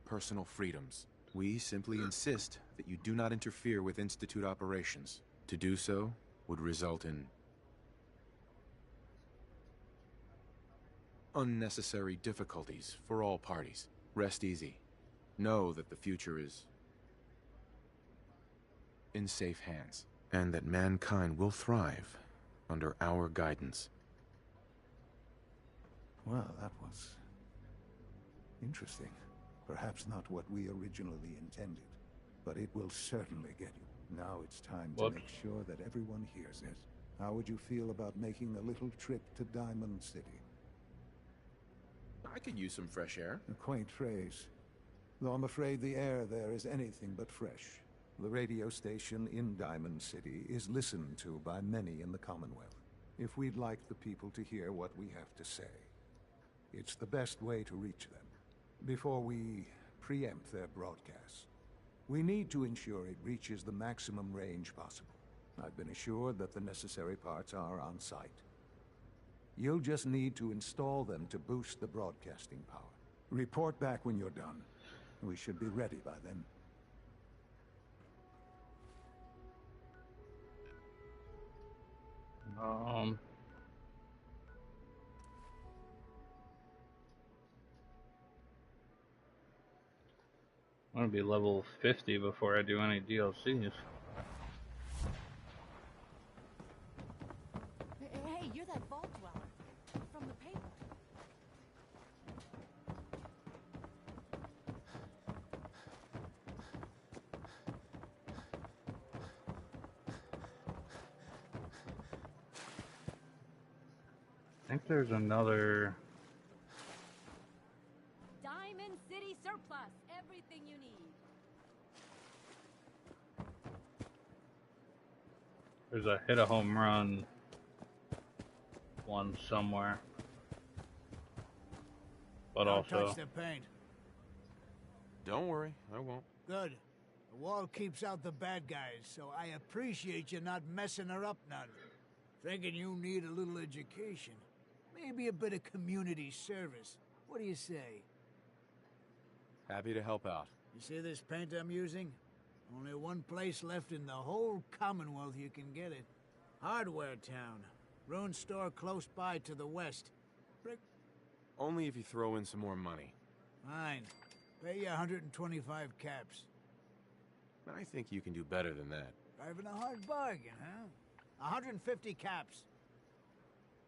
personal freedoms. We simply insist that you do not interfere with Institute operations. To do so would result in unnecessary difficulties for all parties. Rest easy. Know that the future is in safe hands, and that mankind will thrive under our guidance. Well, that was interesting. Perhaps not what we originally intended, but it will certainly get you. Now it's time to make sure that everyone hears it. How would you feel about making a little trip to Diamond City? I could use some fresh air. A quaint phrase, though I'm afraid the air there is anything but fresh. The radio station in Diamond City is listened to by many in the Commonwealth. If we'd like the people to hear what we have to say, it's the best way to reach them. Before we preempt their broadcasts, we need to ensure it reaches the maximum range possible. I've been assured that the necessary parts are on site. You'll just need to install them to boost the broadcasting power. Report back when you're done. We should be ready by then. I want to be level 50 before I do any DLCs. Hey, you're that vault dweller from the paper. I think there's another... Diamond City Surplus. Everything you need. There's a hit a home run one somewhere. But Don't also... touch the paint. Don't worry, I won't. Good. The wall keeps out the bad guys, so I appreciate you not messing her up none. Thinking you need a little education. Maybe a bit of community service. What do you say? Happy to help out. You see this paint I'm using? Only one place left in the whole Commonwealth you can get it. Hardware Town. Rune store close by to the west. Only if you throw in some more money. Fine. Pay you 125 caps. I think you can do better than that. Driving a hard bargain, huh? 150 caps.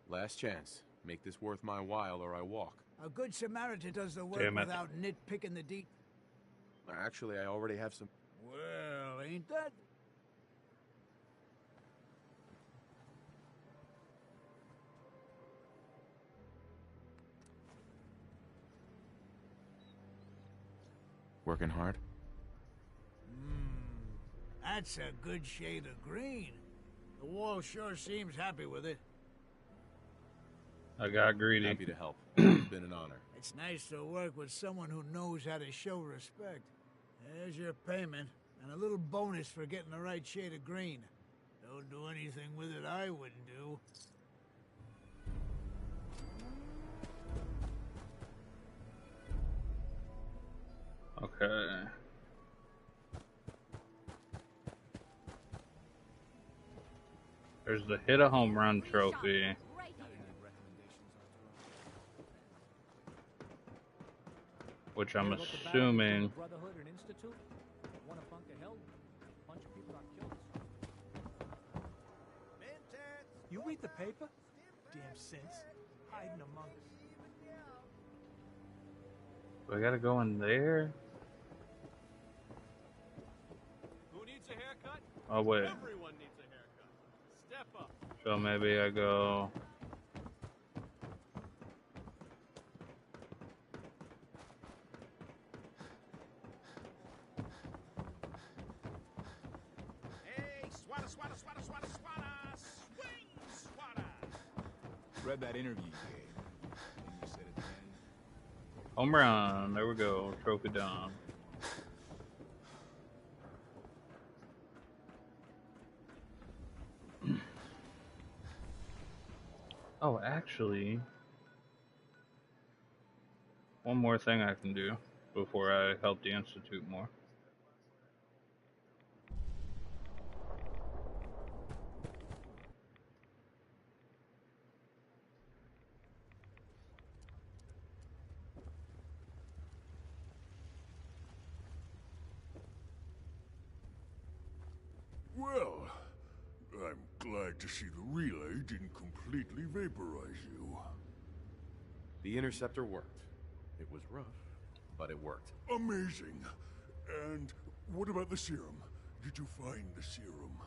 Last chance. Make this worth my while or I walk. A good Samaritan does the work Damn it. without nitpicking the deep. Actually, I already have some... Well, ain't that? Working hard? That's a good shade of green. The wall sure seems happy with it. I got greedy. Happy to help. It's been an honor. It's nice to work with someone who knows how to show respect. There's your payment, and a little bonus for getting the right shade of green. Don't do anything with it I wouldn't do. Okay. There's the hit a home run trophy. Which I'm assuming... Brotherhood and Institute. One a Bunker Hill. A bunch of people got killed. You read the paper? Damn synths. Hiding among us. Do I gotta go in there? Who needs a haircut? Oh, wait. Everyone needs a haircut. Step up. So maybe I go... Read that interview you gave. And you said at the end. Home run. There we go. Trophy done. Oh, actually, one more thing I can do before I help the Institute more. Well, I'm glad to see the relay didn't completely vaporize you. The interceptor worked. It was rough, but it worked. Amazing. And what about the serum? Did you find the serum?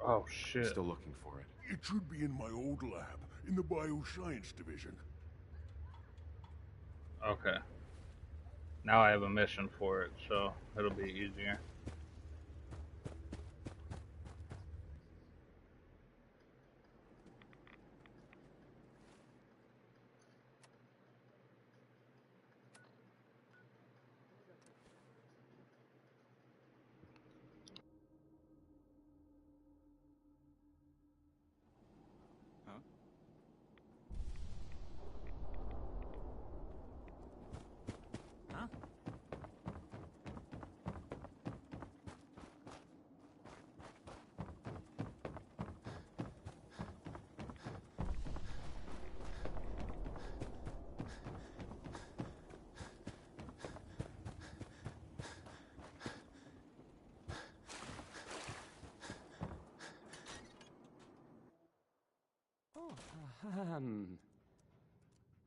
Oh, shit. Still looking for it. It should be in my old lab, in the bioscience division. Okay. Now I have a mission for it, so it'll be easier.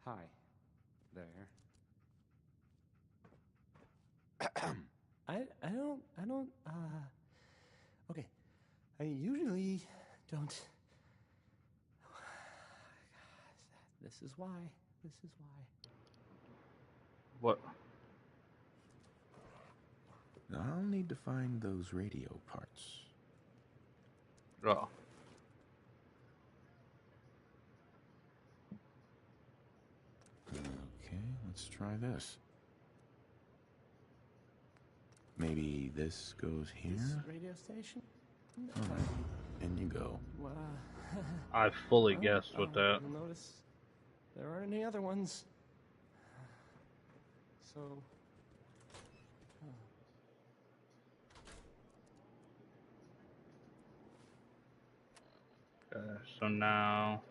Hi. There. Okay. I usually don't... This is why. What? I'll need to find those radio parts. Oh. Okay, let's try this. Maybe this goes here? This radio station? In you go. I fully guessed with that. You'll notice there aren't any other ones. So... Okay, so now...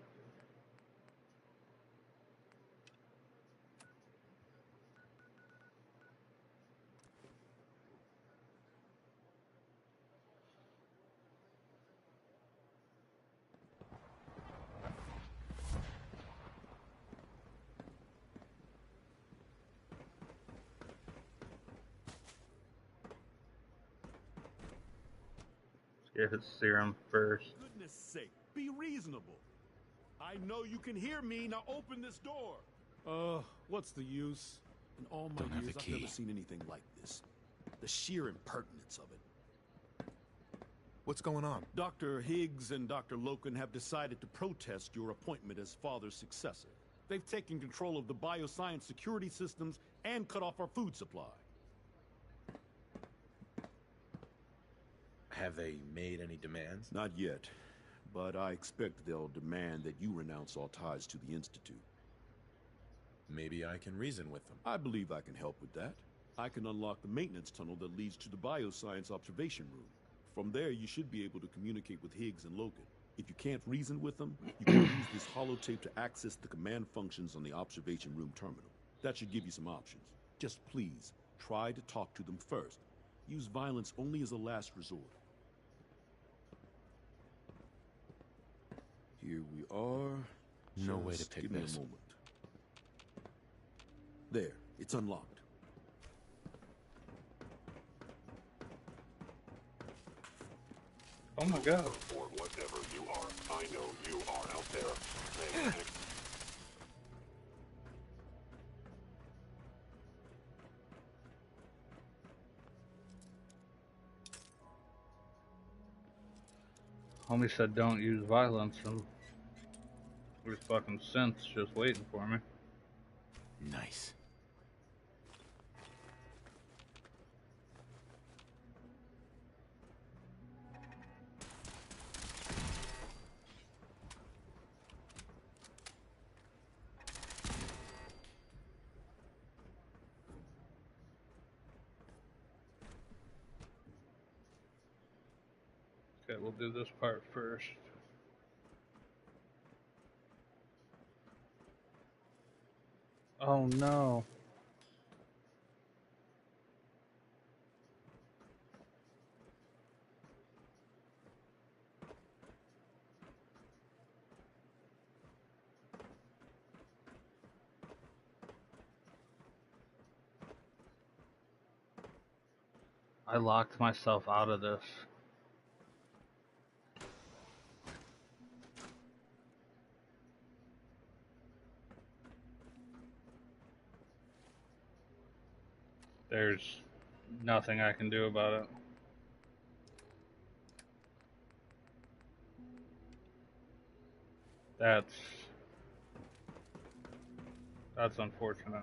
Get his serum first. Goodness sake, be reasonable. I know you can hear me. Now open this door. What's the use? In all my years, I've never seen anything like this. The sheer impertinence of it. What's going on? Dr. Higgs and Dr. Loken have decided to protest your appointment as Father's successor. They've taken control of the bioscience security systems and cut off our food supply. Have they made any demands? Not yet, but I expect they'll demand that you renounce all ties to the Institute. Maybe I can reason with them. I believe I can help with that. I can unlock the maintenance tunnel that leads to the bioscience observation room. From there, you should be able to communicate with Higgs and Loken. If you can't reason with them, you can use this holotape to access the command functions on the observation room terminal. That should give you some options. Just please, try to talk to them first. Use violence only as a last resort. Here we are. No way to pick give me this. a moment. There, it's unlocked. Oh my god. Or whatever you are, I know you are out there. Homie said don't use violence, and there's fucking synths just waiting for me. Nice. Okay, we'll do this part first. Oh no. I locked myself out of this. There's nothing I can do about it. That's unfortunate.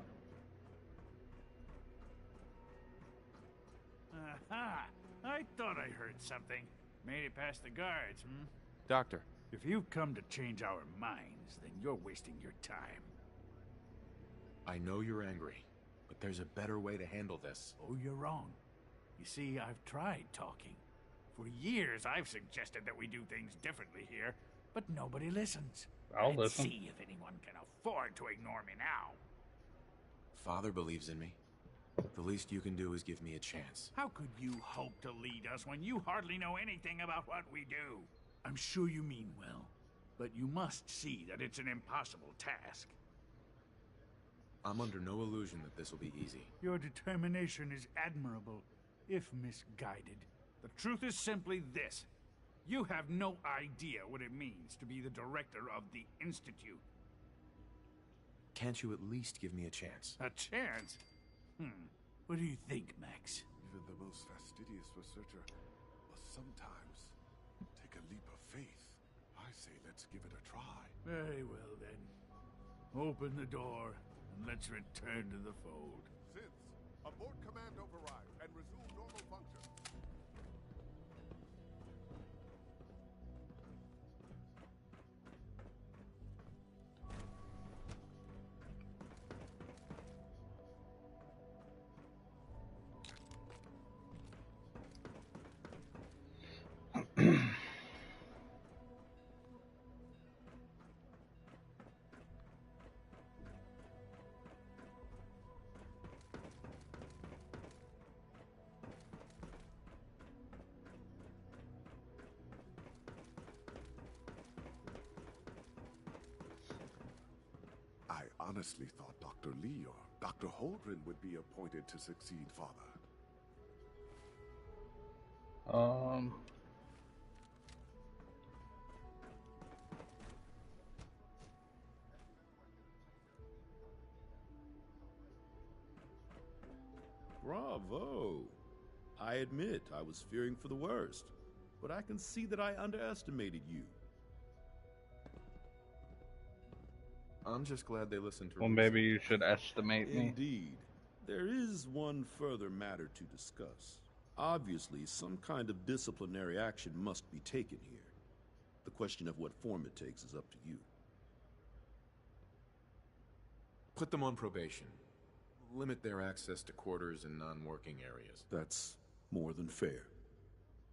Aha! I thought I heard something. Made it past the guards, hmm? Doctor. If you've come to change our minds, then you're wasting your time. I know you're angry, but there's a better way to handle this. Oh, you're wrong. You see, I've tried talking. For years, I've suggested that we do things differently here, but nobody listens. I'll Let's listen. see if anyone can afford to ignore me now. Father believes in me. The least you can do is give me a chance. How could you hope to lead us when you hardly know anything about what we do? I'm sure you mean well, but you must see that it's an impossible task. I'm under no illusion that this will be easy. Your determination is admirable, if misguided. The truth is simply this. You have no idea what it means to be the director of the Institute. Can't you at least give me a chance? A chance? What do you think, Max? Even the most fastidious researcher must sometimes take a leap of faith. I say let's give it a try. Very well, then. Open the door, and let's return to the fold. Synths, abort command override and resume normal function. I honestly thought Dr. Lee or Dr. Holdren would be appointed to succeed Father. Bravo! I admit I was fearing for the worst, but I can see that I underestimated you. I'm just glad they listened to Well, reason. maybe you should estimate me. Indeed. There is one further matter to discuss. Obviously, some kind of disciplinary action must be taken here. The question of what form it takes is up to you. Put them on probation. Limit their access to quarters and non-working areas. That's more than fair.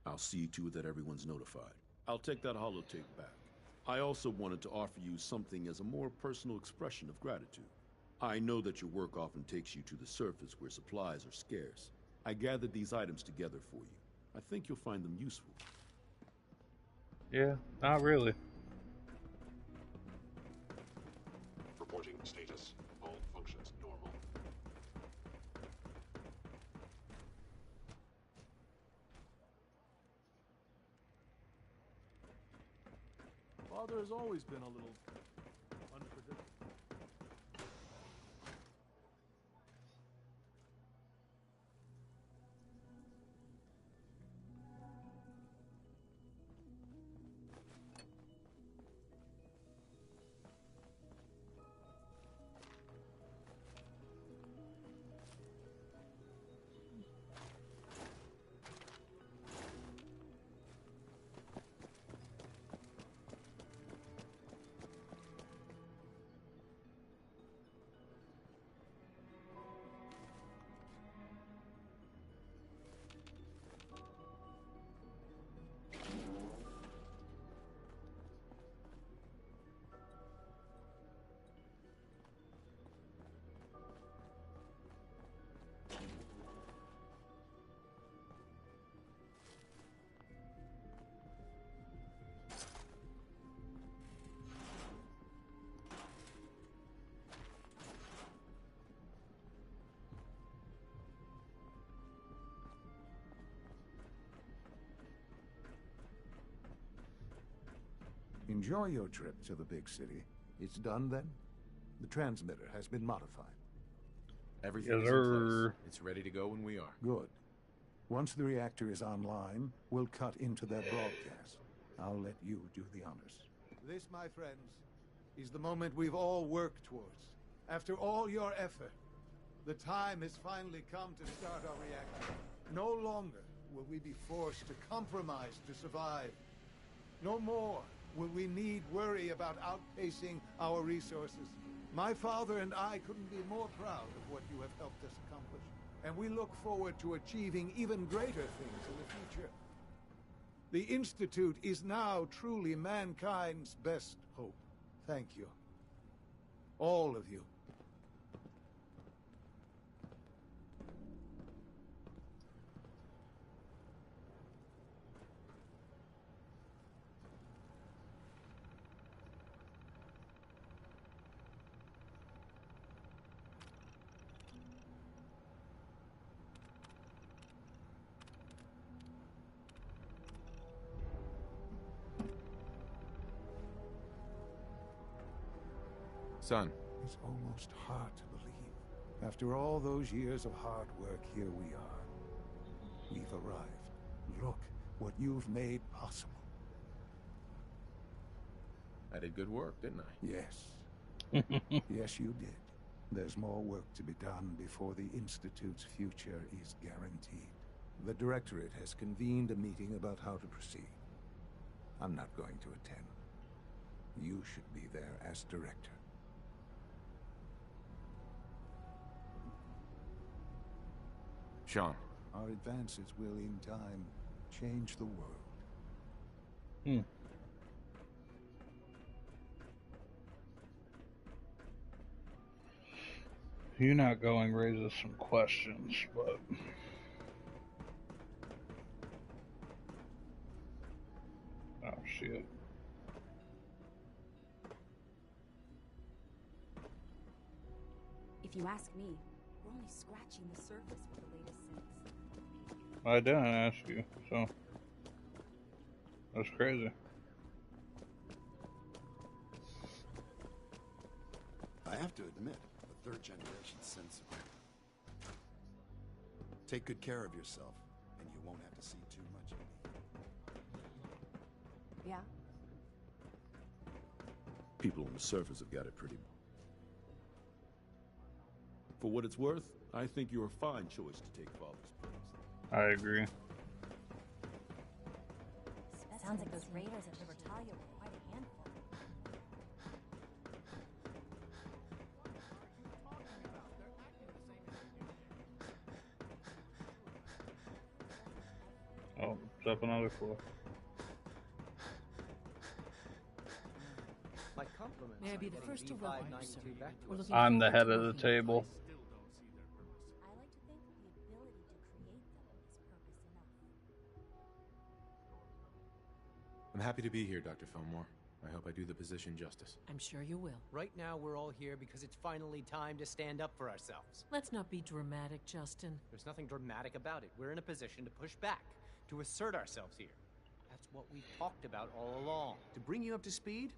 I'll see to it that everyone's notified. I'll take that holotape back. I also wanted to offer you something as a more personal expression of gratitude. I know that your work often takes you to the surface where supplies are scarce. I gathered these items together for you. I think you'll find them useful. Yeah, not really. Reporting status. All functions normal. Father has always been a little unpredictable. Enjoy your trip to the big city. It's done then? The transmitter has been modified. Everything is in place. It's ready to go when we are. Good. Once the reactor is online, we'll cut into their broadcast. I'll let you do the honors. This, my friends, is the moment we've all worked towards. After all your effort, the time has finally come to start our reactor. No longer will we be forced to compromise to survive. No more will we need worry about outpacing our resources. My father and I couldn't be more proud of what you have helped us accomplish, and we look forward to achieving even greater things in the future. The Institute is now truly mankind's best hope. Thank you. All of you. Son. It's almost hard to believe. After all those years of hard work, here we are. We've arrived. Look what you've made possible. I did good work, didn't I? Yes. Yes, you did. There's more work to be done before the Institute's future is guaranteed. The Directorate has convened a meeting about how to proceed. I'm not going to attend. You should be there as Director. Sean. Our advances will, in time, change the world. You not going raises some questions, but... Oh, shit. If you ask me, we're only scratching the surface with the latest synths. I didn't ask you, so... That's crazy. I have to admit, the third generation synths are... Take good care of yourself, and you won't have to see too much of me. Yeah? People on the surface have got it pretty... For what it's worth, I think you're a fine choice to take Father's place. I agree. Sounds like those raiders at Libertalia were quite a handful. Oh, it's up another floor. My compliments. May I be the first to welcome you, sir? We're looking I'm the forward head to of the working with you. table. I like to think the ability to create them is purpose enough. I'm happy to be here, Dr. Fillmore. I hope I do the position justice. I'm sure you will. Right now, we're all here because it's finally time to stand up for ourselves. Let's not be dramatic, Justin. There's nothing dramatic about it. We're in a position to push back, to assert ourselves here. That's what we've talked about all along. To bring you up to speed,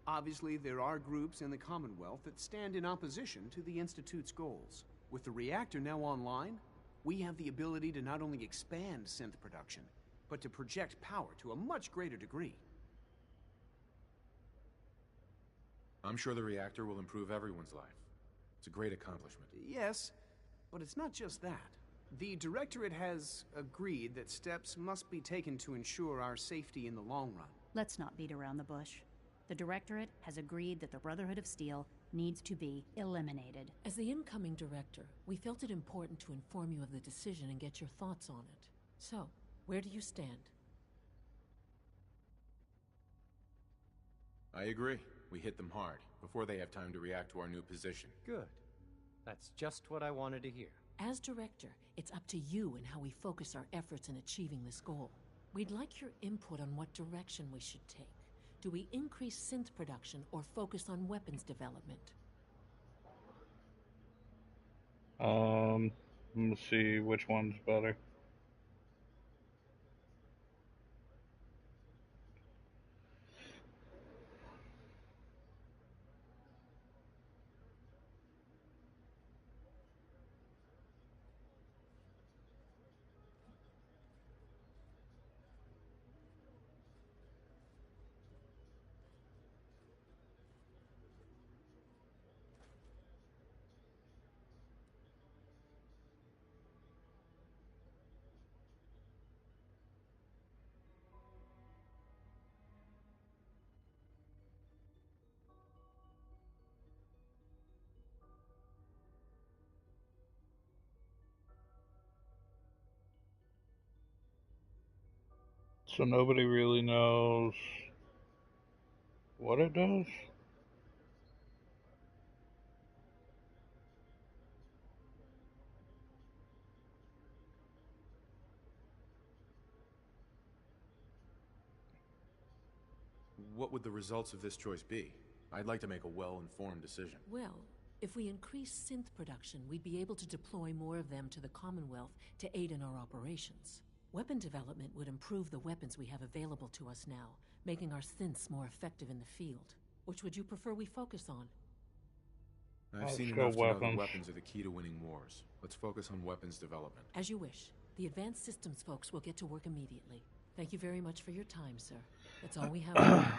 obviously there are groups in the Commonwealth that stand in opposition to the Institute's goals. With the reactor now online, we have the ability to not only expand synth production, but to project power to a much greater degree. I'm sure the reactor will improve everyone's life. It's a great accomplishment. Yes, but it's not just that. The Directorate has agreed that steps must be taken to ensure our safety in the long run. Let's not beat around the bush. The Directorate has agreed that the Brotherhood of Steel needs to be eliminated. As the incoming director, we felt it important to inform you of the decision and get your thoughts on it. So, where do you stand? I agree. We hit them hard, before they have time to react to our new position. Good. That's just what I wanted to hear. As director, it's up to you and how we focus our efforts in achieving this goal. We'd like your input on what direction we should take. Do we increase synth production or focus on weapons development? Let's see which one's better. So nobody really knows what it does? What would the results of this choice be? I'd like to make a well-informed decision. Well, if we increase synth production, we'd be able to deploy more of them to the Commonwealth to aid in our operations. Weapon development would improve the weapons we have available to us now, making our synths more effective in the field. Which would you prefer we focus on? I've Let's seen go enough to know that weapons. weapons are the key to winning wars. Let's focus on weapons development. As you wish. The advanced systems folks will get to work immediately. Thank you very much for your time, sir. That's all we have for now.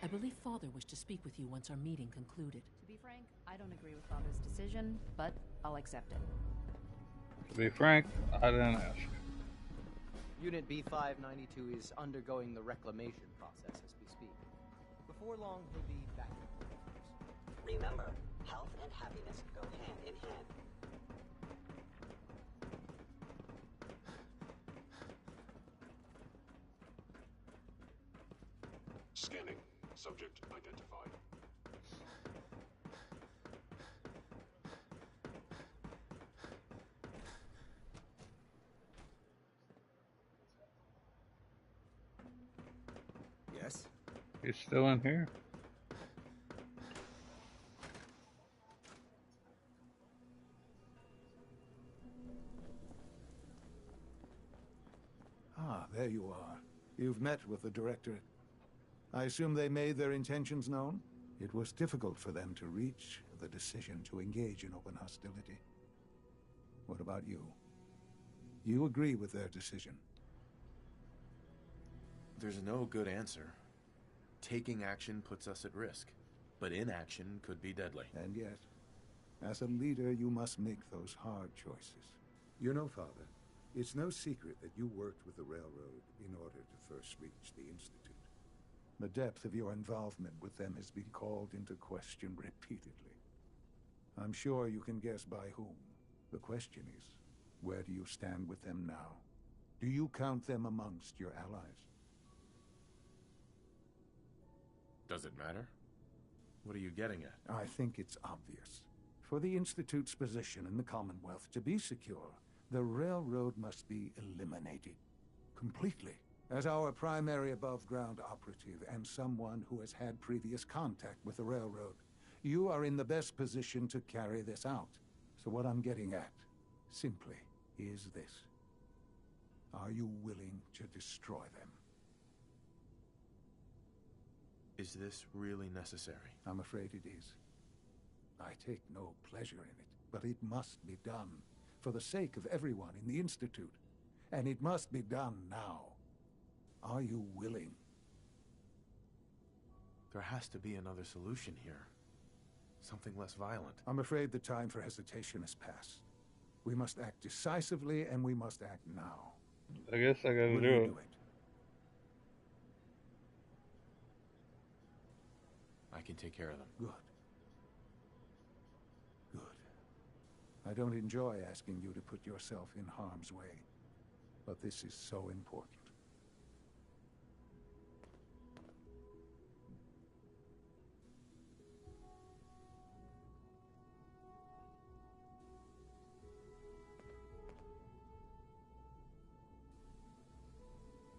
I believe Father wished to speak with you once our meeting concluded. To be frank, I don't agree with Father's decision, but I'll accept it. To be frank, I didn't ask. Unit B592 is undergoing the reclamation process as we speak. Before long, he'll be back. Remember, health and happiness go hand in hand. Scanning. Subject identified. Yes? He's still in here? Ah, there you are. You've met with the Directorate. I assume they made their intentions known? It was difficult for them to reach the decision to engage in open hostility. What about you? You agree with their decision? There's no good answer. Taking action puts us at risk, but inaction could be deadly. And yet, as a leader, you must make those hard choices. You know, Father, it's no secret that you worked with the Railroad in order to first reach the Institute. The depth of your involvement with them has been called into question repeatedly. I'm sure you can guess by whom. The question is, where do you stand with them now? Do you count them amongst your allies? Does it matter? What are you getting at? I think it's obvious. For the Institute's position in the Commonwealth to be secure, the Railroad must be eliminated. Completely. As our primary above-ground operative and someone who has had previous contact with the Railroad, you are in the best position to carry this out. So what I'm getting at, simply, is this. Are you willing to destroy them? Is this really necessary? I'm afraid it is. I take no pleasure in it, but it must be done, for the sake of everyone in the Institute. And it must be done now. Are you willing? There has to be another solution here. Something less violent. I'm afraid the time for hesitation has passed. We must act decisively, and we must act now. I guess I gotta Will do you it. do it? I can take care of them. Good. Good. I don't enjoy asking you to put yourself in harm's way, but this is so important.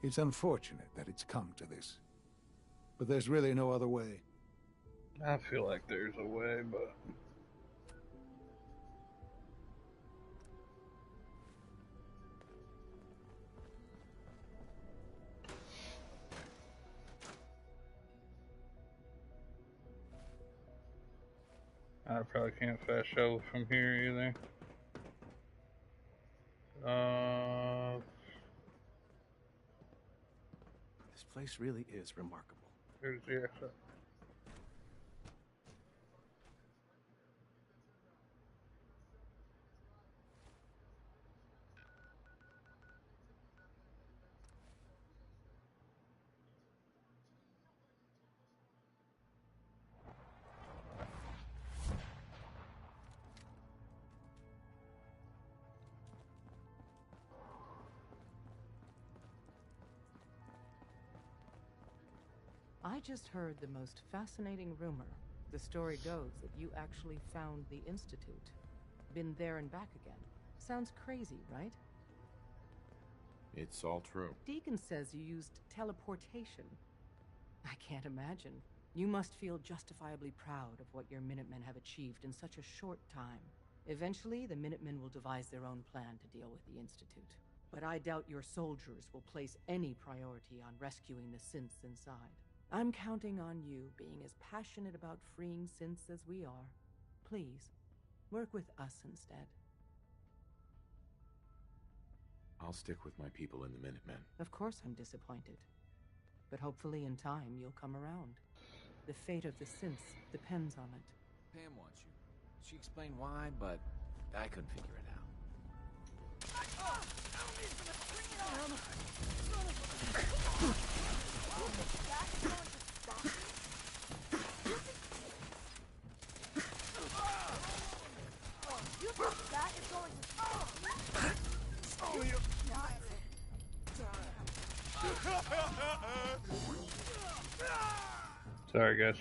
It's unfortunate that it's come to this, but there's really no other way. I feel like there's a way, but... I probably can't fast travel from here either. This place really is remarkable. Here's the exit. I just heard the most fascinating rumor. The story goes that you actually found the Institute. Been there and back again. Sounds crazy, right? It's all true. Deacon says you used teleportation. I can't imagine. You must feel justifiably proud of what your Minutemen have achieved in such a short time. Eventually, the Minutemen will devise their own plan to deal with the Institute. But I doubt your soldiers will place any priority on rescuing the synths inside. I'm counting on you being as passionate about freeing synths as we are. Please, work with us instead. I'll stick with my people in the Minutemen. Of course I'm disappointed. But hopefully in time you'll come around. The fate of the synths depends on it. Pam wants you. She explained why, but I couldn't figure it out. You think that is going to stop me? Sorry, guys.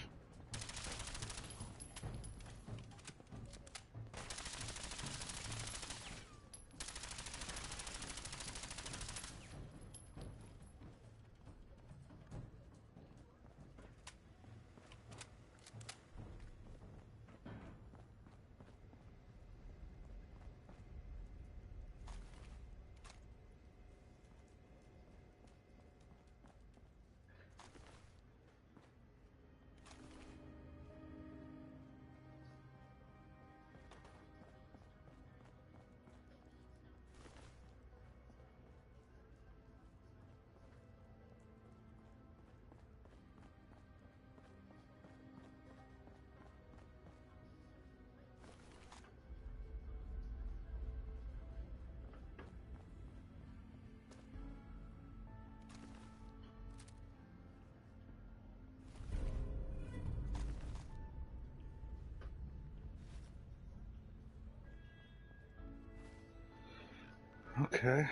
Okay.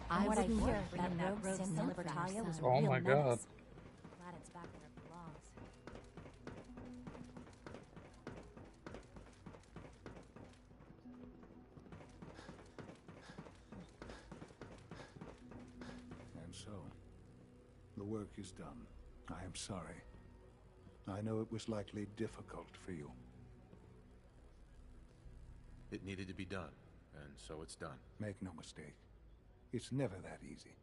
From what I hear, that bringing that rogue rogue synth synth for from Talia your was a son. Oh real my menace. God. Glad it's back where it belongs. And so, the work is done. I am sorry. I know it was likely difficult for you. It needed to be done, and so it's done. Make no mistake. It's never that easy.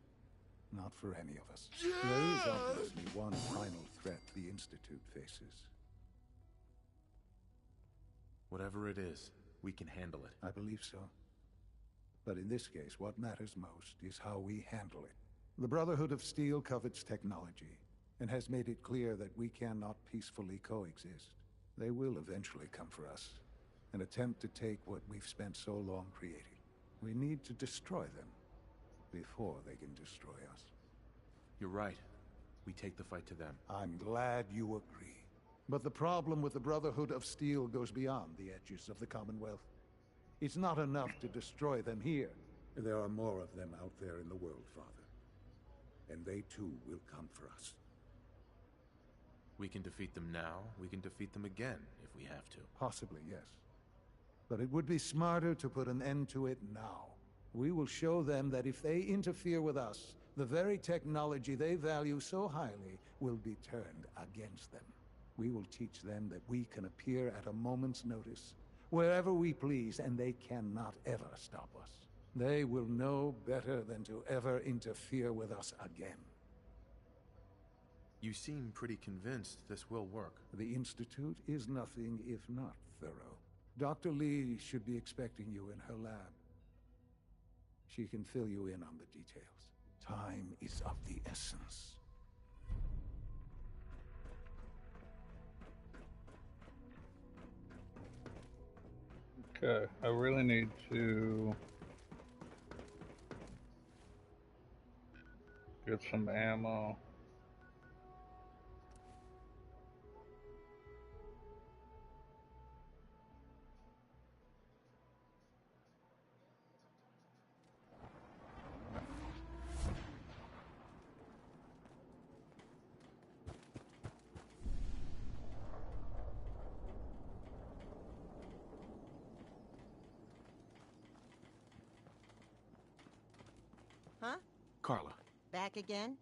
Not for any of us. There is obviously one final threat the Institute faces. Whatever it is, we can handle it. I believe so. But in this case, what matters most is how we handle it. The Brotherhood of Steel covets technology, and has made it clear that we cannot peacefully coexist. They will eventually come for us, and attempt to take what we've spent so long creating. We need to destroy them before they can destroy us. You're right. We take the fight to them. I'm glad you agree. But the problem with the Brotherhood of Steel goes beyond the edges of the Commonwealth. It's not enough to destroy them here. There are more of them out there in the world, Father. And they too will come for us. We can defeat them now, we can defeat them again, if we have to. Possibly, yes. But it would be smarter to put an end to it now. We will show them that if they interfere with us, the very technology they value so highly will be turned against them. We will teach them that we can appear at a moment's notice, wherever we please, and they cannot ever stop us. They will know better than to ever interfere with us again. You seem pretty convinced this will work. The Institute is nothing if not thorough. Dr. Lee should be expecting you in her lab. She can fill you in on the details. Time is of the essence. Okay, I really need to get some ammo. Huh? Carla. Back again?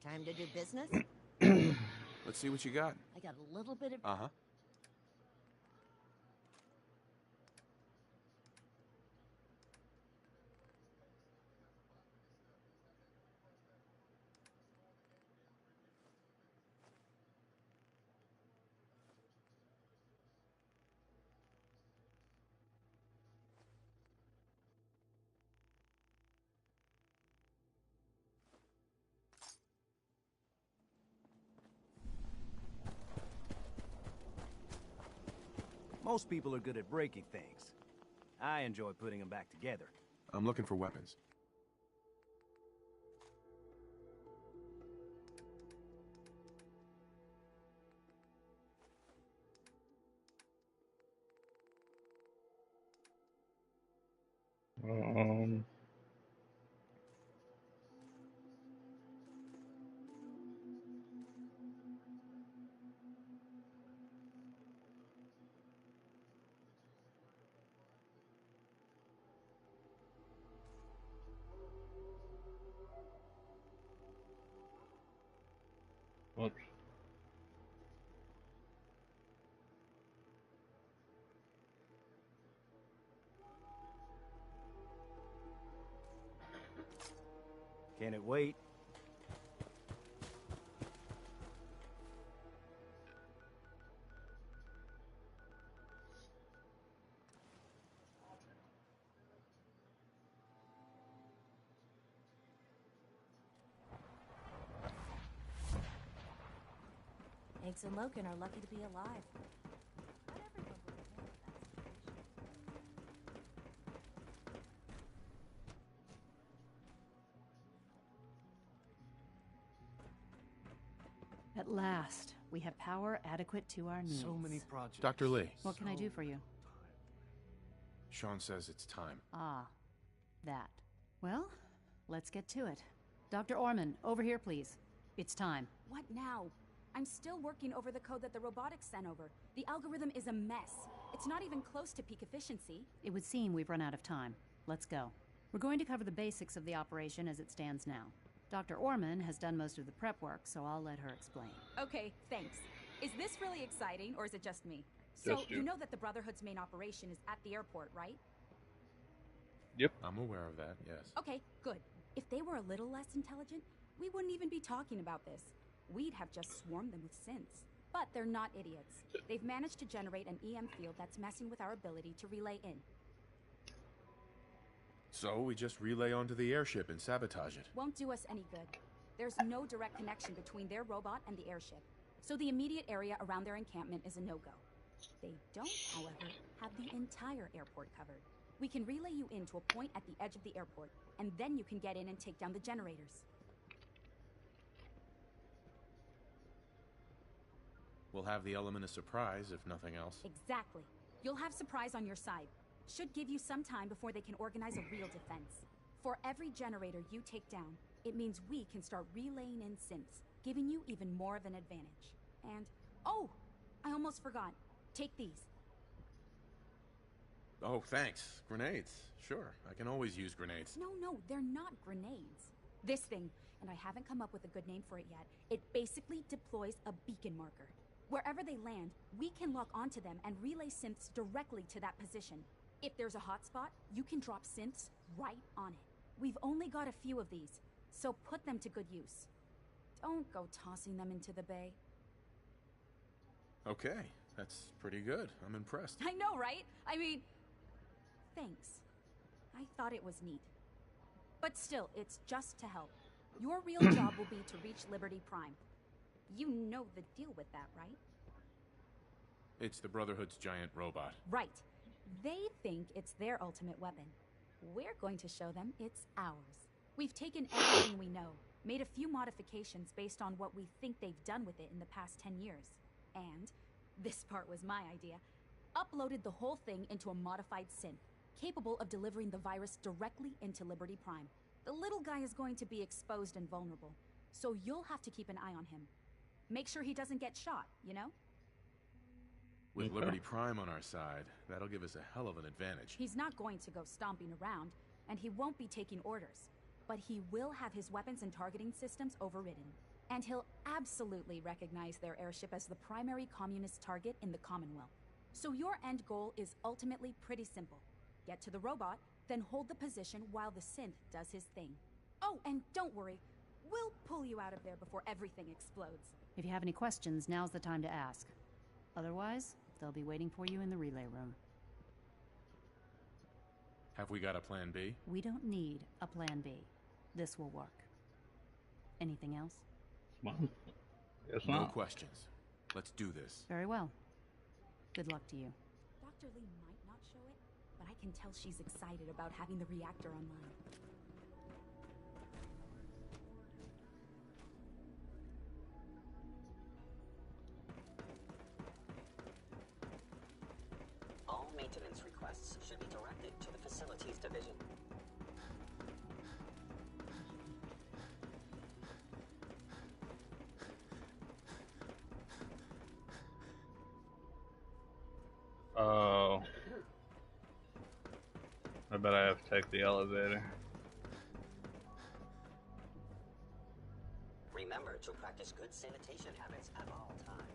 Time to do business? Let's see what you got. I got a little bit of... Uh-huh. Most people are good at breaking things. I enjoy putting them back together. I'm looking for weapons. Whoops. Can it wait? Eggs and Logan are lucky to be alive. Not everyone would have handled that situation. At last, we have power adequate to our needs. So many projects. Dr. Lee. What can I do for you? Sean says it's time. Ah, that. Well, let's get to it. Dr. Orman, over here, please. It's time. What now? I'm still working over the code that the robotics sent over. The algorithm is a mess. It's not even close to peak efficiency. It would seem we've run out of time. Let's go. We're going to cover the basics of the operation as it stands now. Dr. Orman has done most of the prep work, so I'll let her explain. Okay, thanks. Is this really exciting, or is it just me? So, Just you. you know that the Brotherhood's main operation is at the airport, right? Yep. I'm aware of that, yes. Okay, good. If they were a little less intelligent, we wouldn't even be talking about this. We'd have just swarmed them with synths. But they're not idiots. They've managed to generate an EM field that's messing with our ability to relay in. So we just relay onto the airship and sabotage it. Won't do us any good. There's no direct connection between their robot and the airship, so the immediate area around their encampment is a no-go. They don't, however, have the entire airport covered. We can relay you in to a point at the edge of the airport, and then you can get in and take down the generators. We'll have the element of surprise, if nothing else. Exactly. You'll have surprise on your side. Should give you some time before they can organize a real defense. For every generator you take down, it means we can start relaying in synths, giving you even more of an advantage. And, oh, I almost forgot. Take these. Oh, thanks. Grenades. Sure, I can always use grenades. No, they're not grenades. This thing, and I haven't come up with a good name for it yet, it basically deploys a beacon marker. Wherever they land, we can lock onto them and relay synths directly to that position. If there's a hotspot, you can drop synths right on it. We've only got a few of these, so put them to good use. Don't go tossing them into the bay. Okay, that's pretty good. I'm impressed. I know, right? I mean, thanks. I thought it was neat. But still, it's just to help. Your real job will be to reach Liberty Prime. You know the deal with that, right? It's the Brotherhood's giant robot. Right. They think it's their ultimate weapon. We're going to show them it's ours. We've taken everything we know, made a few modifications based on what we think they've done with it in the past 10 years. And, this part was my idea, uploaded the whole thing into a modified synth, capable of delivering the virus directly into Liberty Prime. The little guy is going to be exposed and vulnerable, so you'll have to keep an eye on him. Make sure he doesn't get shot, you know? With Liberty Prime on our side, that'll give us a hell of an advantage. He's not going to go stomping around, and he won't be taking orders. But he will have his weapons and targeting systems overridden. And he'll absolutely recognize their airship as the primary communist target in the Commonwealth. So your end goal is ultimately pretty simple. Get to the robot, then hold the position while the synth does his thing. Oh, and don't worry. We'll pull you out of there before everything explodes. If you have any questions, now's the time to ask. Otherwise, they'll be waiting for you in the relay room. Have we got a plan B? We don't need a plan B. This will work. Anything else? Well, guess no not. questions. Let's do this. Very well. Good luck to you. Dr. Lee might not show it, but I can tell she's excited about having the reactor online. All maintenance requests should be directed to the Facilities Division. Oh. I bet I have to take the elevator. Remember to practice good sanitation habits at all times.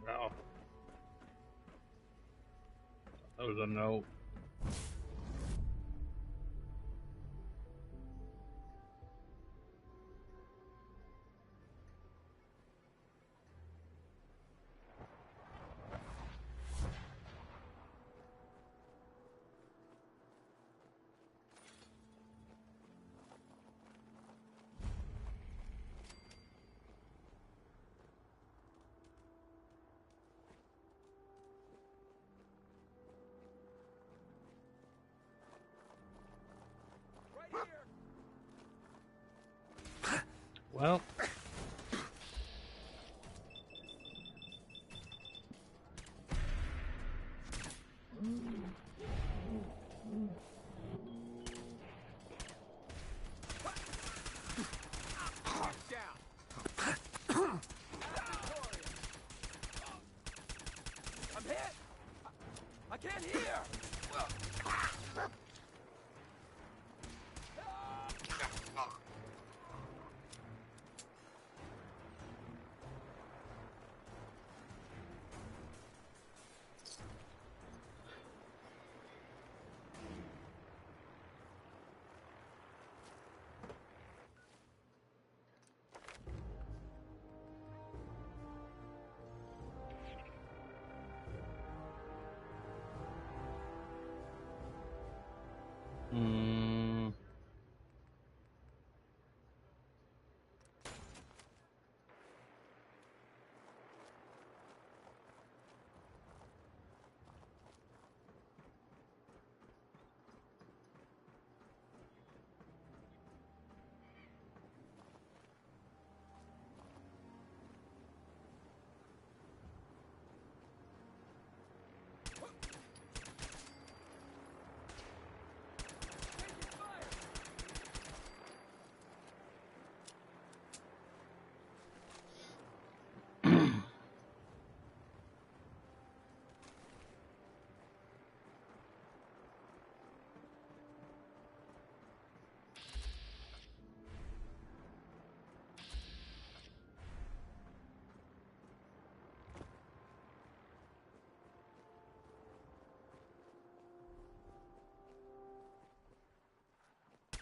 Wow. That was a note. Well. I'm hit! I can't hear!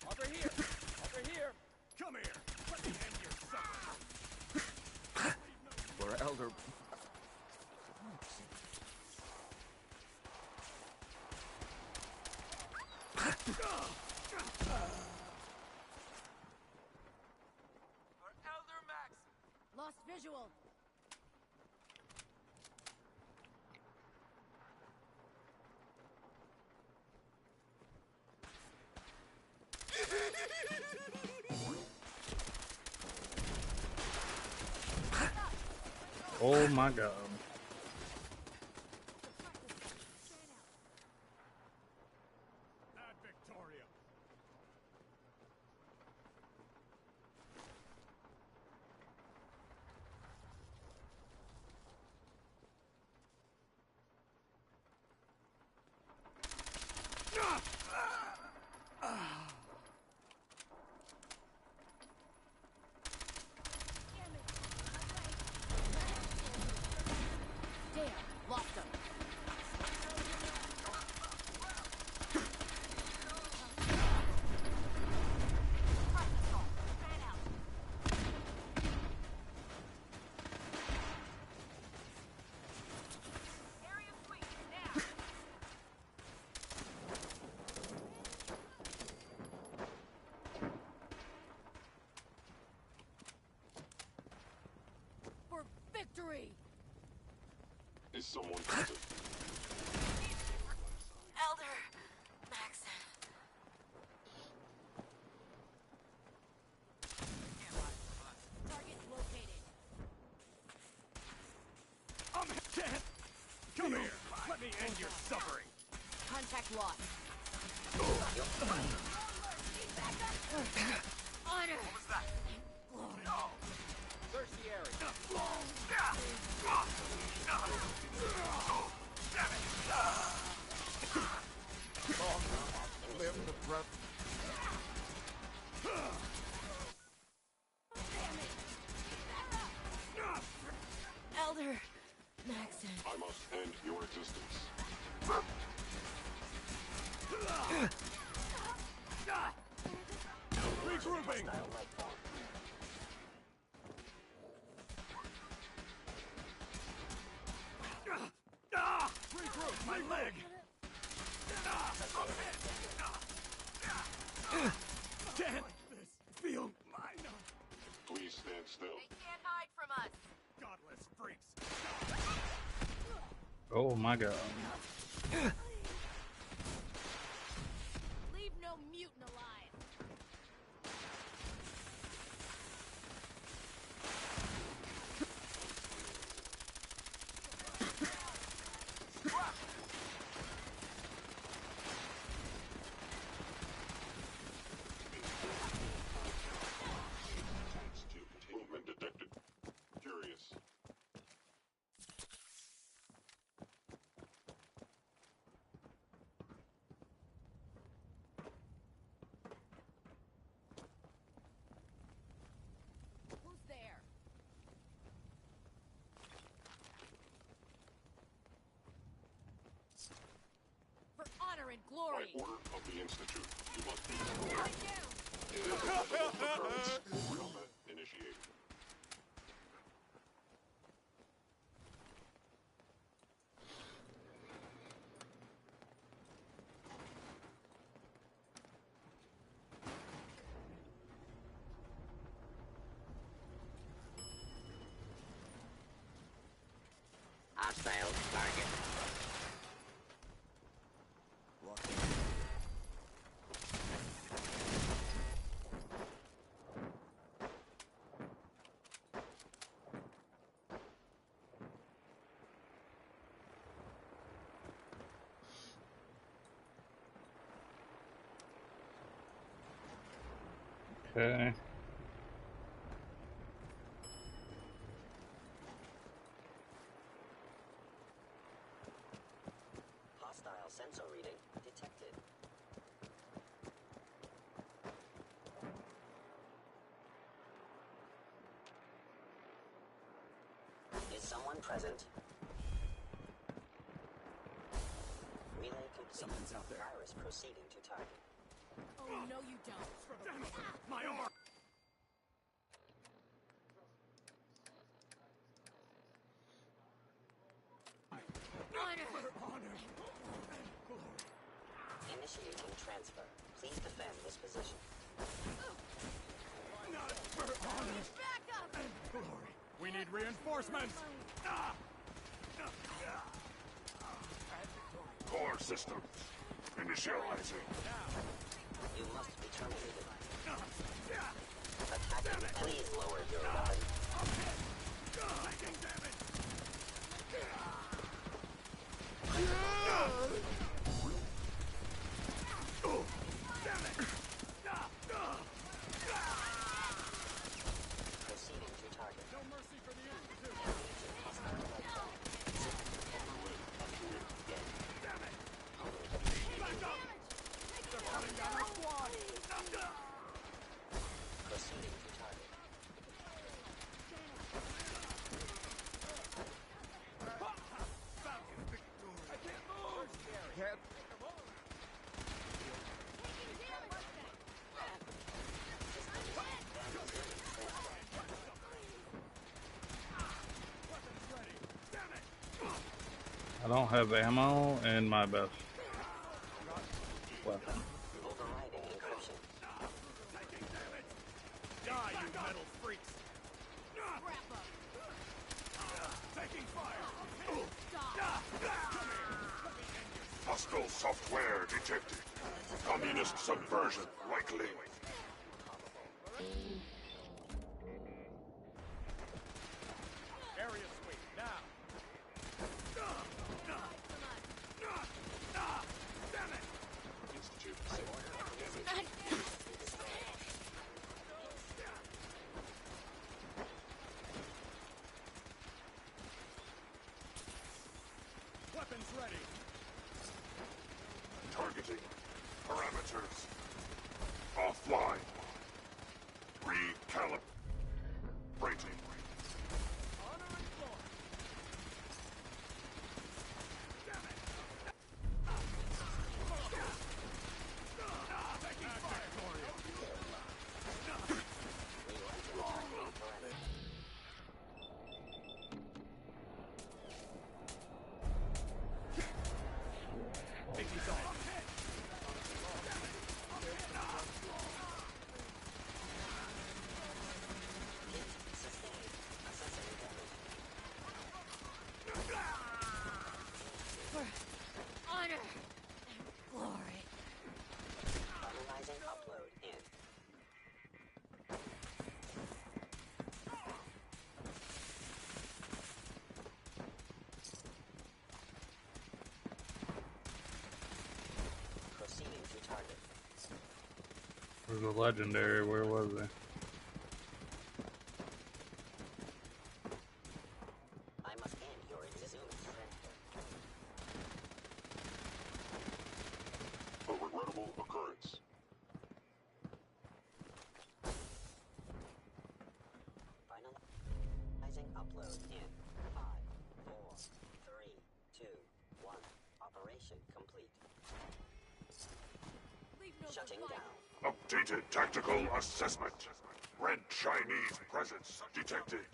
Over here! Over here! Come here! Let me end your suffering! For Elder... Our Elder Max! Lost visual. Oh my god. Ad Victoria. someone present? Elder Maxon. Target located. I'm dead! Come here! Let me end your suffering! Contact lost. Honor. What was that? Glory. No! Tertiary. Damn it! Live the breath. Elder Maxon. I must end your existence. Regrouping! Regroup! My leg! Can't feel mine! Please stand still. They can't hide from us. Godless freaks! Oh my god. Leave no mutant alive. Movement detected. Curious. Who's there? For honor and By glory. order of the Institute, you must be Lie down. Combat initiated. Hostile target. Okay. Hostile sensor reading detected. Is someone present? Relay complete. Someone's out there. Virus proceeding to target. Oh, no you don't. Damn it! My arm! Initiating transfer. Please defend this position. Not for honor Back up! and glory. We need reinforcements! Core systems. Initializing. You must be terminated. Attacker, please lower your weapon. Taking damage! Damn it! Proceeding to target. No mercy for the Institute! Damn it! Back up! They're cutting down our squad! Proceeding to target. Falcon victory! I can't move! Can't. I don't have ammo in my best weapon. Overriding encryption. Taking damage! Die, you metal freaks! Taking fire! Stop! Hostile software detected. Communist subversion likely. Area sweep, now! Damn it! Institute. Weapons ready! Targeting. Parameters. Offline. Recalibrating. Honor and glory! Damn it! Taking fire for you! Take these off. Honor and glory. Finalizing upload in. Proceeding to target. There's a legendary. Where was it? I must end your existence. A regrettable occurrence. Finalizing upload in 5, 4, 3, 2, 1. Operation complete. Shutting down. Updated tactical assessment. Red Chinese presence detected.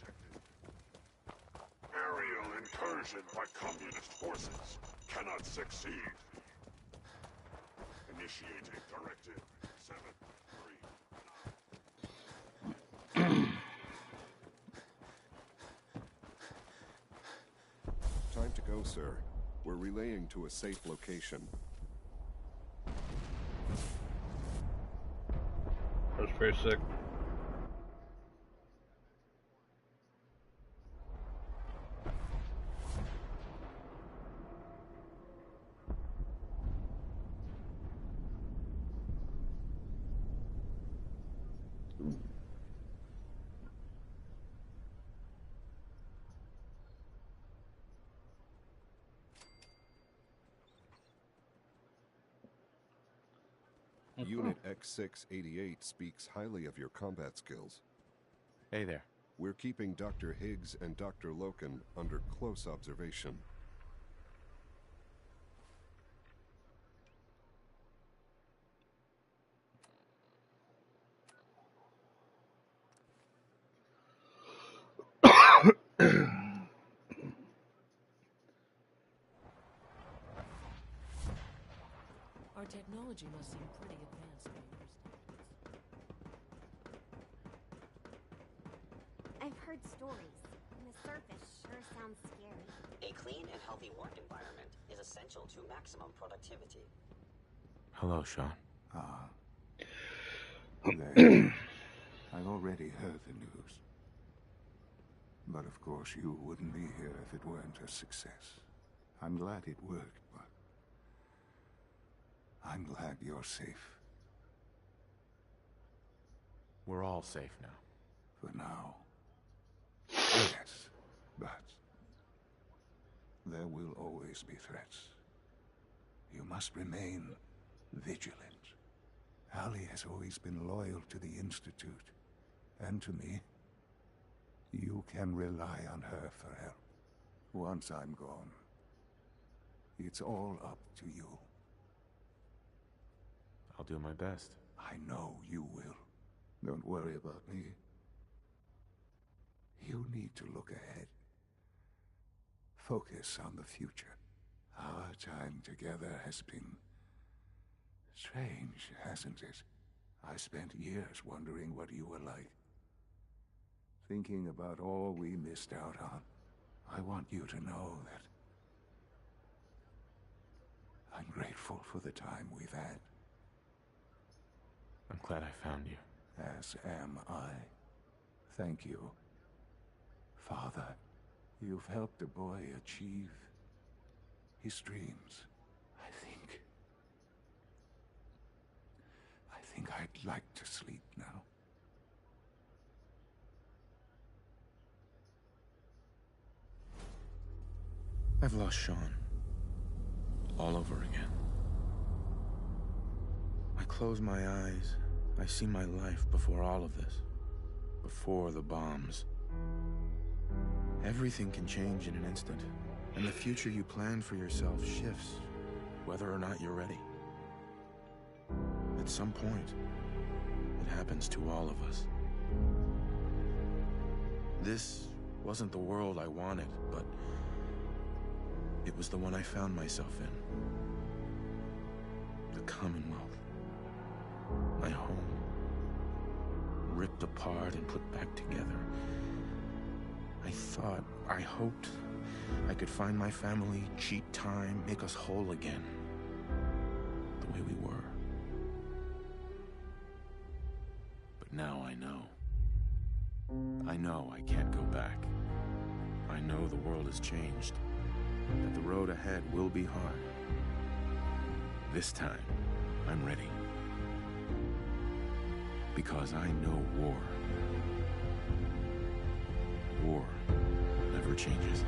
Aerial incursion by communist forces cannot succeed. Initiating directive 739. Time to go, sir. We're relaying to a safe location. That was pretty sick. Unit X688 speaks highly of your combat skills. Hey there. We're keeping Dr. Higgs and Dr. Loken under close observation. Our technology must seem pretty advanced by your standards. I've heard stories, and the surface sure sounds scary. A clean and healthy work environment is essential to maximum productivity. Hello, Sean. There. I've already heard the news. But of course you wouldn't be here if it weren't a success. I'm glad it worked, but I'm glad you're safe. We're all safe now. For now. Yes, but there will always be threats. You must remain vigilant. Allie has always been loyal to the Institute, and to me. You can rely on her for help. Once I'm gone, it's all up to you. I'll do my best. I know you will. Don't worry about me. You need to look ahead. Focus on the future. Our time together has been strange, hasn't it? I spent years wondering what you were like. Thinking about all we missed out on. I want you to know that I'm grateful for the time we've had. I'm glad I found you. As am I. Thank you. Father, you've helped a boy achieve his dreams. I think I'd like to sleep now. I've lost Sean. All over again. I close my eyes. I see my life before all of this. Before the bombs. Everything can change in an instant. And the future you plan for yourself shifts, whether or not you're ready. At some point, it happens to all of us. This wasn't the world I wanted, but it was the one I found myself in. The Commonwealth. My home. Ripped apart and put back together. I hoped I could find my family, cheat time, make us whole again. The way we were. But now I know. I know I can't go back. I know the world has changed. That the road ahead will be hard. This time, I'm ready. Because I know war. War never changes.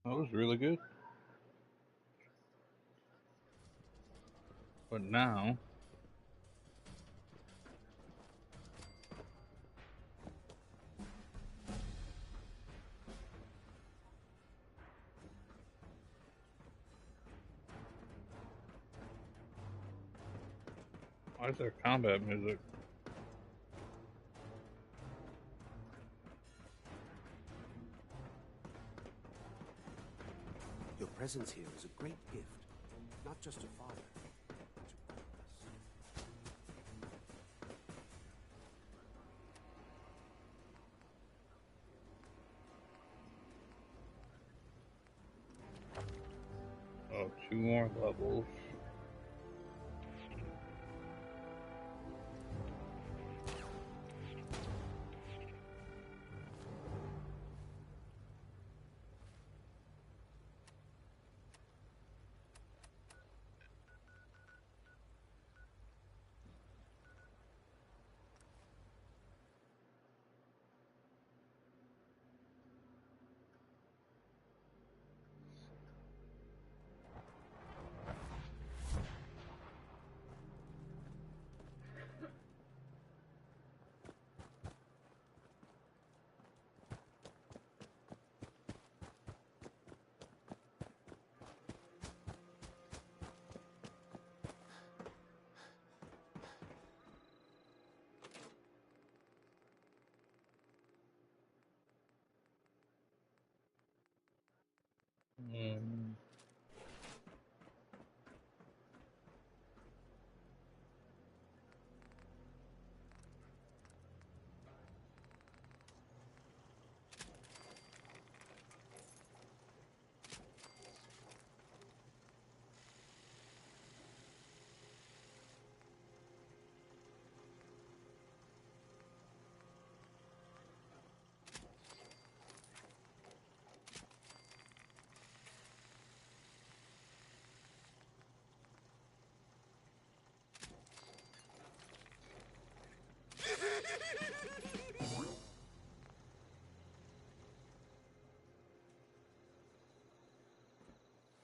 That was really good. But now... Why is there combat music? Your presence here is a great gift, not just to Father, but to all of us. Oh, 2 more levels.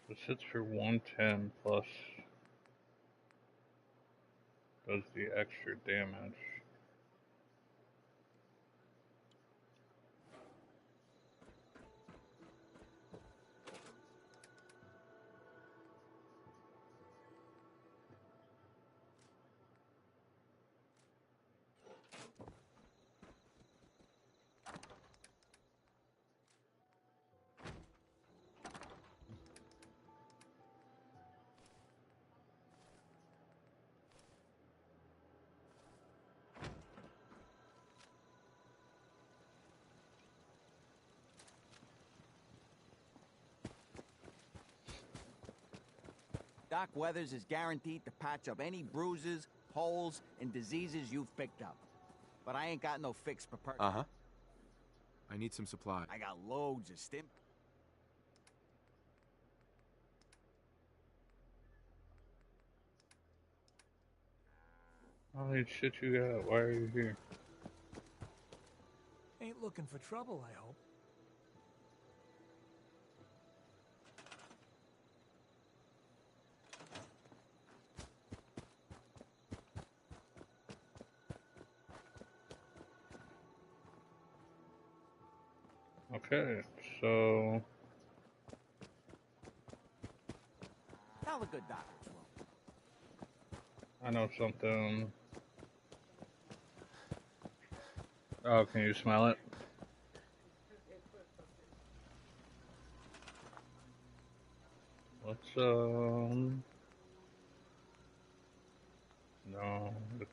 This hits for 110 plus does the extra damage. Doc Weathers is guaranteed to patch up any bruises, holes, and diseases you've picked up. But I ain't got no fix per person. Uh-huh. I need some supply. I got loads of stim... All the shit you got, why are you here? Ain't looking for trouble, I hope. Okay, so... Tell the good doctors, Will. I know something. Oh, can you smell it? Let's, no, it's...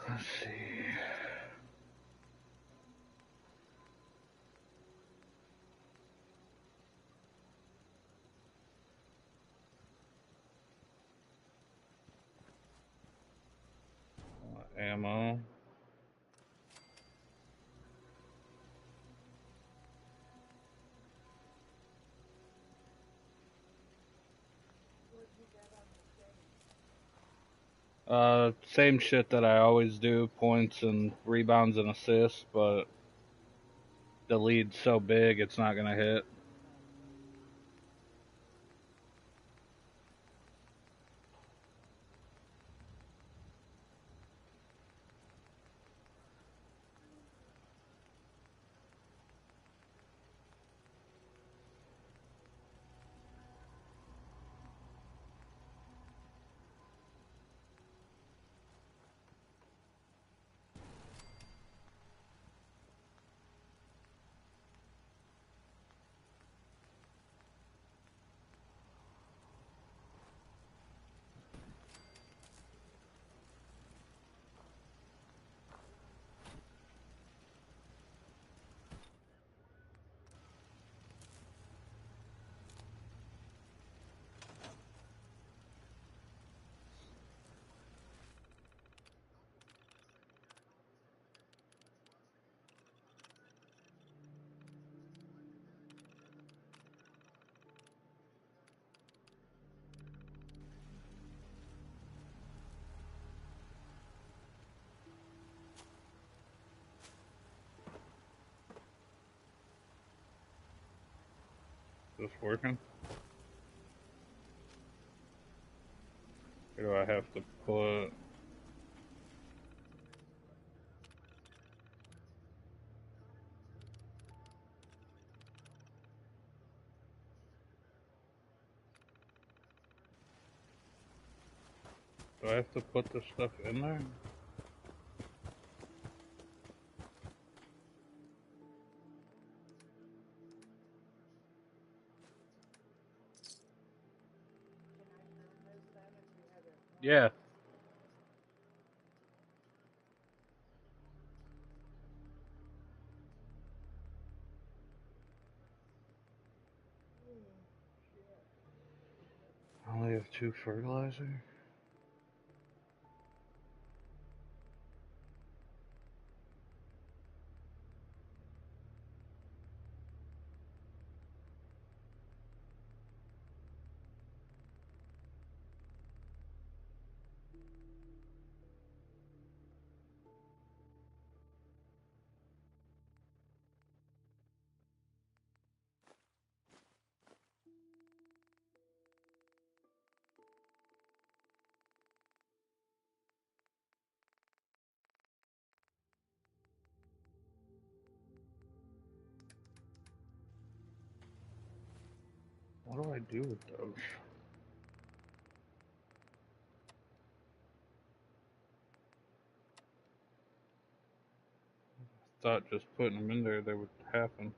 Let's see. Ammo. Same shit that I always do, points and rebounds and assists, but the lead's so big it's not gonna hit. Is this working? Or do I have to put... Do I have to put this stuff in there? Yeah. I only have 2 fertilizer? What do I do with those? Thought just putting them in there, they would happen.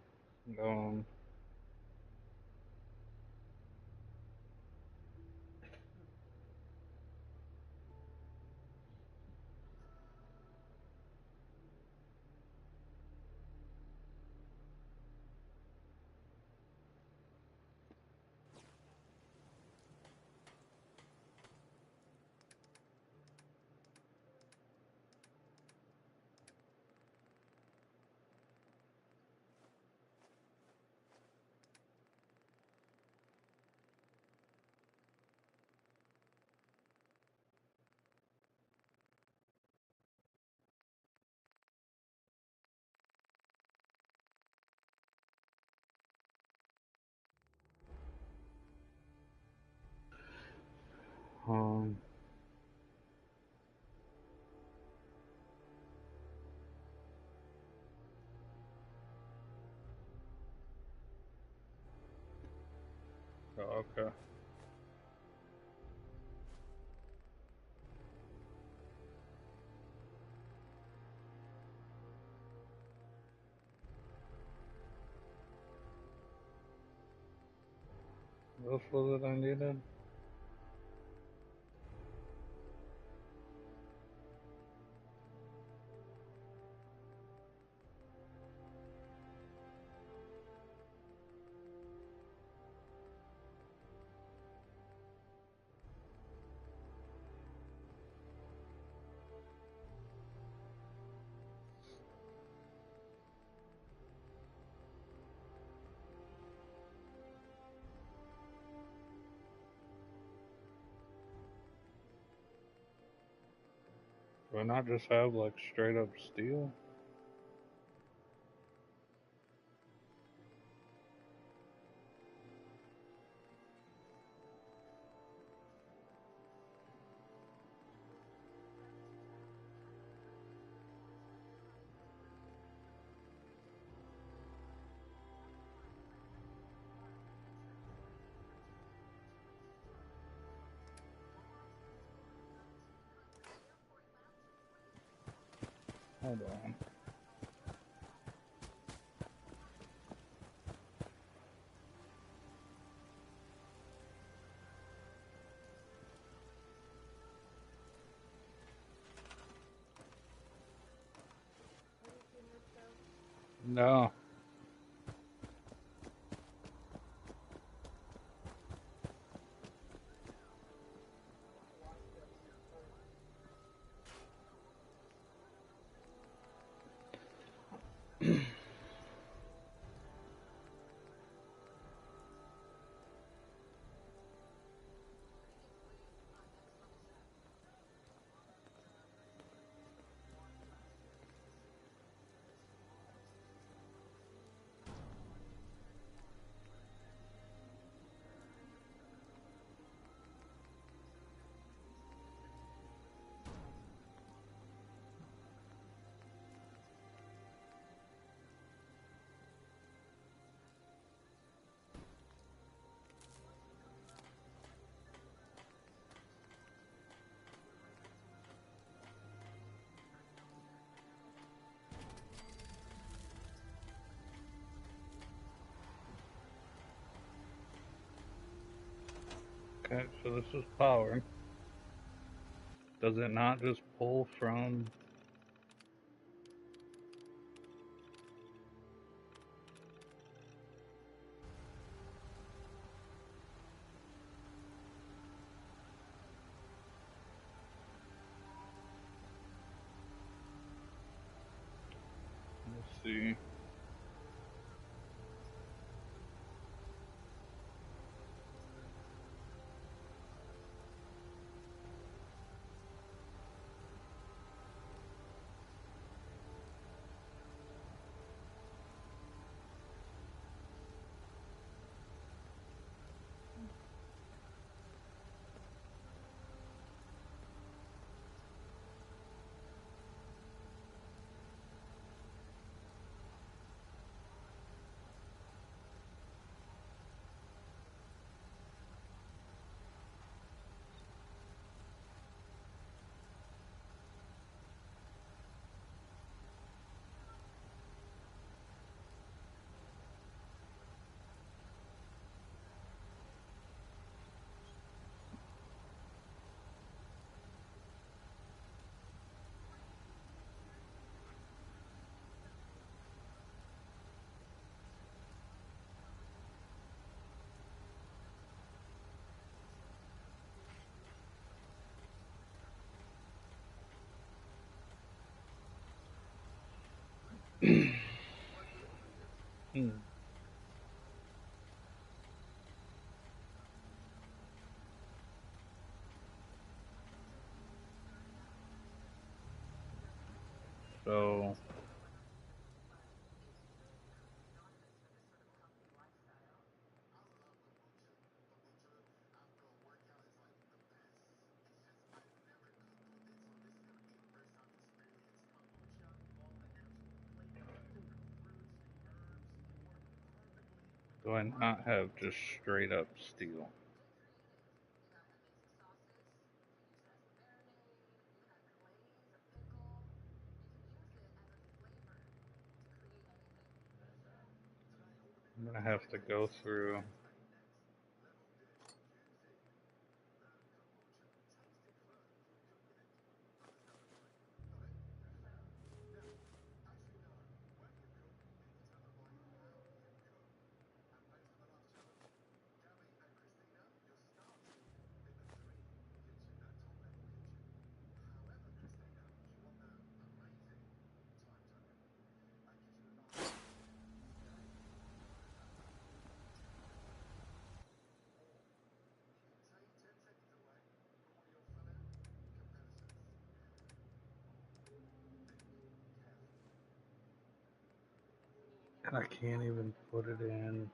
Um, oh, okay. What was it I needed? Do I not just have like straight up steel? Hold on. No. Okay, so this is power. Does it not just pull from... Let's see. Hmm. So... Do I not have just straight up steel? I'm gonna have to go through. And I can't even put it in.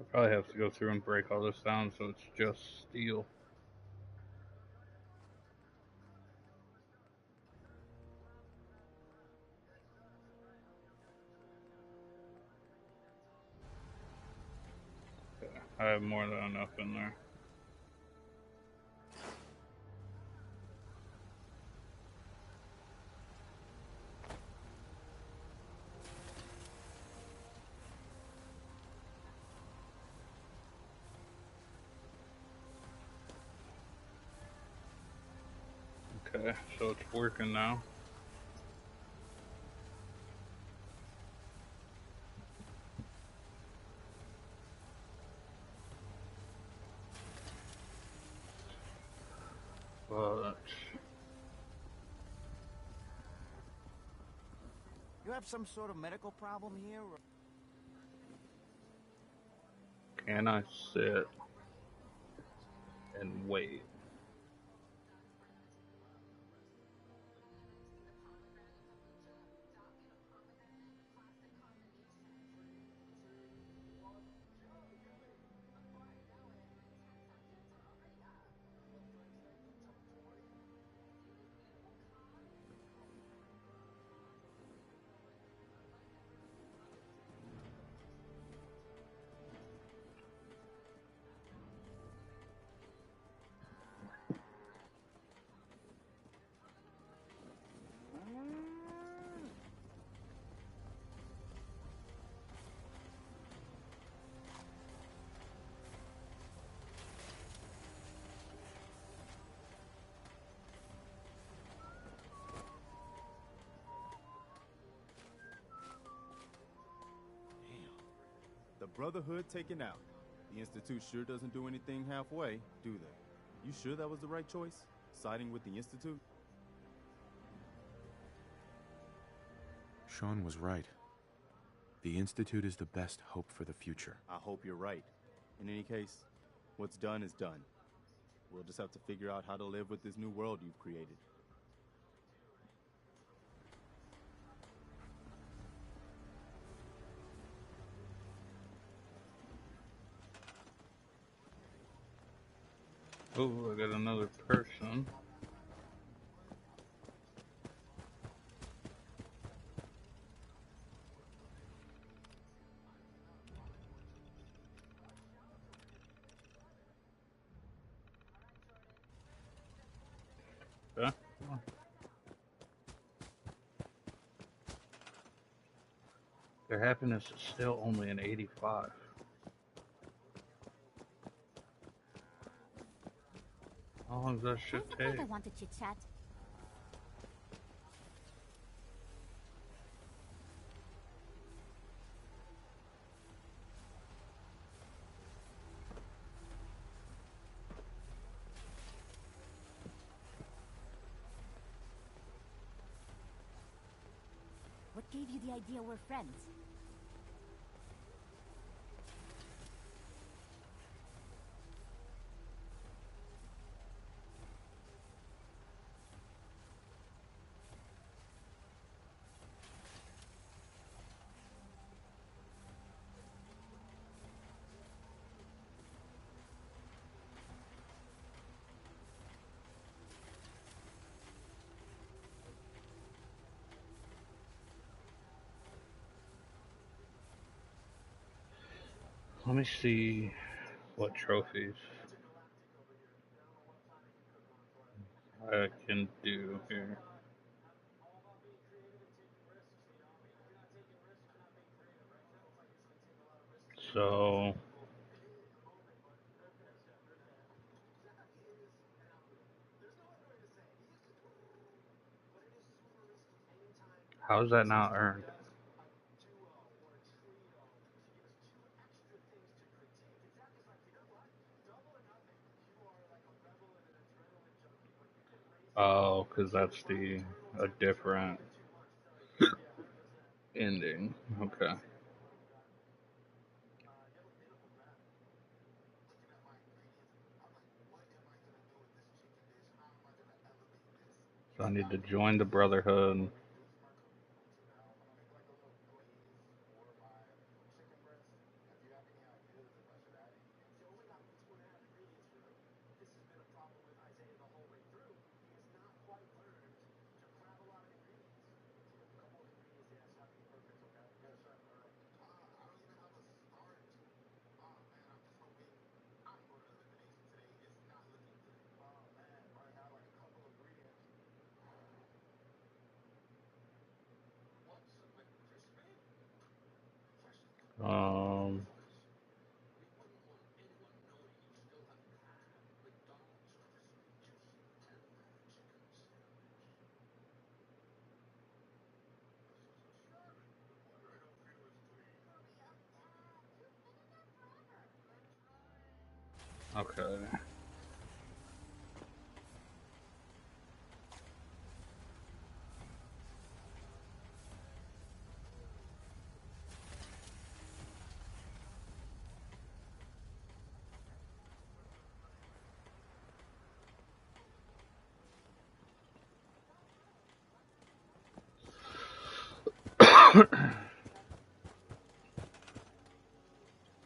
I probably have to go through and break all this down so it's just steel. Okay, I have more than enough in there. Okay, so it's working now. But You have some sort of medical problem here? Or... can I sit and wait? Brotherhood taken out. The Institute sure doesn't do anything halfway, do they? You sure that was the right choice? Siding with the Institute? Sean was right. The Institute is the best hope for the future. I hope you're right. In any case, what's done is done. We'll just have to figure out how to live with this new world you've created. Oh, I got another person. Huh? Their happiness is still only an 85. How long does that shit take? I want to chit chat. What gave you the idea we're friends? Let me see what trophies I can do here. So how is that not earned? Oh, because that's a different ending. Okay. So I need to join the Brotherhood. Um, okay.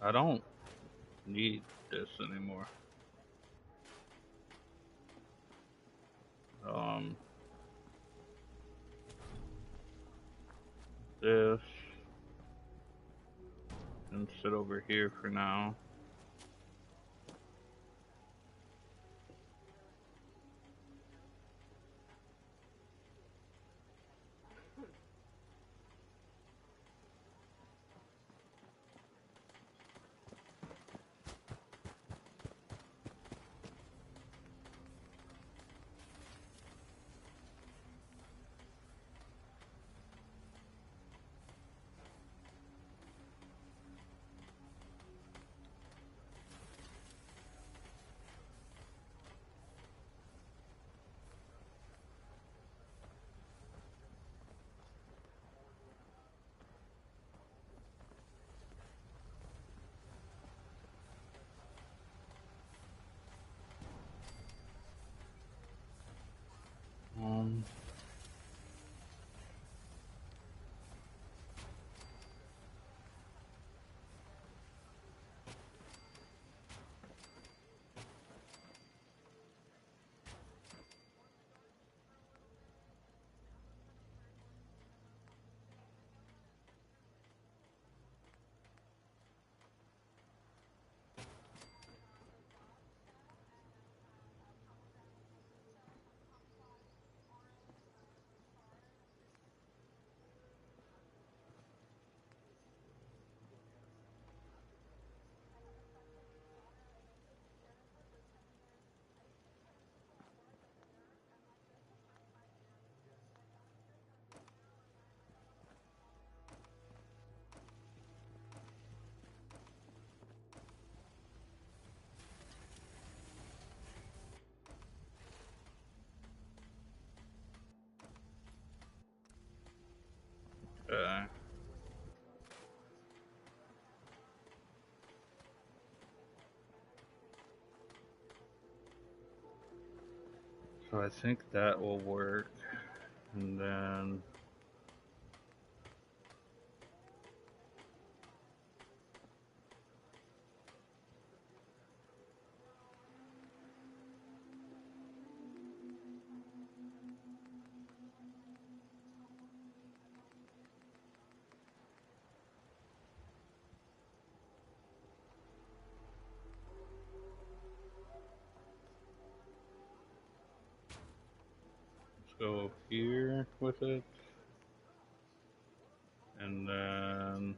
I don't need this anymore. This and sit over here for now. So I think that will work. And then let's go here with it. And then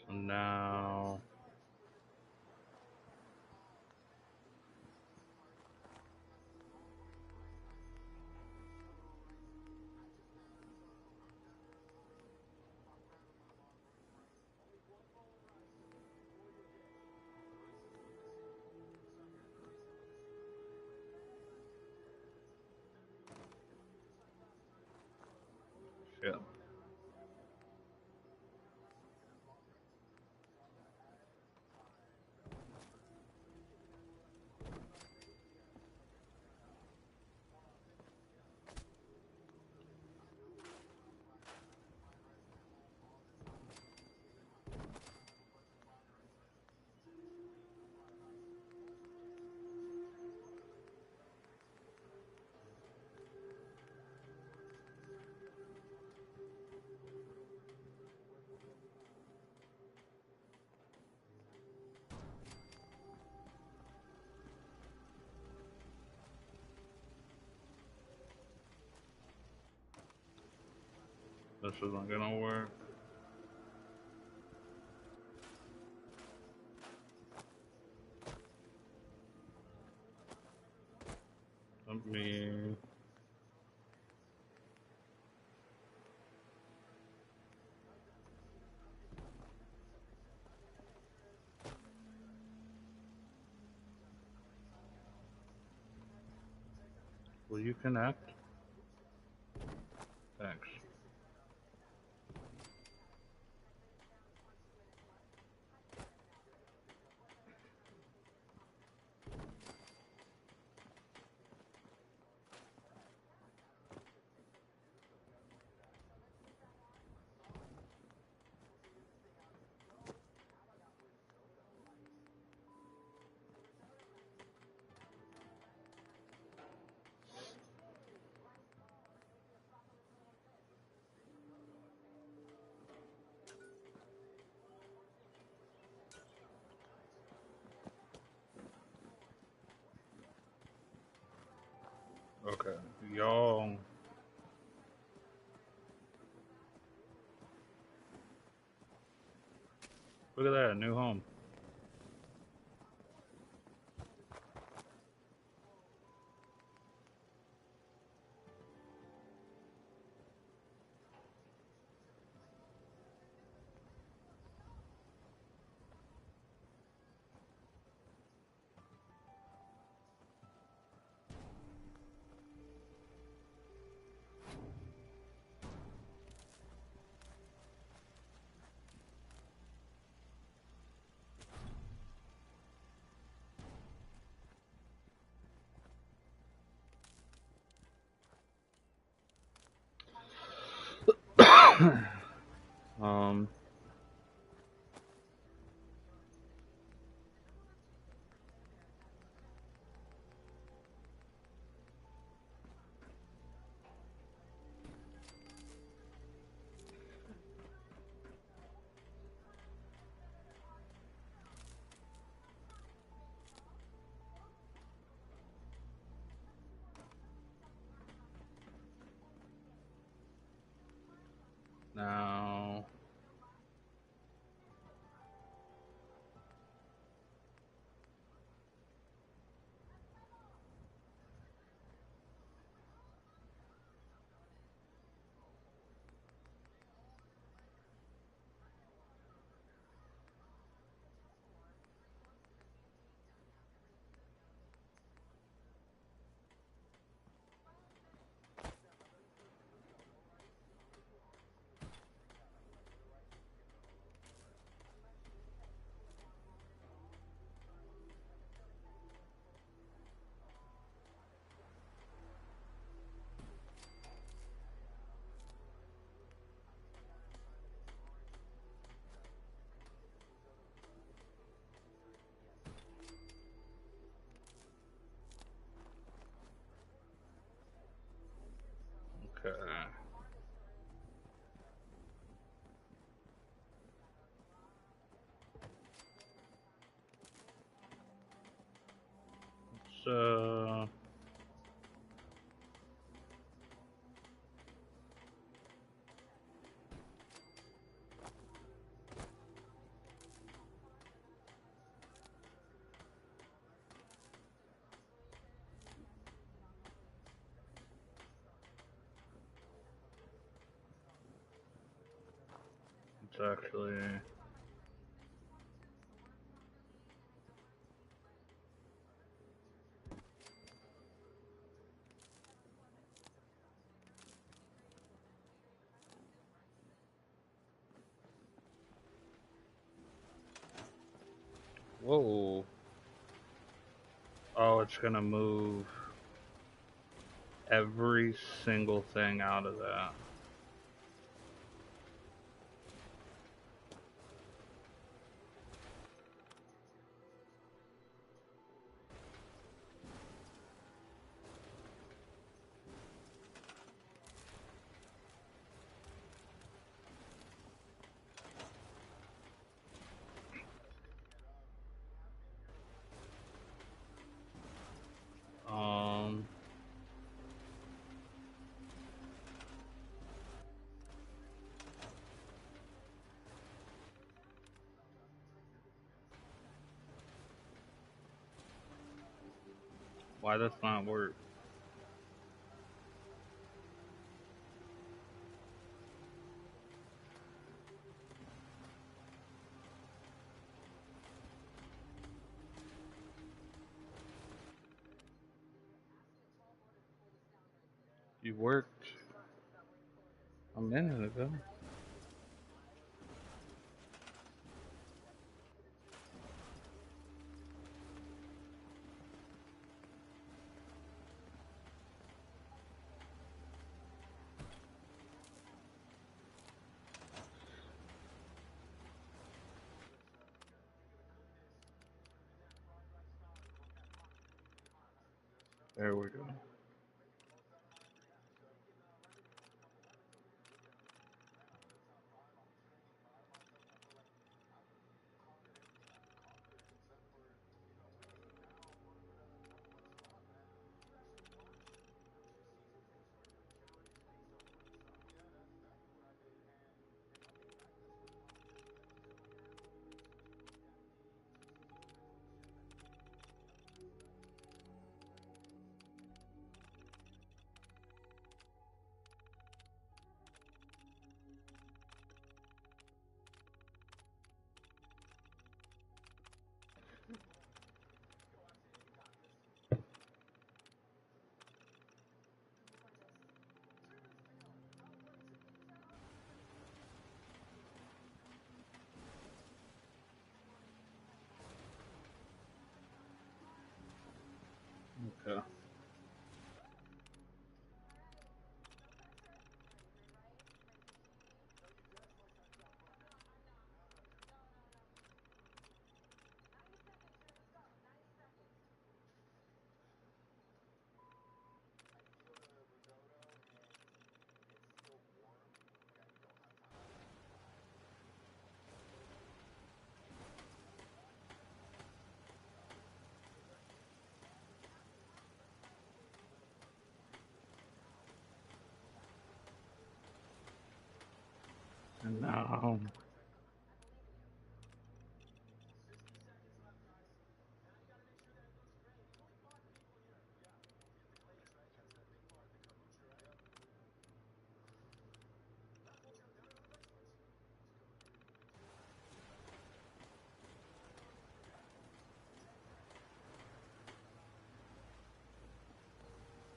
so now shit. This isn't gonna work. Let me will you connect? Thanks. Okay, y'all. Look at that, a new home. actually. Whoa. Oh, it's gonna move every single thing out of that. Why does not work? You worked a minute ago. There we go. Okay. And now,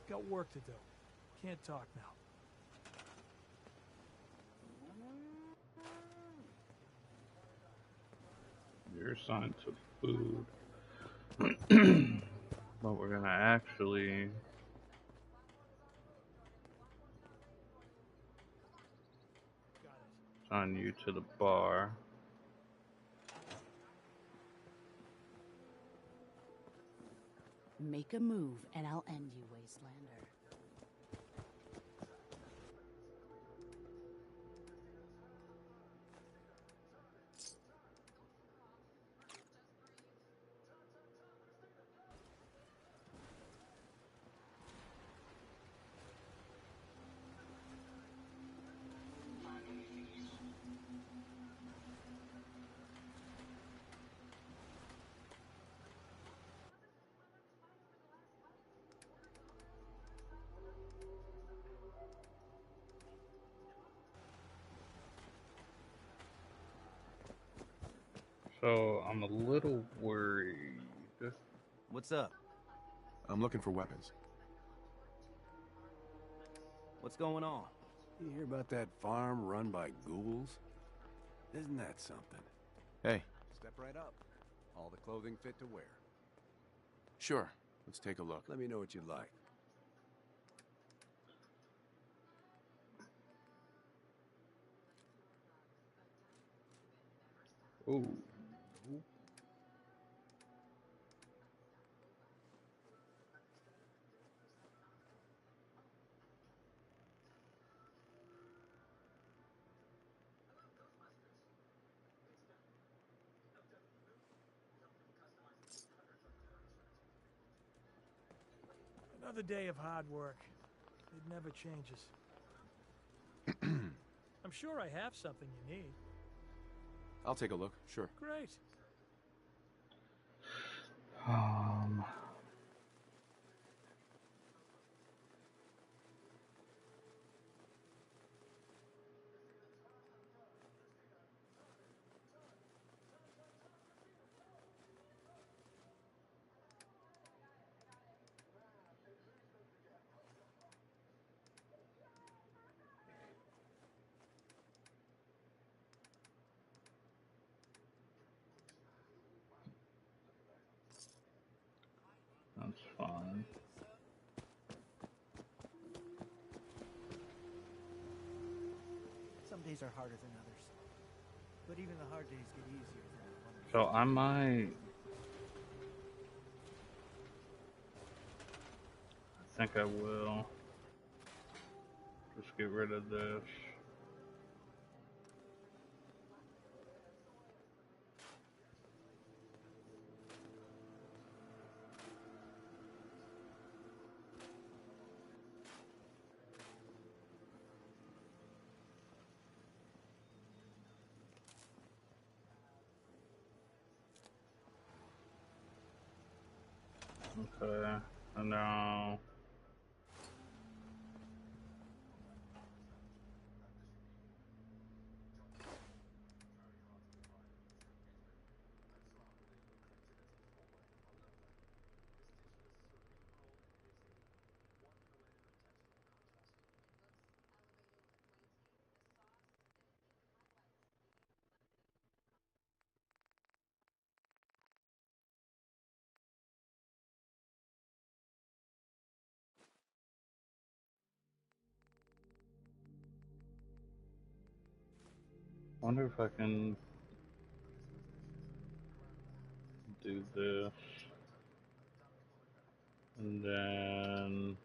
Got work to do. Can't talk now. you're assigned to food. But we're gonna actually assign you to the bar. Make a move, and I'll end you, Wastelander. So I'm a little worried. What's up? I'm looking for weapons. What's going on? You hear about that farm run by ghouls? Isn't that something? Hey. Step right up. All the clothing fit to wear. Sure. Let's take a look. Let me know what you like. Ooh. Another day of hard work. It never changes. I'm sure I have something you need. I'll take a look, sure. Great. That's fine. Some days are harder than others. But even the hard days get easier than the ones. So I might... I think I will. Just get rid of this. Okay, and now... wonder if I can do this, and then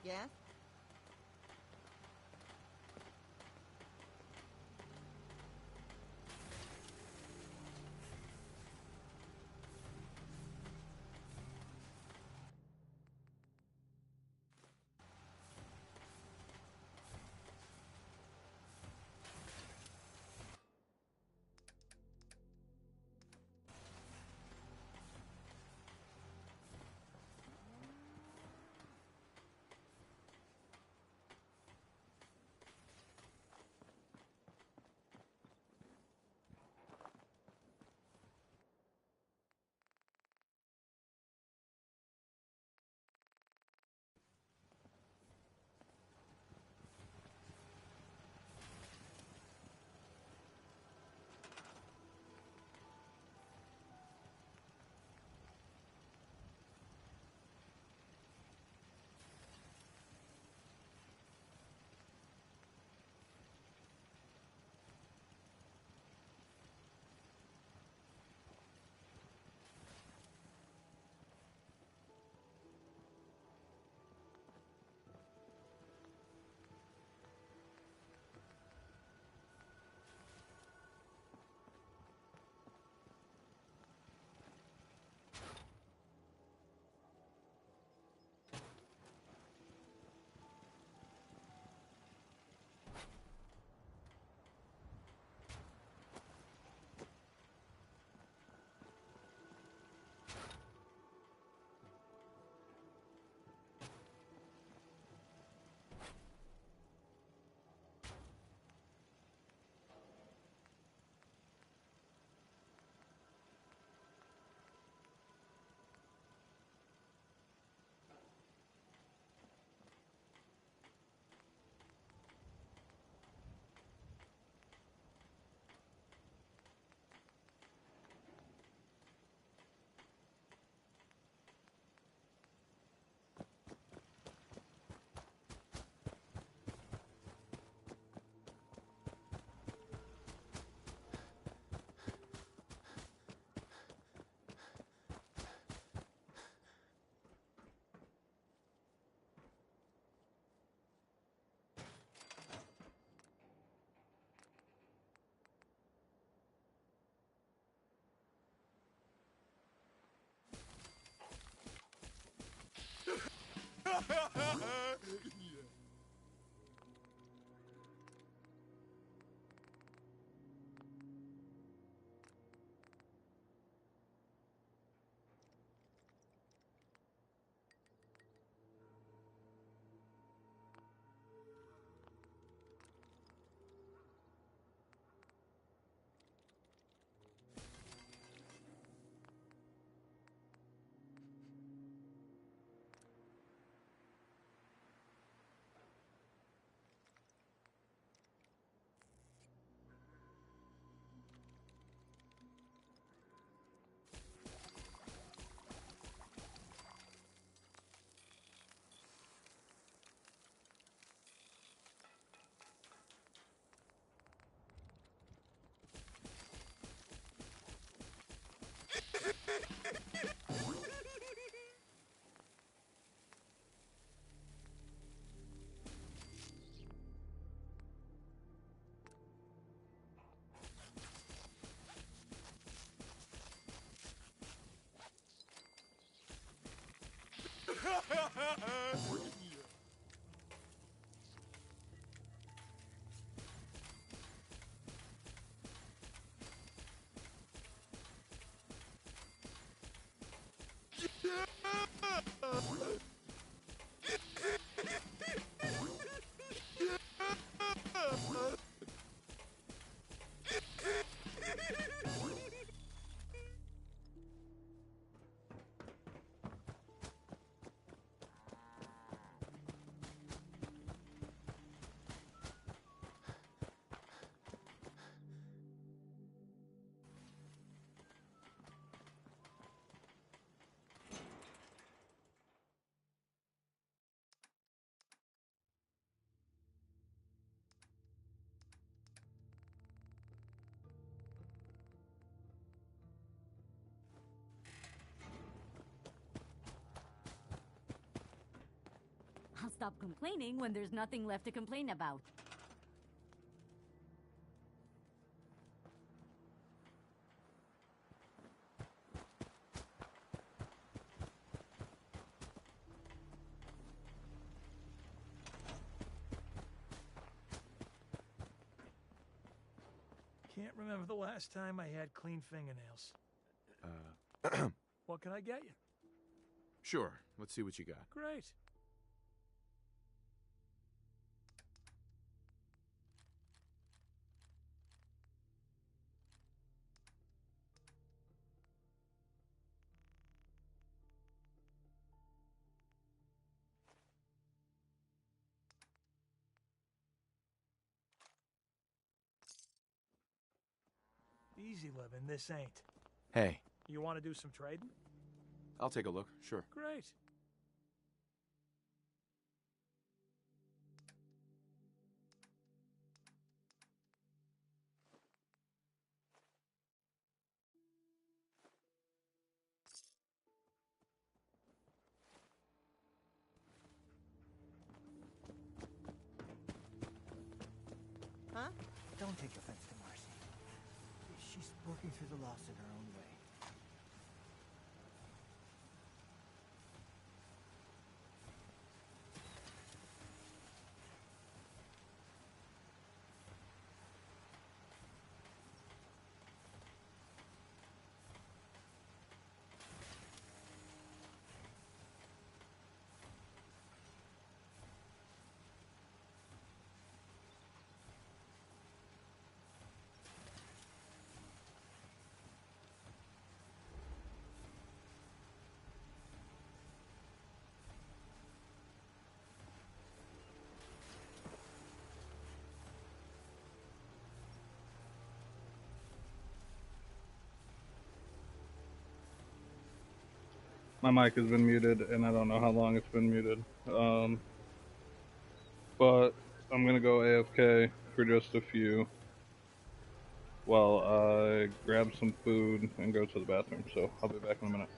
Yes? I'll stop complaining when there's nothing left to complain about. Can't remember the last time I had clean fingernails. What can I get you? Sure. Let's see what you got. Great. Easy living, this ain't. Hey, You want to do some trading? I'll take a look. Sure. Great. Huh? Don't take offense to Marcy. She's working through the loss in her own way. My mic has been muted, and I don't know how long it's been muted. But I'm gonna go AFK for just a few while I grab some food and go to the bathroom. So I'll be back in a minute.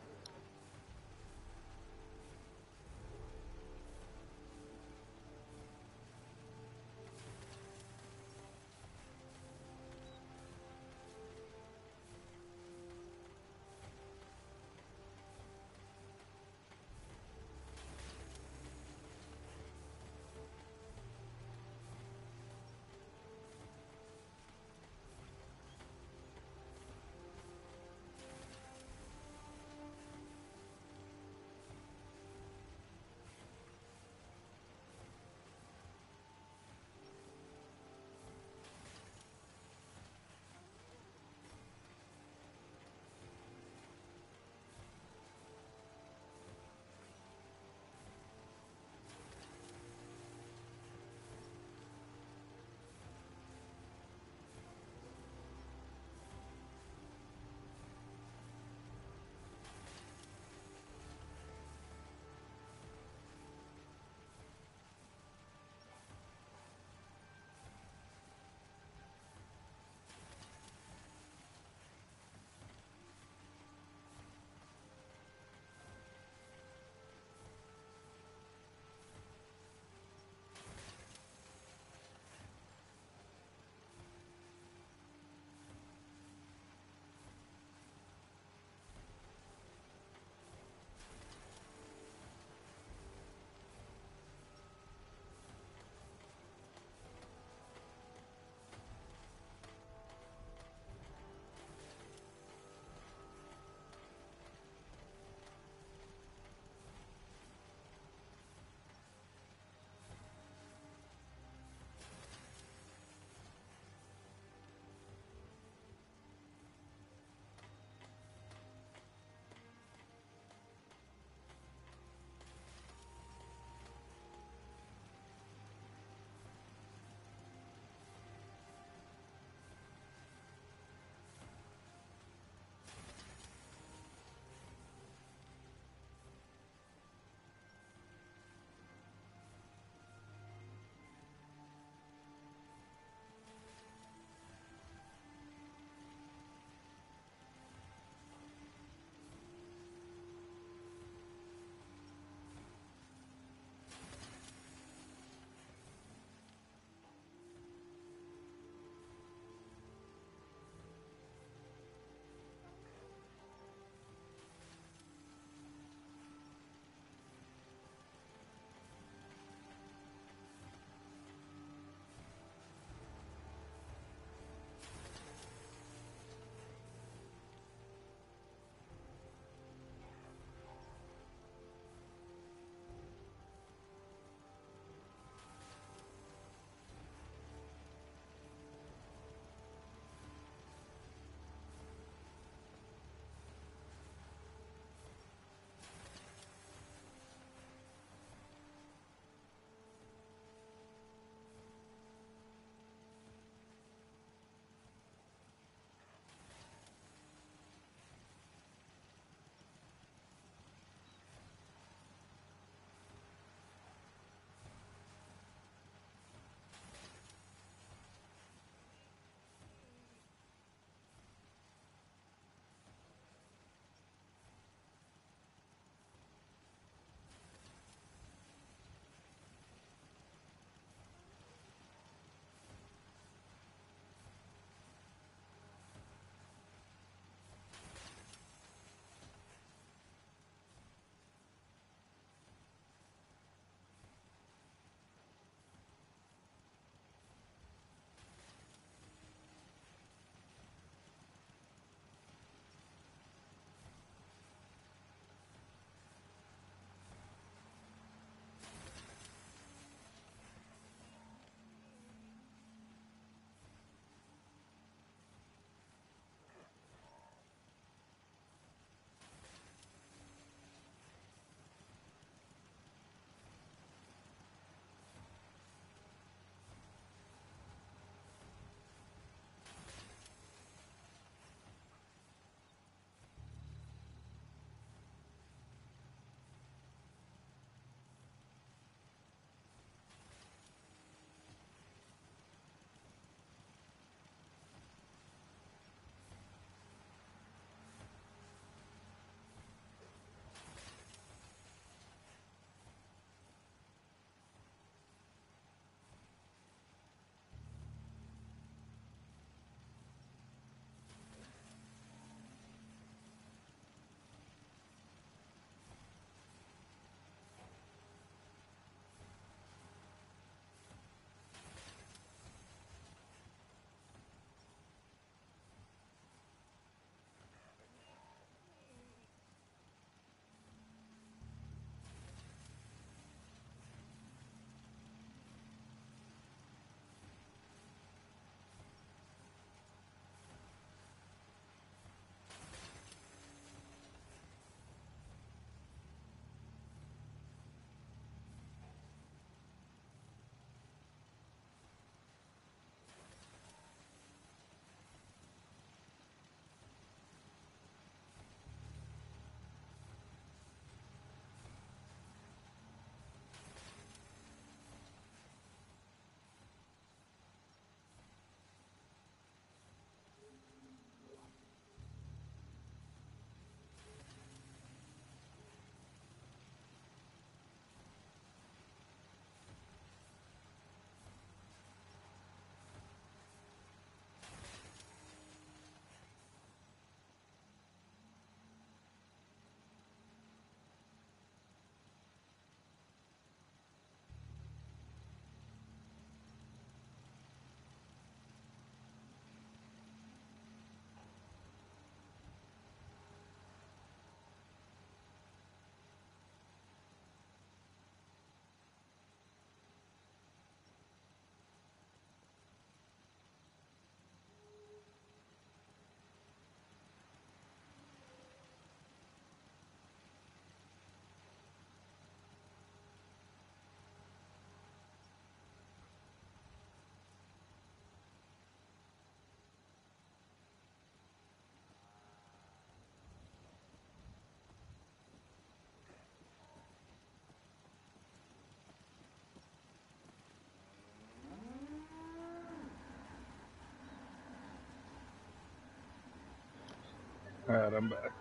Alright, I'm back.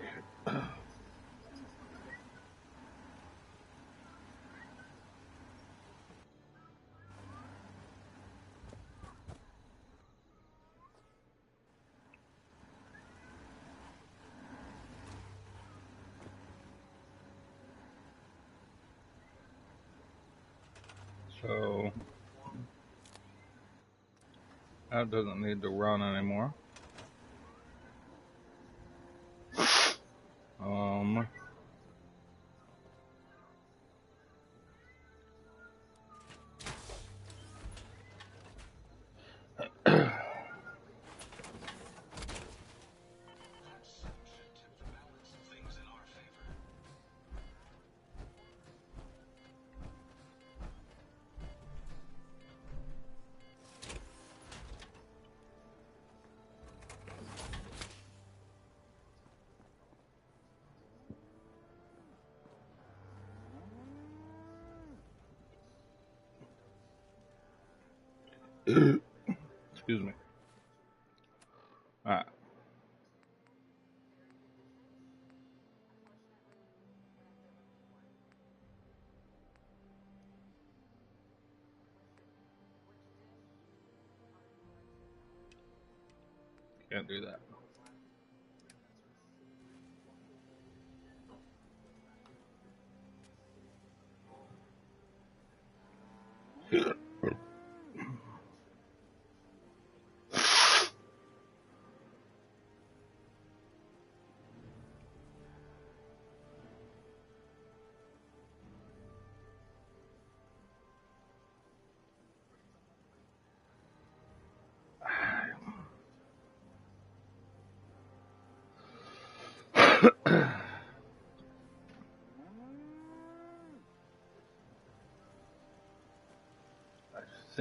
So that doesn't need to run anymore. Excuse me. Alright. Can't do that. I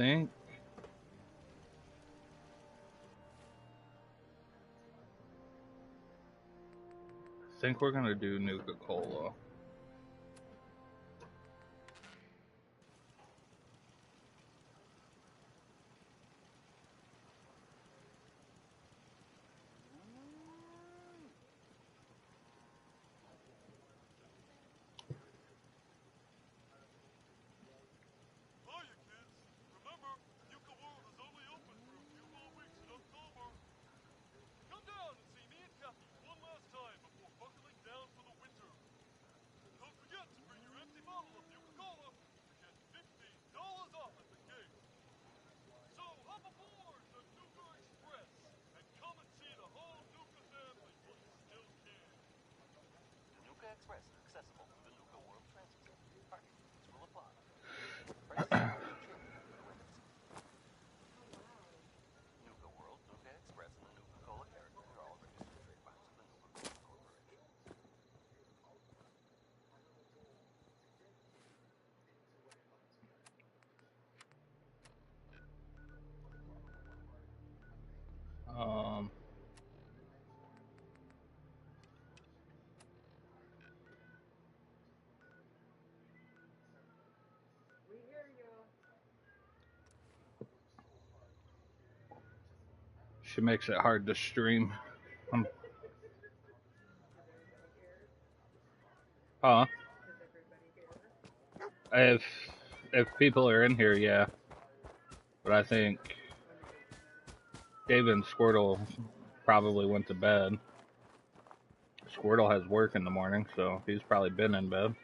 think we're gonna do Nuka-Cola. She makes it hard to stream. If people are in here, yeah. But I think David and Squirtle probably went to bed. Squirtle has work in the morning, so he's probably been in bed.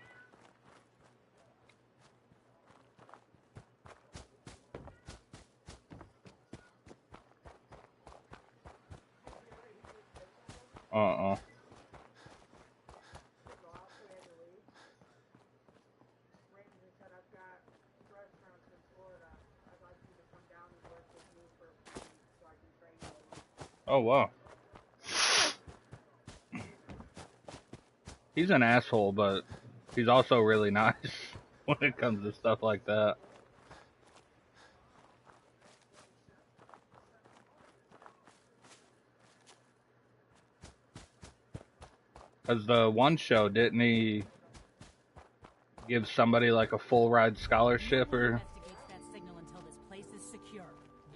Oh, wow. He's an asshole, but he's also really nice when it comes to stuff like that. Because the one show, didn't he give somebody like a full ride scholarship or? Investigates that signal until this place is secure.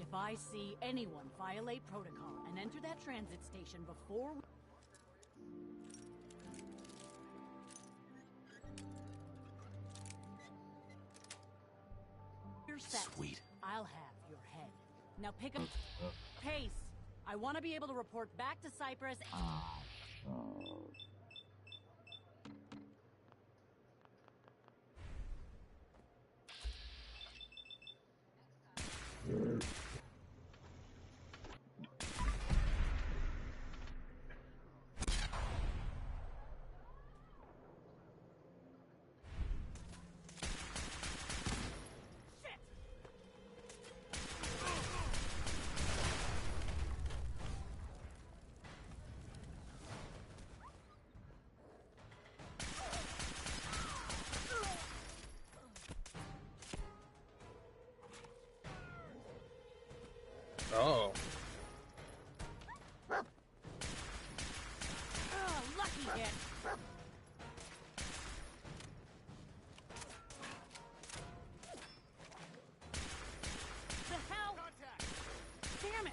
If I see anyone violate protocol and enter that transit station before You're set. Sweet. I'll have your head. Now pick up pace. I want to be able to report back to Cyprus. Oh. Oh, lucky hit. The hell? Damn it!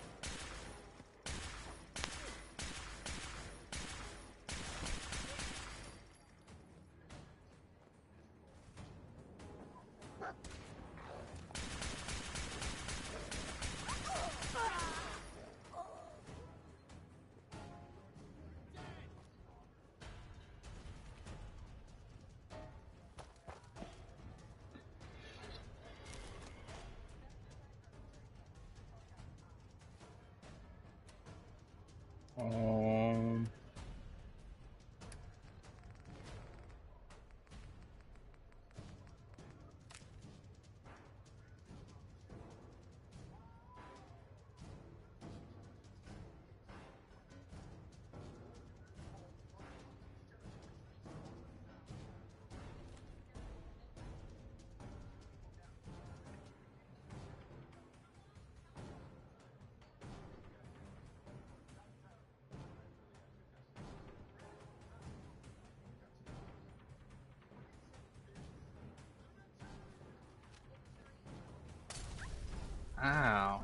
Um. Ow.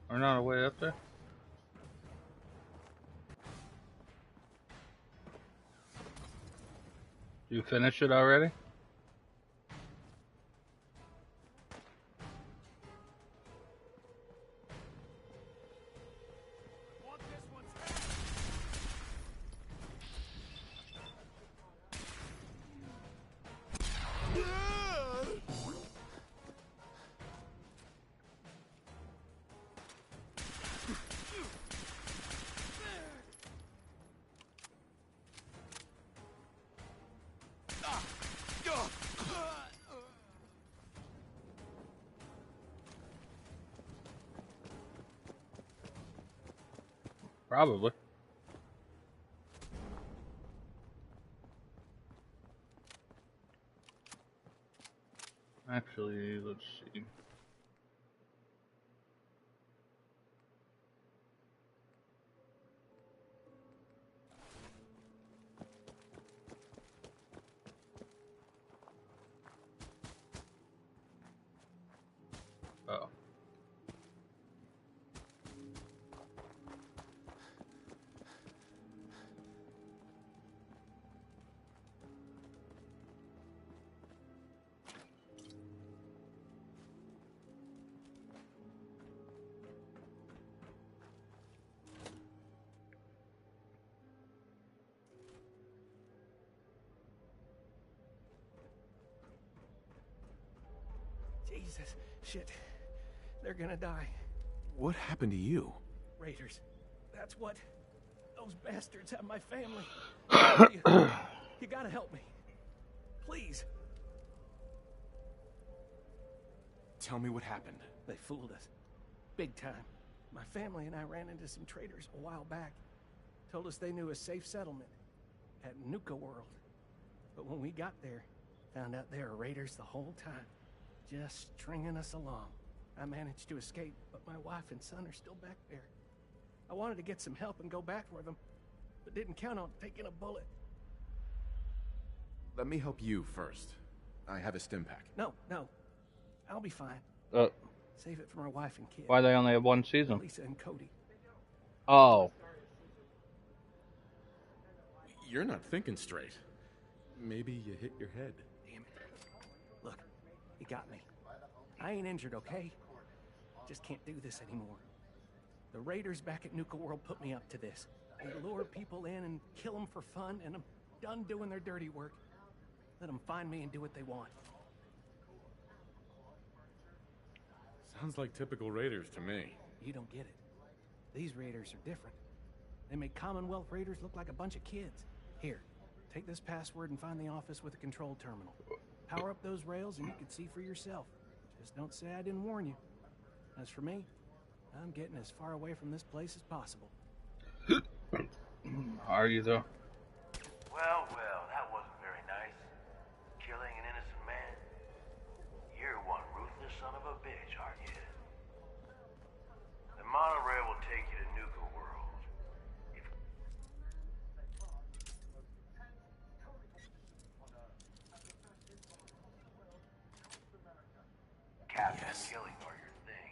We're not a way up there? You finished it already? Probably. Actually, let's see. Oh. Jesus. Shit. They're gonna die. What happened to you? Raiders. That's what... Those bastards have my family. You gotta help me. Please. Tell me what happened. They fooled us. Big time. My family and I ran into some traders a while back. Told us they knew a safe settlement at Nuka World. But when we got there, found out they were raiders the whole time. Just stringing us along. I managed to escape, but my wife and son are still back there. I wanted to get some help and go back for them, but didn't count on taking a bullet. Let me help you first. I have a stim pack. No. I'll be fine. Save it for my wife and kid. Why they only have one season? Lisa and Cody. Oh. You're not thinking straight. Maybe you hit your head. Damn it. Look, you got me. I ain't injured, okay? Just can't do this anymore. The raiders back at Nuka World put me up to this. They lure people in and kill them for fun, and I'm done doing their dirty work. Let them find me and do what they want. Sounds like typical raiders to me. You don't get it. These raiders are different. They make Commonwealth raiders look like a bunch of kids. Here, take this password and find the office with a control terminal. Power up those rails and you can see for yourself. Just don't say I didn't warn you. As for me, I'm getting as far away from this place as possible. Are you, though? Well, that wasn't very nice. Killing an innocent man. You're one ruthless son of a bitch, aren't you? The monorail will take you to Nuka World. Captain, killing or your thing.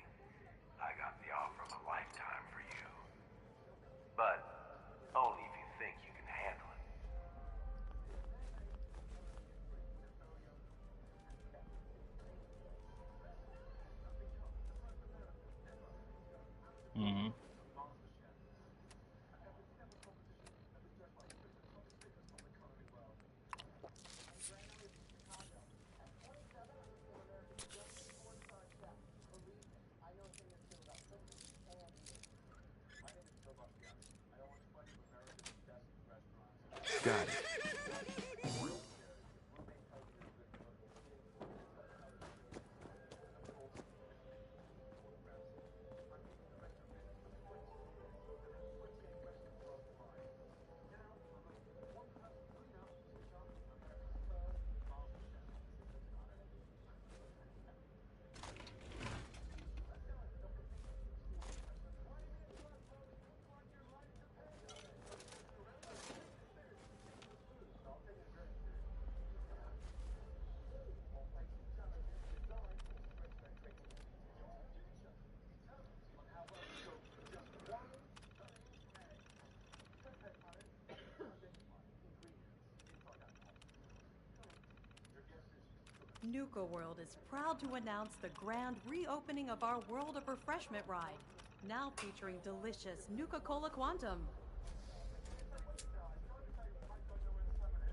I got the offer of a lifetime for you. But only if you think you can handle it. Mm-hmm. Got it. Nuka World is proud to announce the grand reopening of our World of Refreshment ride, now featuring delicious Nuka-Cola Quantum.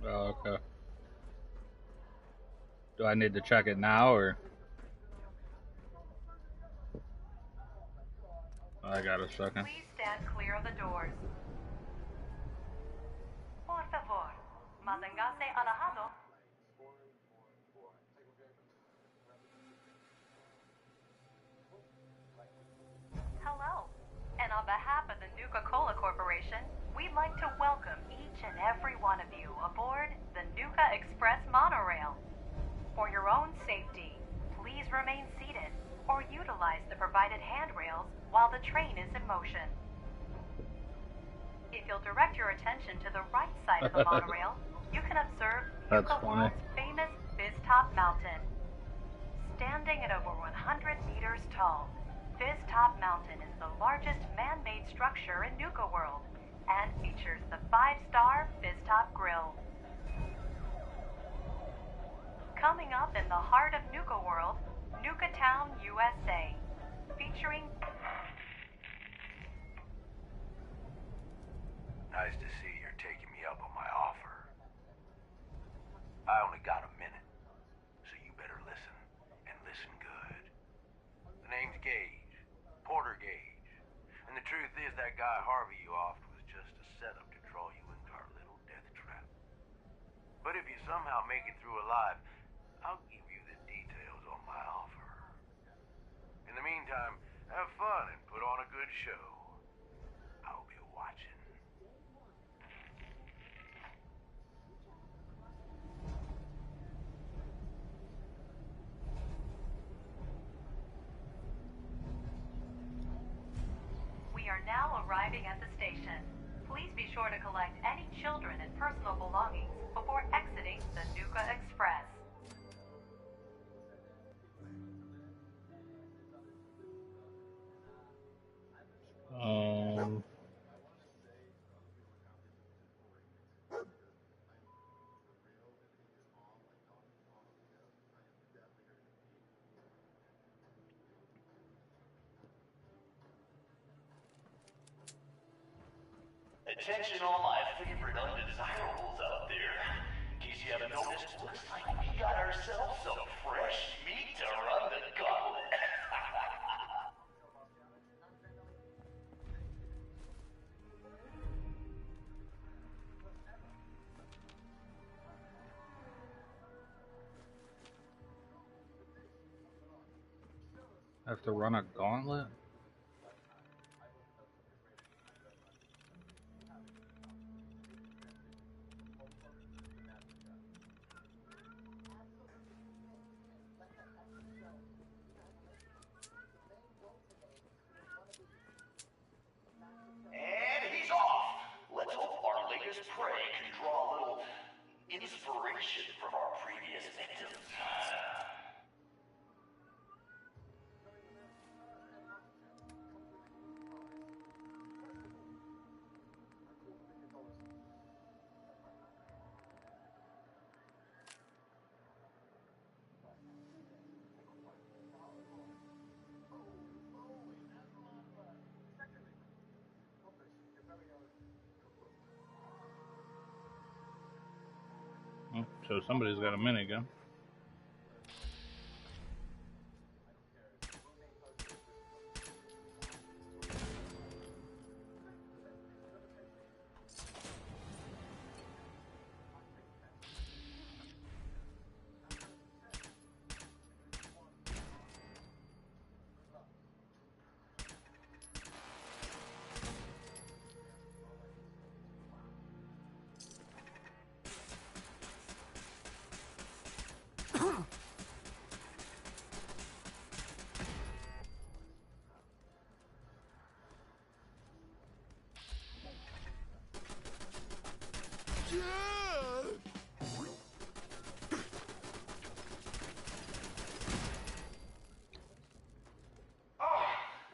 Oh, okay. Do I need to check it now, or? I got a second. Please stand clear of the doors. Por favor, manténgase alejado. Hello, and on behalf of the Nuka-Cola Corporation, we'd like to welcome each and every one of you aboard the Nuka Express monorail. For your own safety, please remain seated or utilize the provided handrails while the train is in motion. If you'll direct your attention to the right side of the monorail, you can observe That's Nuka funny. World's famous Fizztop Mountain. Standing at over 100 meters tall, Fizztop Mountain is the largest man-made structure in Nuka World and features the 5-star Fizztop Grill. Coming up in the heart of Nuka World, Nuka Town, USA, featuring... Nice to see you're taking me up on my offer. I only got a minute, so you better listen, and listen good. The name's Gage, Porter Gage, and the truth is that guy Harvey you offed was just a setup to draw you into our little death trap. But if you somehow make it through alive, I'll give you the details on my offer. In the meantime, have fun and put on a good show. I'll be watching. We are now arriving at the station. Please be sure to collect any children and personal belongings before exiting the Nuka Express. Attention all my favorite undesirables out there. In case you haven't noticed, looks like we got ourselves some fresh meat to run the gauntlet. I have to run a gauntlet? And he's off! Let's hope our latest prey can draw a little inspiration from our previous victims. So somebody's got a minigun.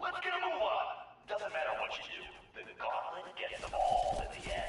Let's get a move on. Doesn't matter what you do, the gauntlet gets them all in the end.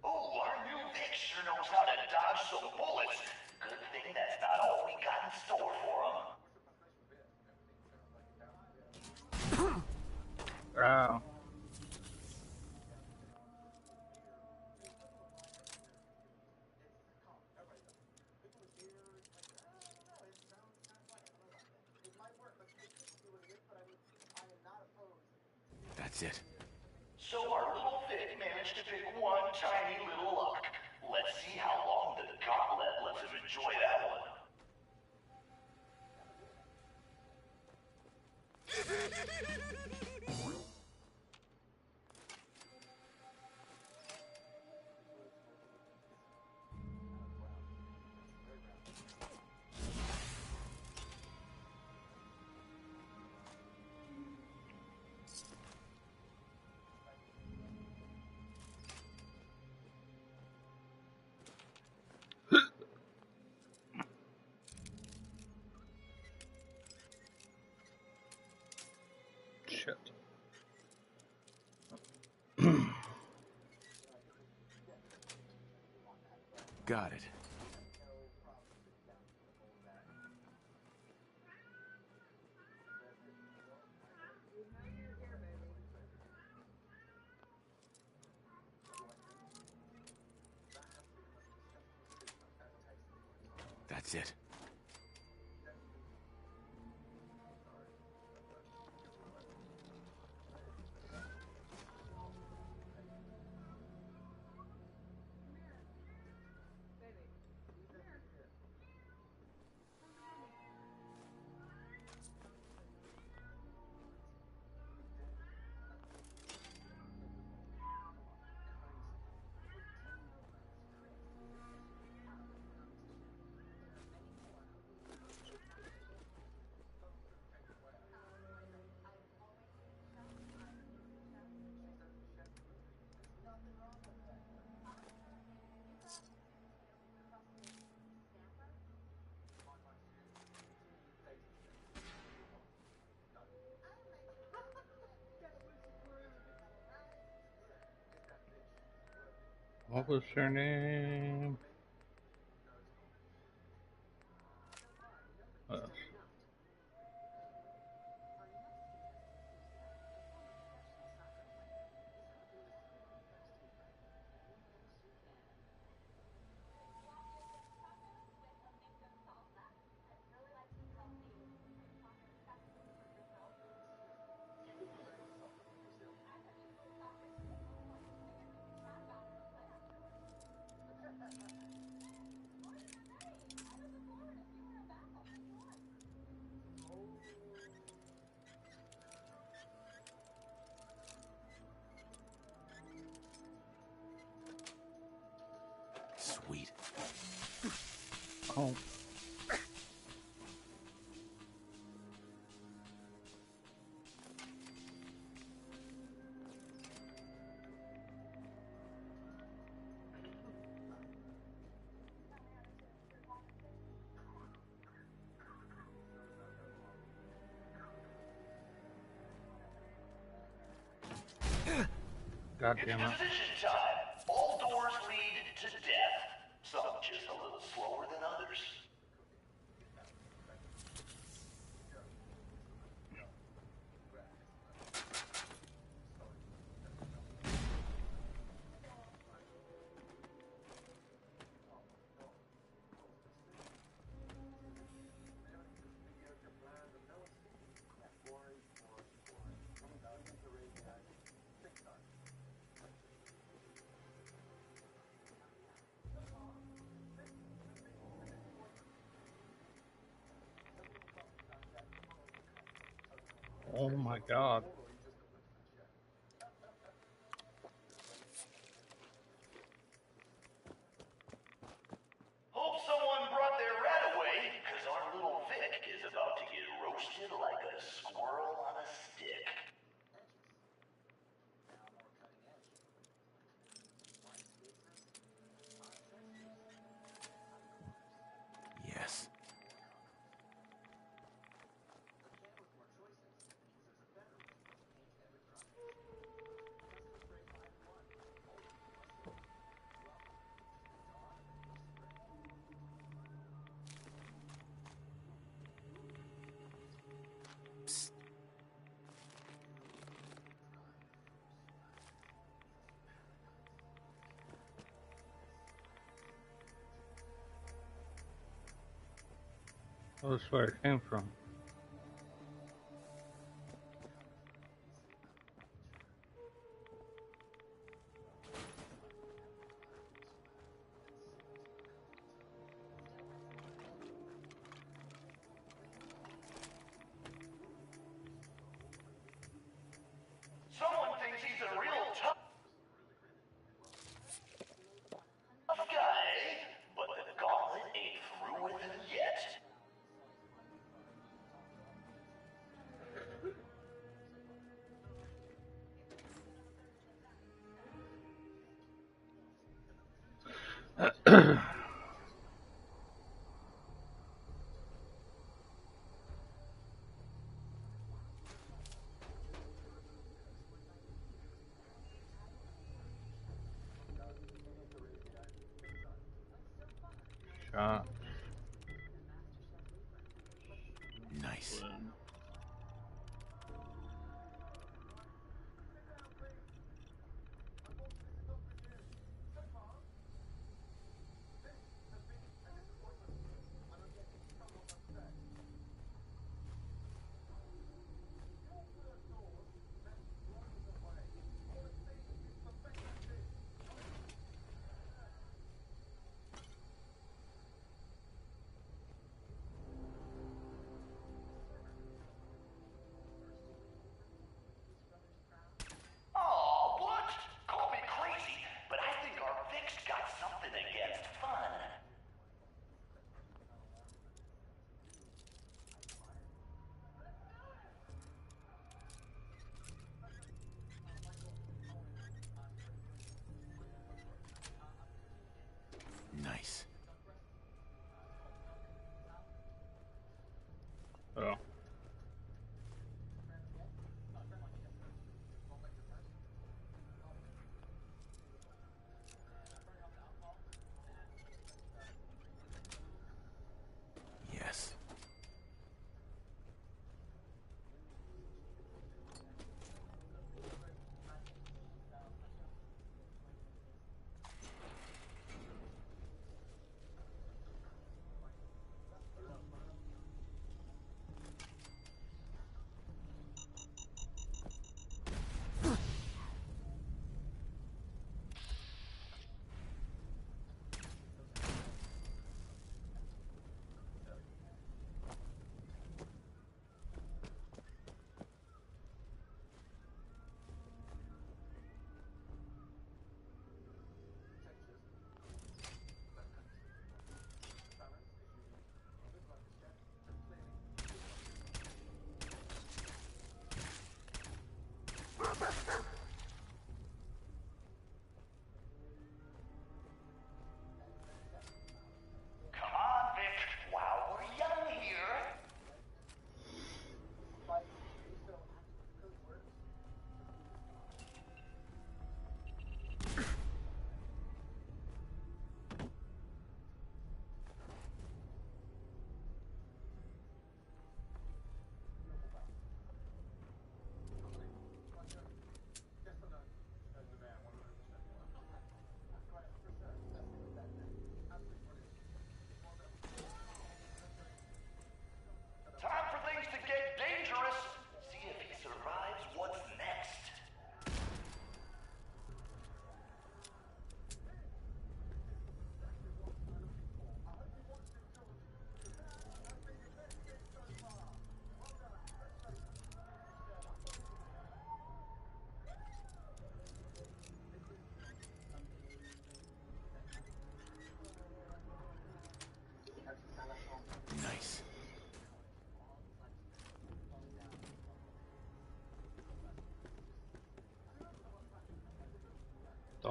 Oh, our new Vic sure knows how to dodge some bullets. Good thing that's not all we got in store for him. Ow. That's it. So our little Vic managed to pick one tiny little lock. Let's see how long the gauntlet lets him enjoy that one. Shit. Got it. That's it. What was her name? Sweet. Oh. God damn it. Decision time. All doors lead to death. Some just a little slower than others. Oh my god. Hope someone brought their rat away, because our little Vic is about to get roasted like a squirrel on a stick. Yes. Well, that's where it came from. Someone thinks he's a real tough guy, but the gauntlet ain't through with him yet. Shot. Nice.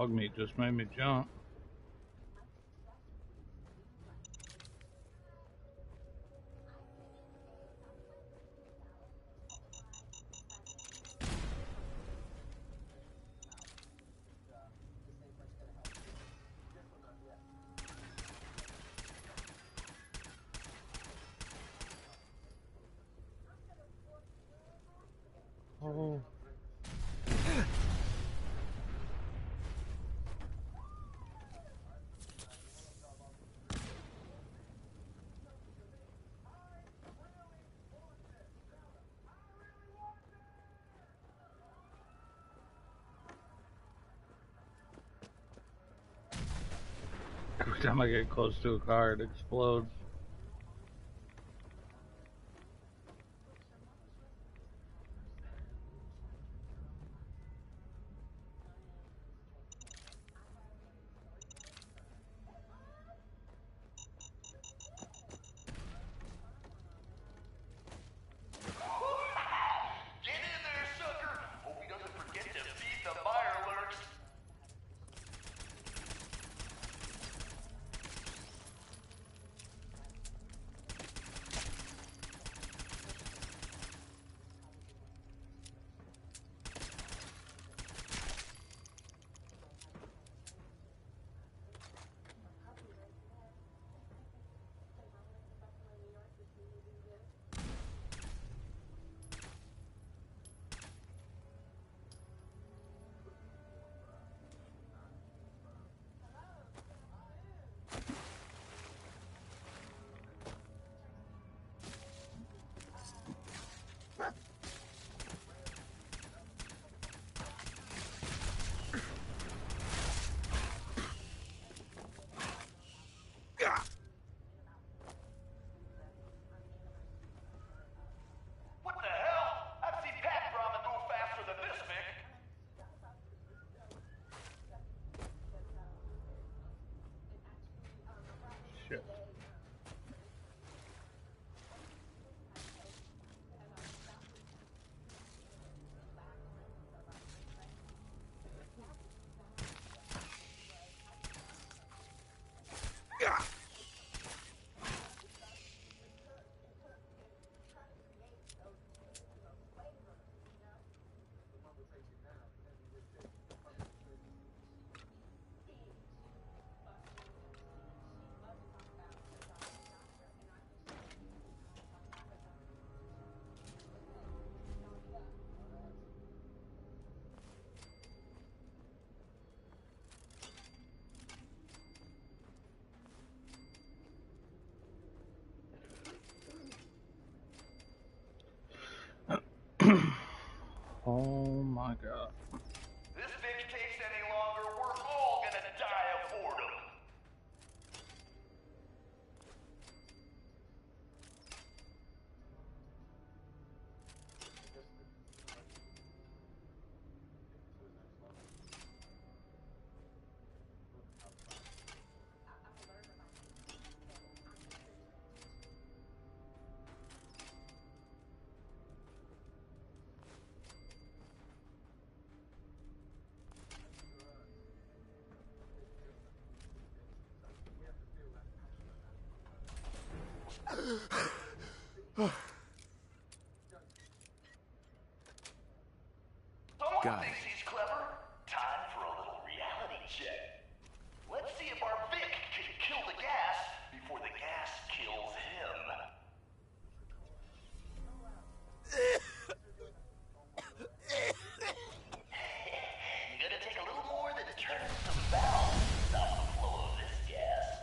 Dog meat just made me jump. Oh. Every time I get close to a car, it explodes. Get in there, sucker! Hope he doesn't forget to feed the Mirelurks. What the hell? I've seen Pat Ramen move faster than this, Vic. Shit. Oh my god. This bitch takes any longer, we're all gonna die of boredom. Someone Got it. thinks he's clever? Time for a little reality check. Let's see if our Vic can kill the gas before the gas kills him. You're gonna take a little more than to turn some valves to stop the flow of this gas.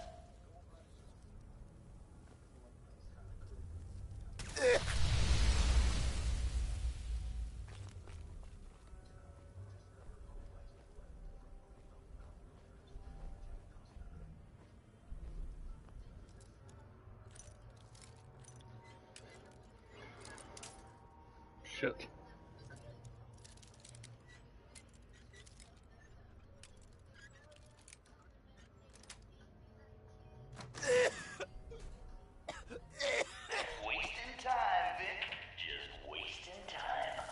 Shit. Wasting time, Vic. Just wasting time.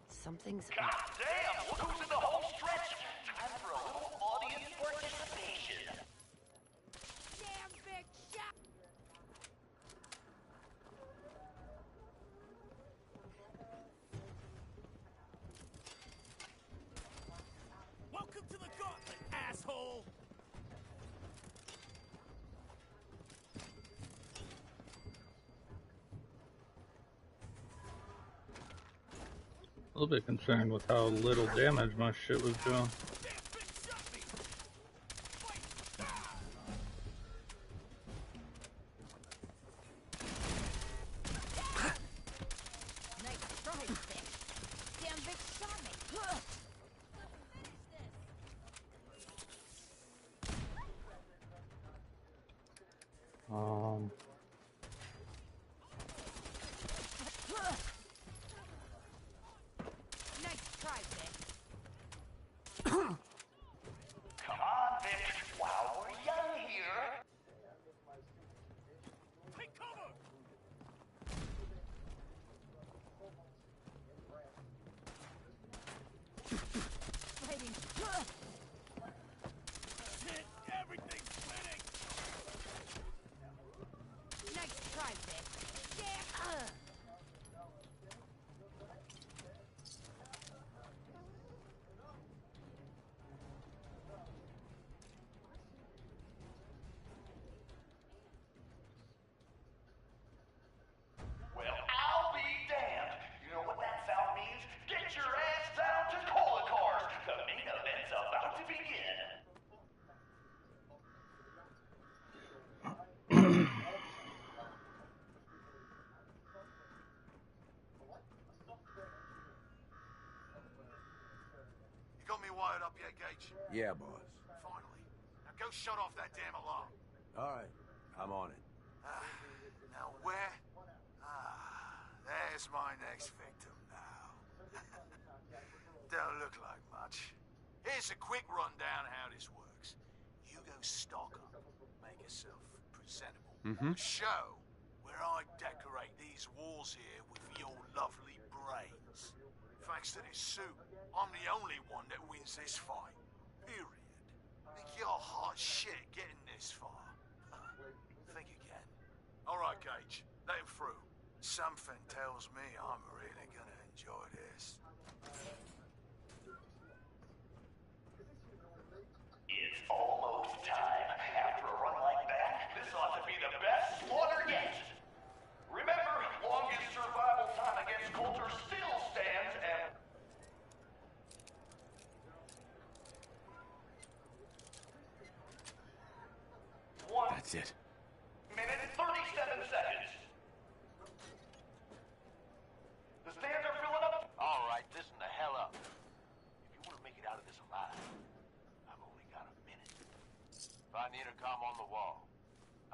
Something's God damn! Look who's in the home stretch! Time for a little audience participation. Damn big shot! Welcome to the gauntlet, asshole! A little bit concerned with how little damage my shit was doing. Nice try, bitch. Damn big shot me. Nice try, bitch. Come on, bitch, while we're young here. Take cover! Fighting. Shit, everything's spinning! Nice try, bitch. Damn. Well, I'll be damned. You know what that sound means? Get your ass down to Cola Cars. The main event's about to begin. You got me wired up yet, Gage? Yeah, boss. Finally. Now go shut off that damn alarm. All right, I'm on it. Now where? There's my next victim now. Don't look like much. Here's a quick rundown how this works. You go stock up, make yourself presentable. Show where I decorate these walls here with your lovely brains. Thanks to this suit, I'm the only one that wins this fight. Period. Think you're hot shit getting this far. Think again. All right, Gage. Let him through. Something tells me I'm really gonna enjoy this. It's almost time. After a run like that, this ought to be the best slaughter yet. Remember, longest survival time against Coulter still stands at... That's it. 1 minute and 37 seconds. The stands are filling up. All right, listen the hell up. If you want to make it out of this alive, I've only got a minute. Find the intercom on the wall.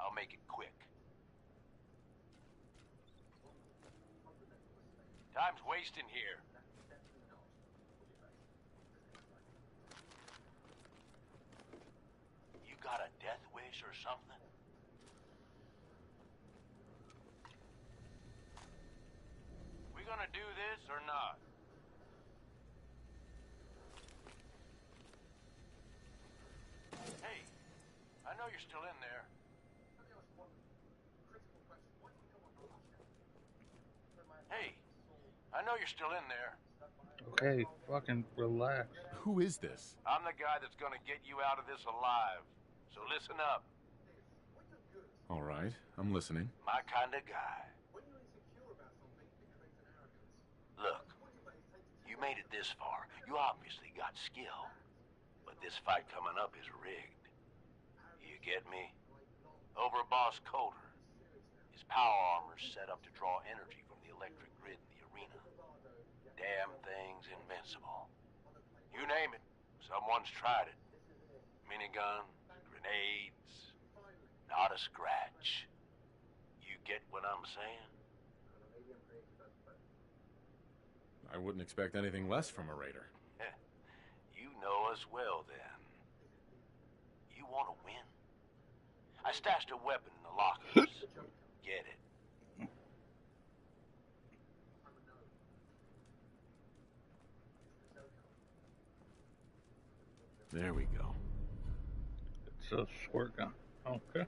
I'll make it quick. Time's wasting here. You got a death wish or something? We gonna do this or not? Hey, I know you're still in there. Hey, I know you're still in there. Okay, fucking relax. Who is this? I'm the guy that's gonna get you out of this alive. So listen up. All right, I'm listening. My kind of guy. made it this far, you obviously got skill. But this fight coming up is rigged. You get me? Over Boss Coulter. His power armor's set up to draw energy from the electric grid in the arena. Damn thing's invincible. You name it, someone's tried it. Minigun, grenades, not a scratch. You get what I'm saying? I wouldn't expect anything less from a raider. You know us well, then. You want to win? I stashed a weapon in the lockers. Get it. There we go. It's a squirt gun. Okay.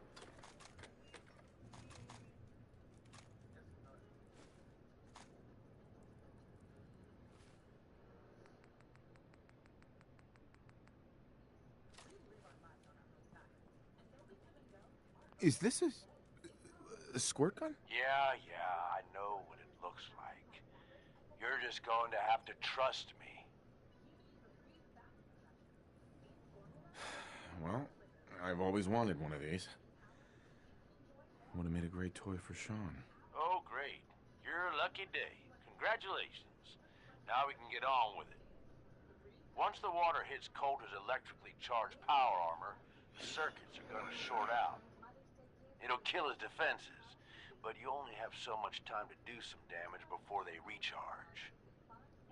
Is this a squirt gun? Yeah, I know what it looks like. You're just going to have to trust me. Well, I've always wanted one of these. Would have made a great toy for Sean. Oh, great. You're a lucky day. Congratulations. Now we can get on with it. Once the water hits Coulter's electrically charged power armor, the circuits are going to short out. It'll kill his defenses, but you only have so much time to do some damage before they recharge.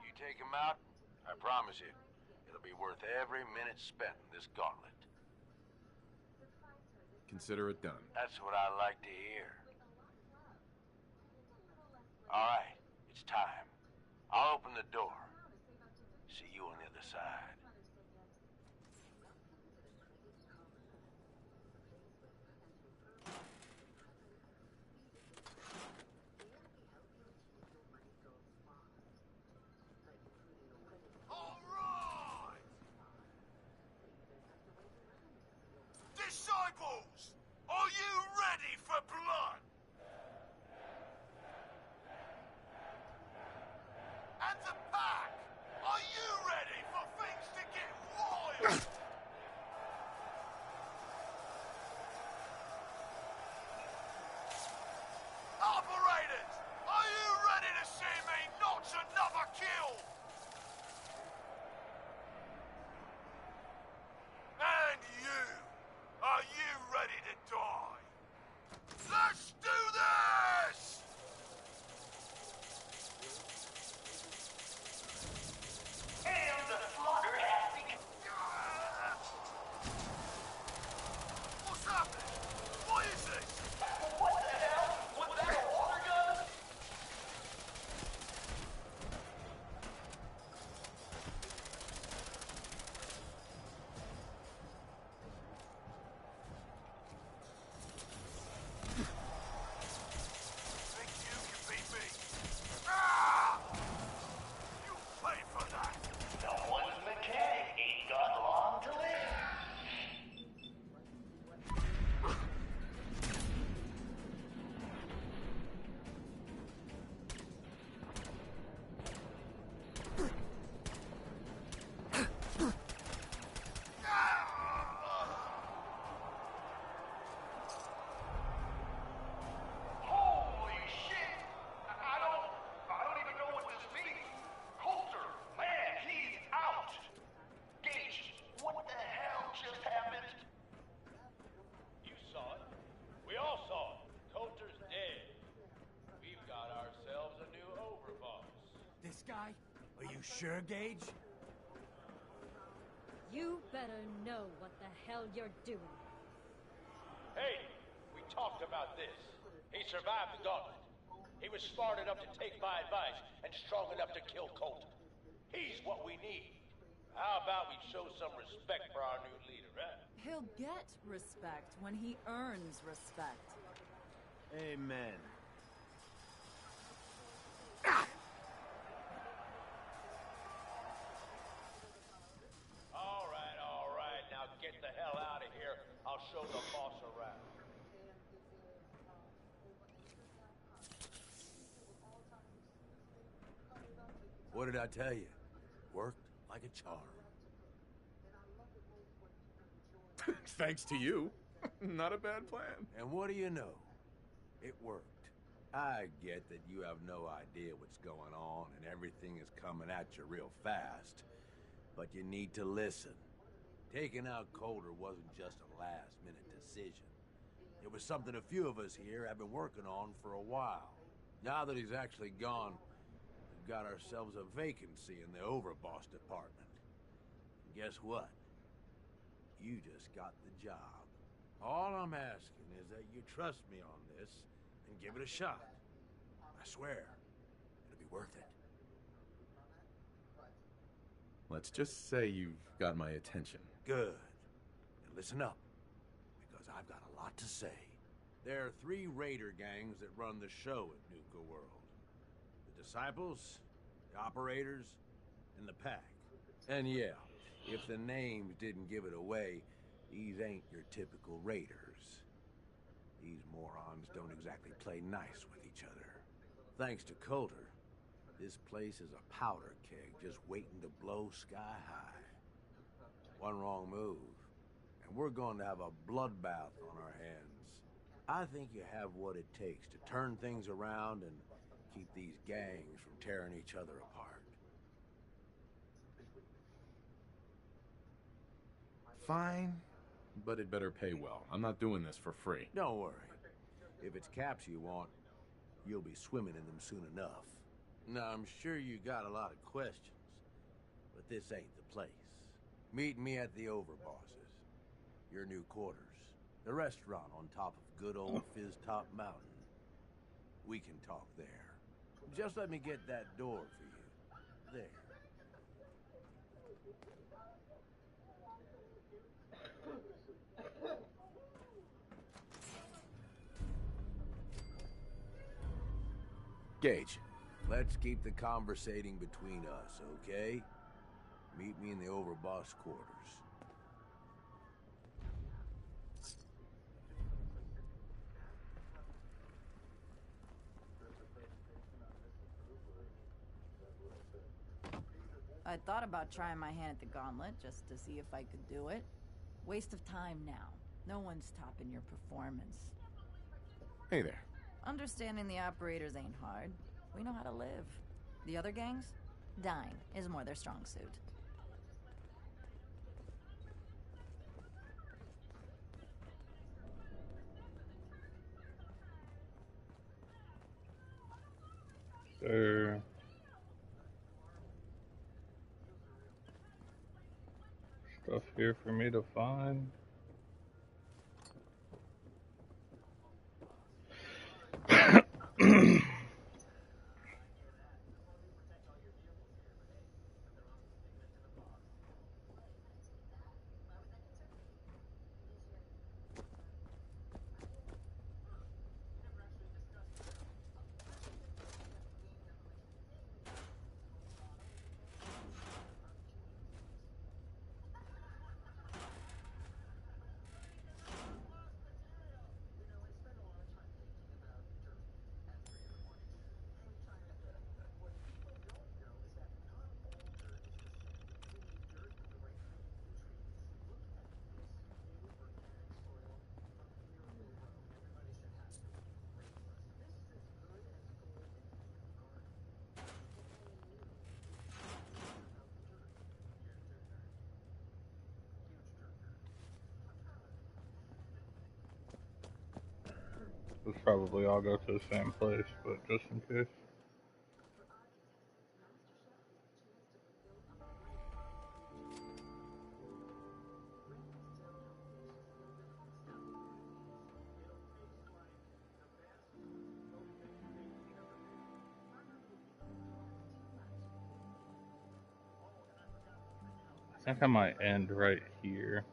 You take him out, I promise you, it'll be worth every minute spent in this gauntlet. Consider it done. That's what I like to hear. All right, it's time. I'll open the door. See you on the other side. Disciples, are you ready for blood? And the pack, are you ready for things to get wild? Operators, are you ready to see me notch another kill? And you, are you ready to die? Let's do this! And the slaughter has begun. What's happening? What is this? What the hell? Was that a water gun? Think you can beat me? Ah! You'll pay for that. Someone's mechanic ain't got long to live. Holy shit! I don't even know what this means. Coulter, man, he's out. Gage, what the hell just happened? You saw it. We all saw it. Coulter's dead. We've got ourselves a new overboss. This guy? Are you sure, Gage? You better know what the hell you're doing. Hey, we talked about this. He survived the gauntlet. He was smart enough to take my advice and strong enough to kill Coulter. He's what we need. How about we show some respect for our new leader, huh? He'll get respect when he earns respect. Amen. All right. Now get the hell out of here. I'll show the boss around. What did I tell you? Worked like a charm. Thanks to you. Not a bad plan. And what do you know? It worked. I get that you have no idea what's going on and everything is coming at you real fast. But you need to listen. Taking out Coulter wasn't just a last-minute decision. It was something a few of us here have been working on for a while. Now that he's actually gone, we've got ourselves a vacancy in the overboss department. And guess what? You just got the job. All I'm asking is that you trust me on this and give it a shot. I swear, it'll be worth it. Let's just say you've got my attention. Good. And listen up, because I've got a lot to say. There are 3 raider gangs that run the show at Nuka World. The Disciples, the Operators, and the Pack. And yeah, if the names didn't give it away, these ain't your typical raiders. These morons don't exactly play nice with each other. Thanks to Coulter, this place is a powder keg just waiting to blow sky high. One wrong move, and we're going to have a bloodbath on our hands. I think you have what it takes to turn things around and keep these gangs from tearing each other apart. Fine, but it better pay well. I'm not doing this for free. Don't worry. If it's caps you want, you'll be swimming in them soon enough. Now, I'm sure you got a lot of questions, but this ain't the place. Meet me at the Overbosses, your new quarters, the restaurant on top of good old Fizz Top Mountain. We can talk there. Just let me get that door for you. There. Gage, let's keep the conversating between us, okay? Meet me in the Overboss quarters. I thought about trying my hand at the gauntlet just to see if I could do it. Waste of time now. No one's topping your performance. Hey there. Understanding the operators ain't hard. We know how to live. The other gangs? Dying is more their strong suit. Sir. Stuff here for me to find. We'll probably all go to the same place, but just in case. I think I might end right here.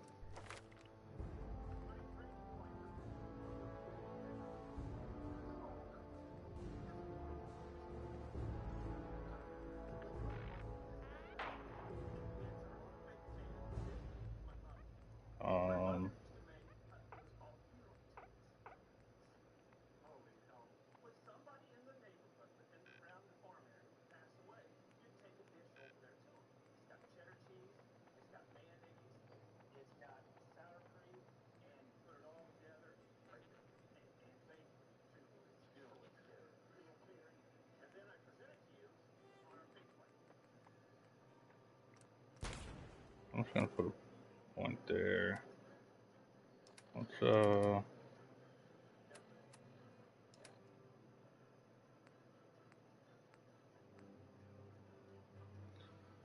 just gonna put a point there. Let's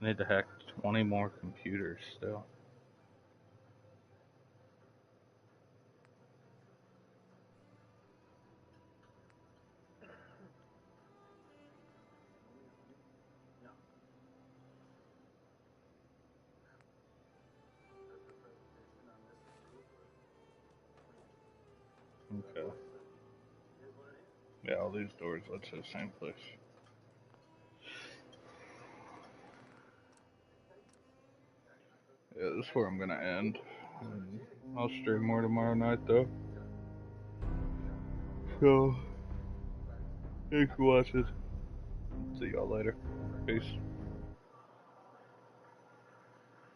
I need to hack 20 more computers still. Okay. Yeah, all these doors led to the same place. Yeah, this is where I'm gonna end. I'll stream more tomorrow night though. So, thanks for watching. See y'all later. Peace.